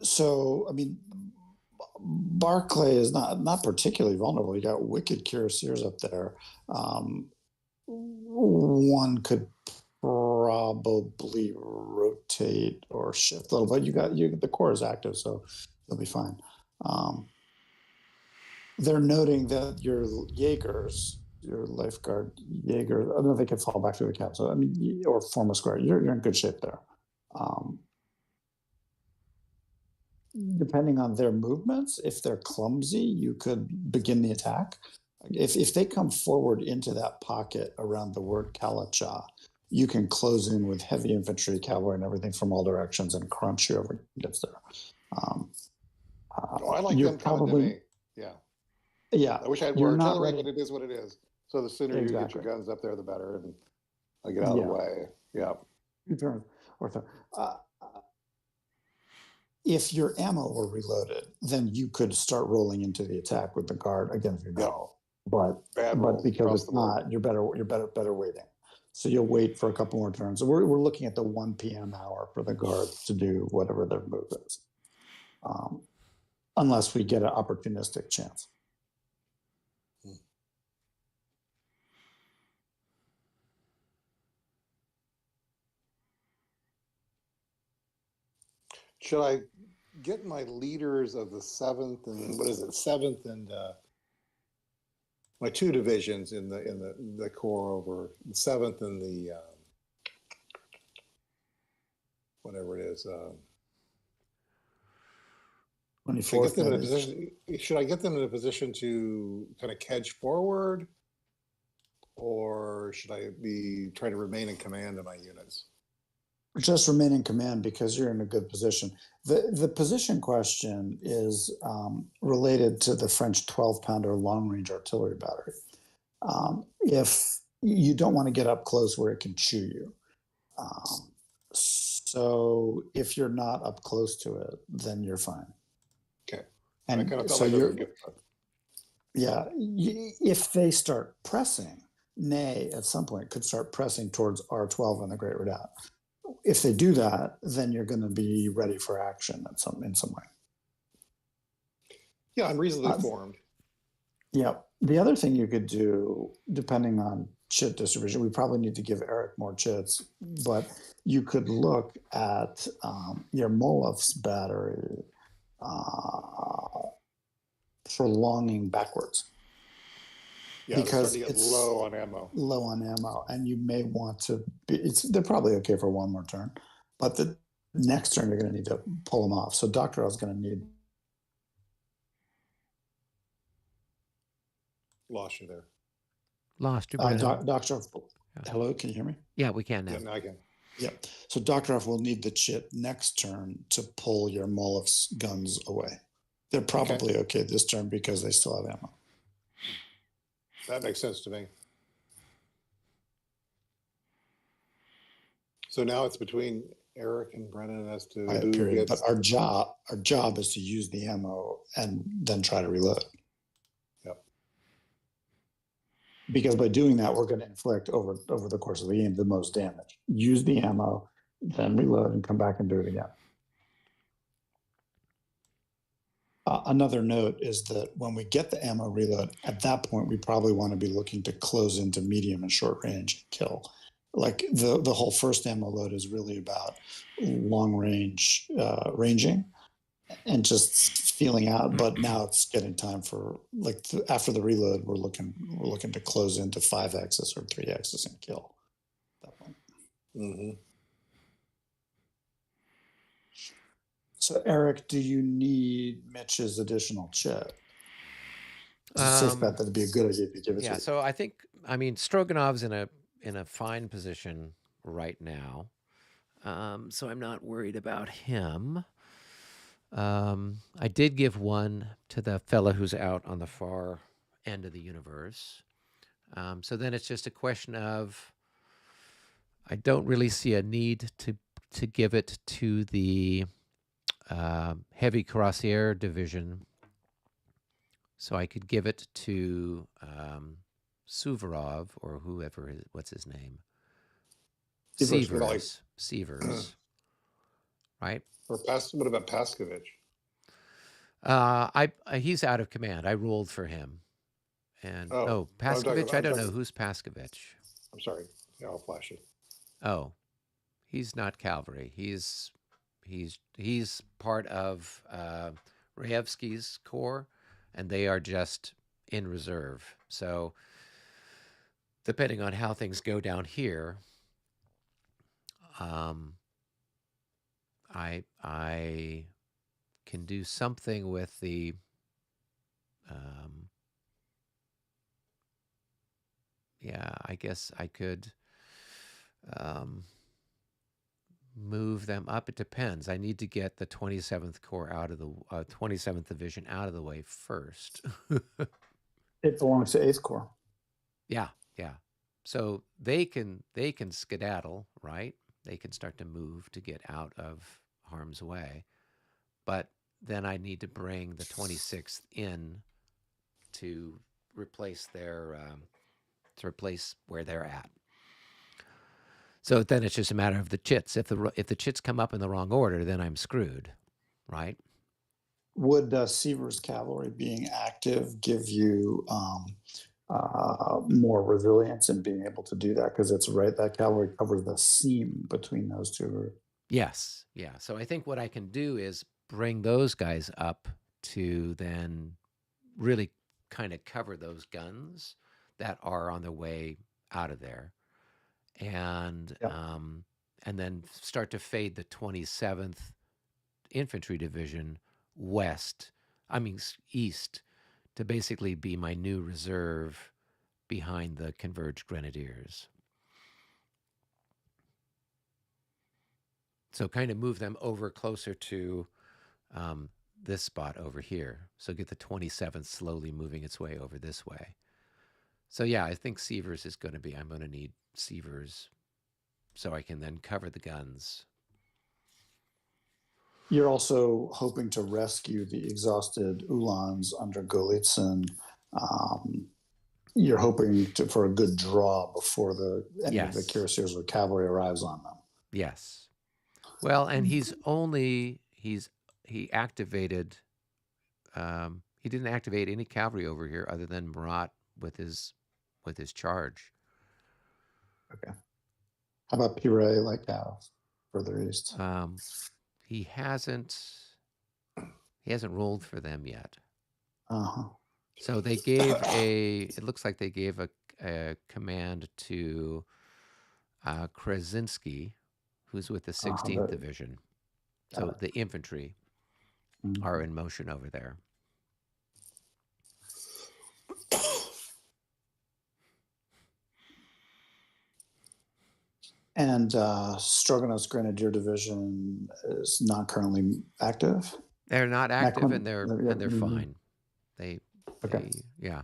So, I mean, Barclay is not particularly vulnerable. You got wicked cuirassiers up there. One could probably rotate or shift a little, but the core is active, so they'll be fine. They're noting that your Jaegers, your lifeguard Jaeger, I don't know if they can fall back through the cap. So I mean, or form a square. You're in good shape there. Depending on their movements, if they're clumsy, you could begin the attack. If they come forward into that pocket around the word Kalacha, you can close in with heavy infantry, cavalry, and everything from all directions and crunch whoever gets there. I like them coming to me. Yeah. Yeah. I wish I had more artillery, but it is what it is. So the sooner you get your guns up there, the better, and I get out of the way. Yeah. if your ammo were reloaded, then you could start rolling into the attack with the guard against your gun. But because it's not, you're better waiting. So you'll wait for a couple more turns. So we're looking at the 1 p.m. hour for the guards to do whatever their move is, unless we get an opportunistic chance. Should I get my leaders of the 7th and 7th and my 2 divisions in the corps over the 7th and the whatever it is. 24th. Should I get them in a position to kind of kedge forward, or should I be trying to remain in command of my units? Just remain in command because you're in a good position. The position question is related to the French 12-pounder long-range artillery battery. If you don't want to get up close where it can chew you. So if you're not up close to it, then you're fine. Okay. And so if they start pressing, Ney at some point could start pressing towards R12 and the Great Redoubt. If they do that, then you're going to be ready for action in some way. Yeah, I'm reasonably formed. Yeah. The other thing you could do, depending on chit distribution, we probably need to give Eric more chits, but you could look at your Molof's battery prolonging backwards. Yeah, because it's low on ammo. And you may want to they're probably okay for one more turn, but the next turn you're going to need to pull them off. So Dr. O's going to need. Lost you there. Dr. Hello, can you hear me? Yeah, we can now. Yeah, now I can. Yeah. So Dr. F will need the chit next turn to pull your Molof's guns away. They're probably okay this turn because they still have ammo. That makes sense to me. So now it's between Eric and Brennan as to who gets... But our job is to use the ammo and then try to reload. Yep. Because by doing that, we're going to inflict over the course of the game the most damage. Use the ammo, then reload and come back and do it again. Another note is that when we get the ammo reload, at that point, we probably want to be looking to close into medium and short range and kill. Like the whole first ammo load is really about long range ranging and just feeling out. But now it's getting time for after the reload, we're looking to close into 5x's or 3x's and kill. At that point. Mm-hmm. So, Eric, do you need Mitch's additional chit? It's a safe bet that'd be a good idea to give it to you. Yeah, so I think, Stroganov's in a fine position right now, so I'm not worried about him. I did give one to the fella who's out on the far end of the universe. So then it's just a question of, I don't really see a need to give it to the heavy Cuirassier division, so I could give it to Suvorov or whoever, what's his name? Sievers, right? Or what about Paskovich? He's out of command. I rolled for him. And Paskovich, I don't know who's Paskovich. I'm sorry. Yeah, I'll flash it. Oh, he's not cavalry. He's part of Raevsky's corps, and they are just in reserve. So depending on how things go down here, I can do something with the I guess I could move them up. It depends. I need to get the 27th Corps out of the 27th Division out of the way first. It belongs to 8th Corps. Yeah. So they can skedaddle, right? They can start to move to get out of harm's way. but then I need to bring the 26th in to replace their where they're at. So then it's just a matter of the chits. If the chits come up in the wrong order, then I'm screwed, right? Would Seaver's cavalry being active give you more resilience in being able to do that? Because it's right, that cavalry covers the seam between those two. Yes, yeah. So I think what I can do is bring those guys up to then really kind of cover those guns that are on their way out of there, and Yep. And then start to fade the 27th Infantry Division east, to basically be my new reserve behind the converged Grenadiers. So kind of move them over closer to this spot over here. So get the 27th slowly moving its way over this way. So yeah, I think Sievers is going to be, I'm going to need Sievers so I can then cover the guns. You're also hoping to rescue the exhausted Uhlans under Golitsyn. You're hoping for a good draw before any of the cuirassiers or cavalry arrives on them. Yes. Well, and he activated, he didn't activate any cavalry over here other than Murat with his charge. Okay. How about Pire, like further east? He hasn't rolled for them yet. Uh-huh. So they gave it looks like they gave a command to Krasinski, who's with the 16th Division. So the infantry are in motion over there. And Stroganov's Grenadier Division is not currently active? They're not active, and they're fine. Yeah.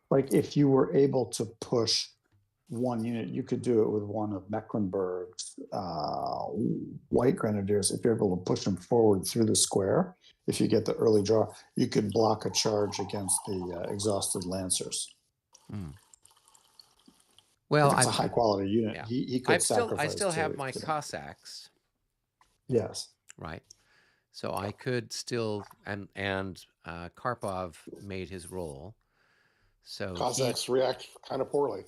Like if you were able to push one unit, you could do it with one of Mecklenburg's White Grenadiers. If you're able to push them forward through the square, if you get the early draw, you could block a charge against the exhausted Lancers. Well, it's a high quality unit. Yeah. He could sacrifice. I still have my Cossacks. Yes. Right. So I could still, and Karpov made his roll. So Cossacks react kind of poorly.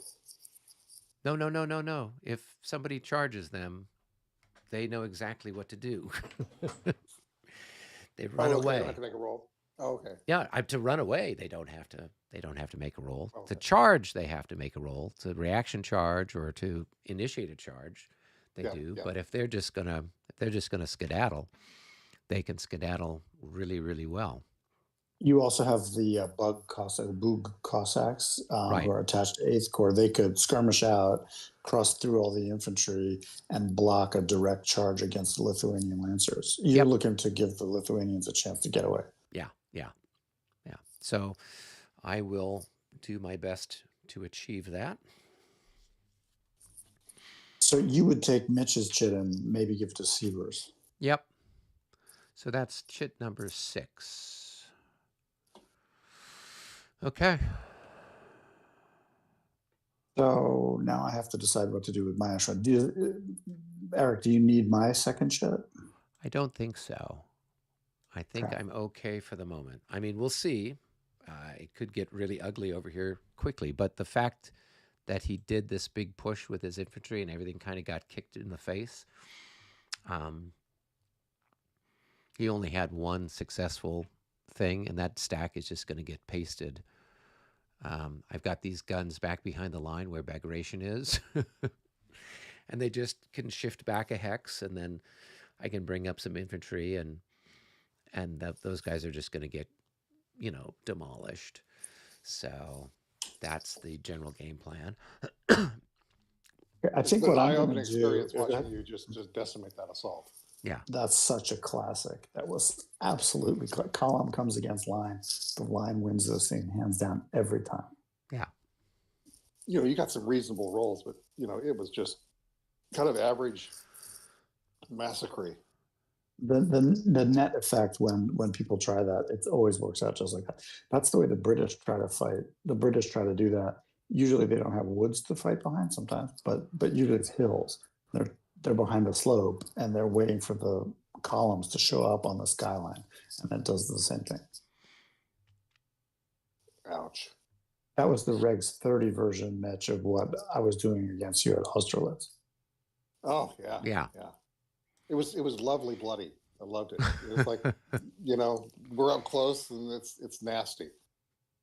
No. If somebody charges them, they know exactly what to do. They run away. They don't have to make a roll. Oh, okay. Yeah, to run away, they don't have to make a roll. Okay. To charge, they have to make a roll. To reaction charge or to initiate a charge, they do. Yeah. But if they're just gonna skedaddle, they can skedaddle really, really well. You also have the Bug Cossacks right. who are attached to 8th Corps. They could skirmish out, cross through all the infantry, and block a direct charge against the Lithuanian Lancers. You're looking to give the Lithuanians a chance to get away. Yeah. So I will do my best to achieve that. So you would take Mitch's chit and maybe give it to Sievers. Yep. So that's chit number 6. Okay. So now I have to decide what to do with my Ashra. Eric, do you need my second chit? I don't think so. I think I'm okay for the moment. I mean, we'll see. It could get really ugly over here quickly, but the fact that he did this big push with his infantry and everything kind of got kicked in the face. He only had one successful thing, and that stack is just going to get pasted. I've got these guns back behind the line where Bagration is, and they just can shift back a hex, and then I can bring up some infantry, and those guys are just going to get, demolished. So that's the general game plan. I think what I'm going to experience watching you just decimate that assault. Yeah, that's such a classic. That was absolutely column comes against line. The line wins those things hands down every time. Yeah. You got some reasonable rolls, but it was just kind of average massacre. The net effect when people try that, it always works out just like that. That's the way the British try to fight. The British try to do that. Usually they don't have woods to fight behind sometimes, but usually it's hills. They're behind the slope and they're waiting for the columns to show up on the skyline, and that does the same thing. Ouch. That was the Regs 30 version, Mitch, of what I was doing against you at Austerlitz. Oh yeah. Yeah. Yeah. It was lovely bloody. I loved it. It was like, we're up close and it's nasty.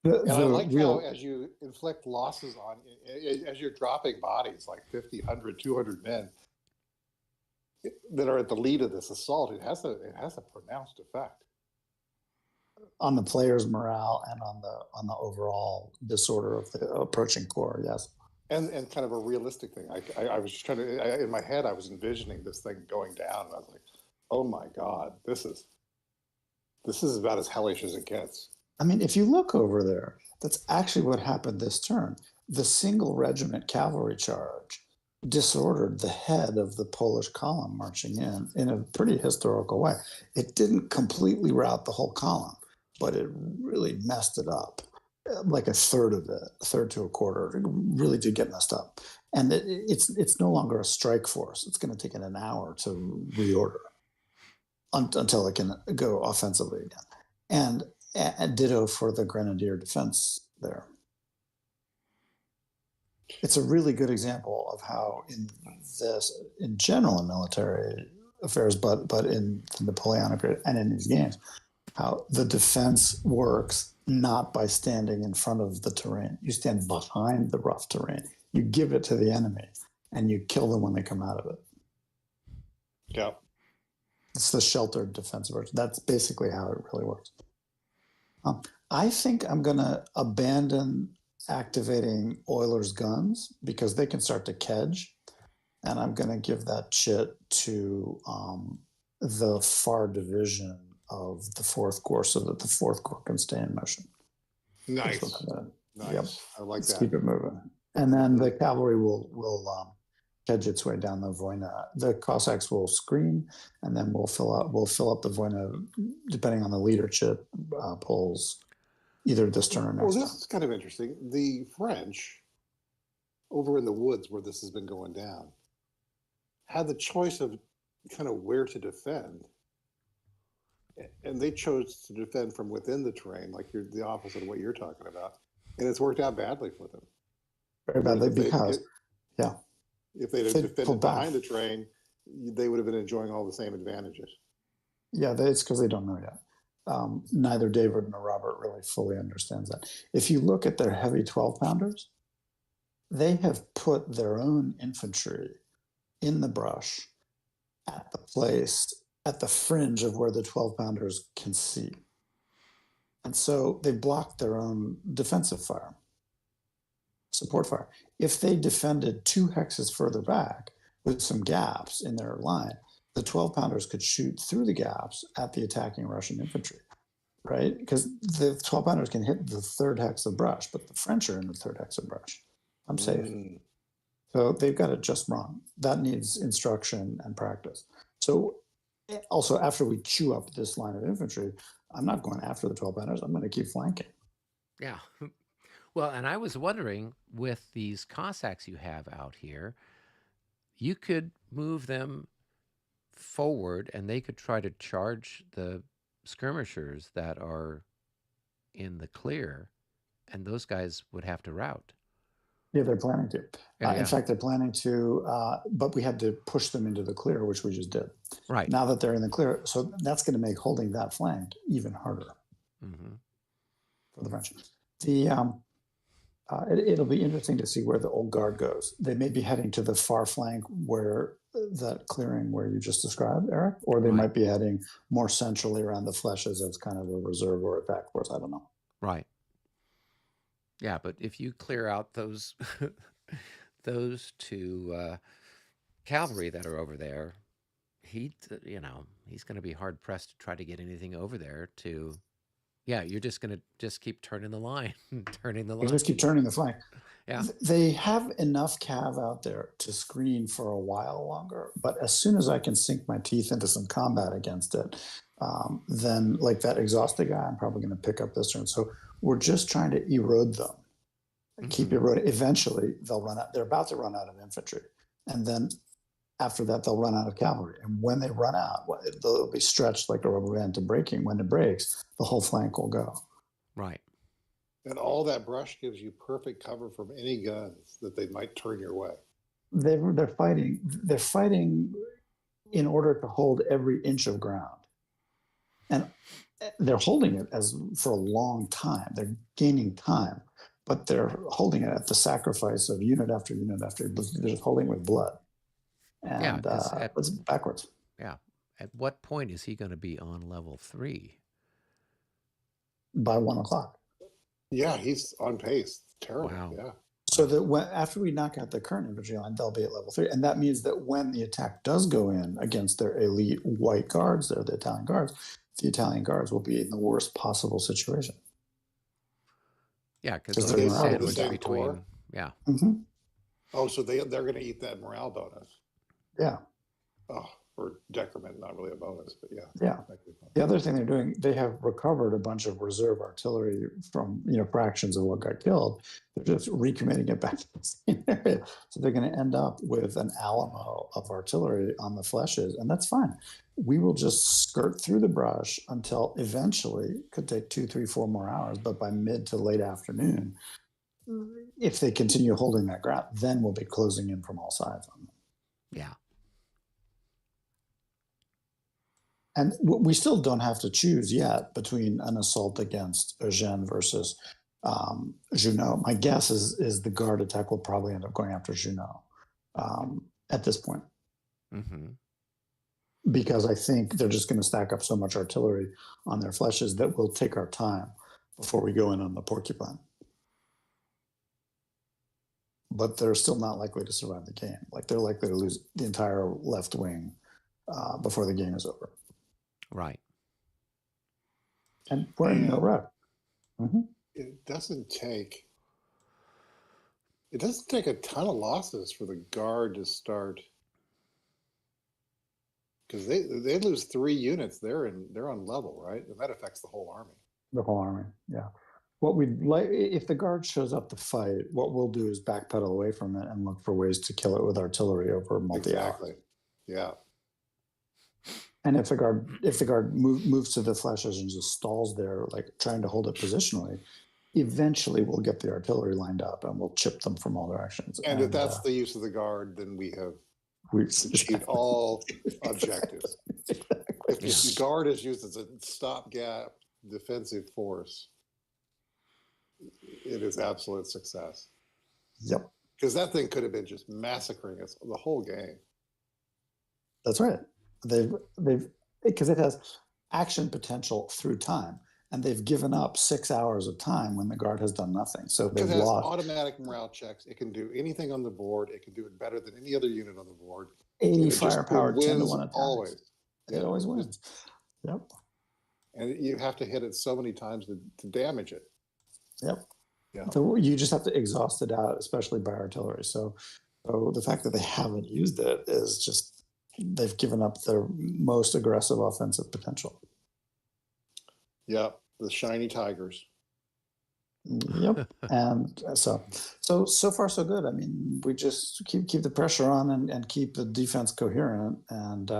And I like how as you inflict losses on, as you're dropping bodies like 50, 100, 200 men that are at the lead of this assault, it has a pronounced effect on the players' morale and on the overall disorder of the approaching corps. Yes. And kind of a realistic thing. I was just trying to, in my head, I was envisioning this thing going down, and I was like, "Oh my God, this is about as hellish as it gets." I mean, if you look over there, that's actually what happened this turn. The single regiment cavalry charge disordered the head of the Polish column marching in a pretty historical way. It didn't completely rout the whole column, but it really messed it up. Like a third to a quarter, it really did get messed up. And it's no longer a strike force. It's going to take it an hour to reorder until it can go offensively again. And ditto for the Grenadier defense there. It's a really good example of how in general in military affairs, but in the Napoleonic and in these games, how the defense works not by standing in front of the terrain. You stand behind the rough terrain. You give it to the enemy, and you kill them when they come out of it. Yeah. It's the sheltered defense version. That's basically how it really works. I think I'm going to abandon activating Oiler's guns because they can start to kedge, and I'm going to give that shit to the far division of the fourth corps so that the fourth corps can stay in motion. Nice. Nice. Yep. I like Let's that. keep it moving. And then the cavalry will kedge its way down the Voyna. The Cossacks will screen, and then we'll fill up the Voyna, depending on the leadership polls, either this turn or next. Well, this is kind of interesting. The French, over in the woods where this has been going down, had the choice of kind of where to defend. And they chose to defend from within the terrain, like the opposite of what you're talking about. And it's worked out badly for them. Very badly because, if they had defended behind the terrain, they would have been enjoying all the same advantages. Yeah, it's because they don't know yet. Neither David nor Robert really fully understands that. If you look at their heavy 12-pounders, they have put their own infantry in the brush at the place, at the fringe of where the 12-pounders can see. And so they blocked their own defensive fire, support fire. If they defended 2 hexes further back with some gaps in their line, the 12-pounders could shoot through the gaps at the attacking Russian infantry, right? Because the 12-pounders can hit the 3rd hex of brush, but the French are in the 3rd hex of brush. I'm safe. So they've got it just wrong. That needs instruction and practice. So also, after we chew up this line of infantry, I'm not going after the 12-pounders. I'm going to keep flanking. Yeah. Well, and I was wondering, with these Cossacks you have out here, you could move them forward and they could try to charge the skirmishers that are in the clear, and those guys would have to rout. Yeah, they're planning to. Yeah. In fact, they're planning to, but we had to push them into the clear, which we just did. Right. Now that they're in the clear, so that's going to make holding that flank even harder for the French. It'll be interesting to see where the old guard goes. They may be heading to the far flank where that clearing where you just described, Eric, or they might be heading more centrally around the flèches as kind of a reserve or attack force. I don't know. Right. Yeah, but if you clear out those those 2 cavalry that are over there, he's going to be hard pressed to try to get anything over there to Yeah, you're just gonna just keep turning the line, turning the They line. just keep turning the flank. Yeah. They have enough cav out there to screen for a while longer, but as soon as I can sink my teeth into some combat against it, then like that exhausted guy, I'm probably going to pick up this turn. So we're just trying to erode them, keep eroding. Eventually, they'll run out. They're about to run out of infantry, and then after that, they'll run out of cavalry. And when they run out, they'll be stretched like a rubber band to breaking. When it breaks, the whole flank will go. Right. And all that brush gives you perfect cover from any guns that they might turn your way. They're fighting. They're fighting in order to hold every inch of ground, and they're holding it for a long time. They're gaining time, but they're holding it at the sacrifice of unit after unit after. They're just holding with blood, and it's backwards. Yeah. At what point is he going to be on level 3? By 1 o'clock. Yeah, he's on pace. It's terrible. Wow. Yeah. So that after we knock out the current infantry line, they'll be at level 3. And that means that when the attack does go in against their elite white guards, the Italian guards will be in the worst possible situation. Yeah, because Just they'll be morale sandwiched is between. core. Yeah. Mm-hmm. Oh, so they're going to eat that morale bonus. Yeah. Oh, or decrement, not really a bonus, but yeah. Yeah. The other thing they're doing, they have recovered a bunch of reserve artillery from fractions of what got killed. They're just recommitting it back to the same area. So they're going to end up with an Alamo of artillery on the fleshes, and that's fine. We will just skirt through the brush until eventually, could take 2, 3, 4 more hours, but by mid to late afternoon, if they continue holding that ground, then we'll be closing in from all sides on them. Yeah. And we still don't have to choose yet between an assault against Eugène versus Junot. My guess is the guard attack will probably end up going after Junot at this point. Mm-hmm. Because I think they're just going to stack up so much artillery on their fleshes that we'll take our time before we go in on the Porcupine. But they're still not likely to survive the game. Like they're likely to lose the entire left wing before the game is over. Right. And we're in no rush. Mm-hmm. It doesn't take a ton of losses for the guard to start, because they lose 3 units. They're on level, right? And that affects the whole army. The whole army, yeah. What we'd like, if the guard shows up to fight, what we'll do is backpedal away from it and look for ways to kill it with artillery over multi-hour. Exactly. Yeah. And if the guard moves to the fleshes and just stalls there, like trying to hold it positionally, eventually we'll get the artillery lined up and we'll chip them from all directions. And if that's the use of the guard, then we've achieved all objectives. Exactly. If the guard is used as a stopgap defensive force, it is absolute success. Yep. Because that thing could have been just massacring us the whole game. That's right. They've because it has action potential through time, and they've given up 6 hours of time when the guard has done nothing. So they've Because it has lost automatic morale checks. It can do anything on the board. It can do it better than any other unit on the board. 80 firepower, 10 to wins 1 attacks. always. It always wins. Yep. And you have to hit it so many times to damage it. Yep. Yeah. So you just have to exhaust it out, especially by artillery. So the fact that they haven't used it is just, they've given up their most aggressive offensive potential. Yep. The shiny tigers. Yep. And so far so good. I mean, we just keep the pressure on and keep the defense coherent, and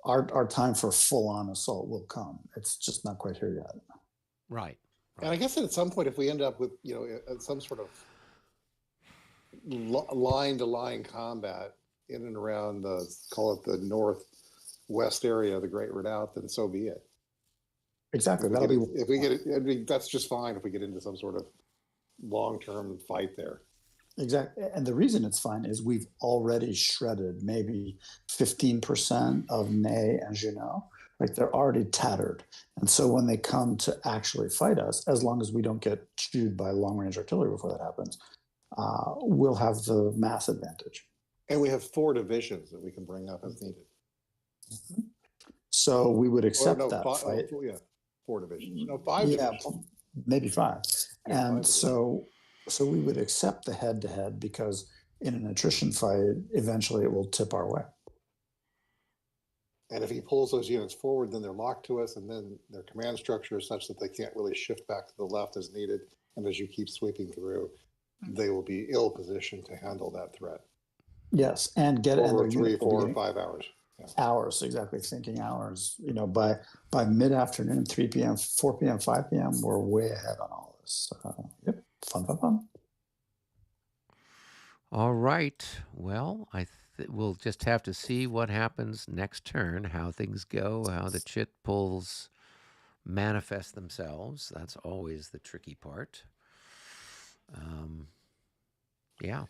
our time for full-on assault will come. It's just not quite here yet. Right. And I guess at some point, if we end up with some sort of line-to-line combat in and around call it the northwest area of the Great Redoubt, then so be it. Exactly. If we get it, that's just fine. If we get into some sort of long-term fight there. Exactly. And the reason it's fine is we've already shredded maybe 15% of Ney and Junot. Like they're already tattered. And so when they come to actually fight us, as long as we don't get chewed by long-range artillery before that happens, we'll have the mass advantage. And we have 4 divisions that we can bring up as needed. So we would accept that fight. 4 divisions. No, 5 Yeah, divisions. maybe 5. Yeah, 5 And divisions. so we would accept the head-to-head because in an attrition fight, eventually it will tip our way. And if he pulls those units forward, then they're locked to us, and then their command structure is such that they can't really shift back to the left as needed. And as you keep sweeping through, they will be ill positioned to handle that threat. Yes, and get Over and 3, units will 4, be or 5 hours. Yeah. hours, exactly, thinking hours. You know, by mid-afternoon, 3 p.m., 4 p.m., 5 p.m., we're way ahead on all this. Yep, fun. All right. Well, we'll just have to see what happens next turn, how things go, how the chit pulls manifest themselves. That's always the tricky part. Yeah.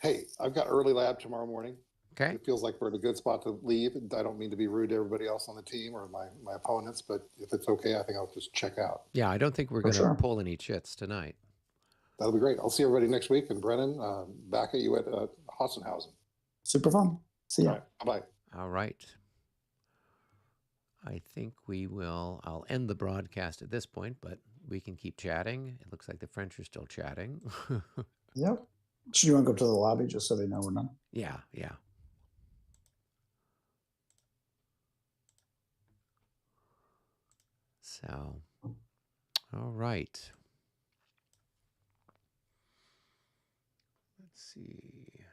Hey, I've got early lab tomorrow morning. Okay. It feels like we're in a good spot to leave. I don't mean to be rude to everybody else on the team or my opponents, but if it's okay, I think I'll just check out. Yeah, I don't think we're For going to sure. pull any chits tonight. That'll be great. I'll see everybody next week. And Brennan, back at you at Hossenhausen. Super fun. See ya. All right. Bye-bye. All right. I think I'll end the broadcast at this point, but we can keep chatting. It looks like the French are still chatting. Yep. So you want to go to the lobby just so they know we're done? Yeah. So, all right. Let's see.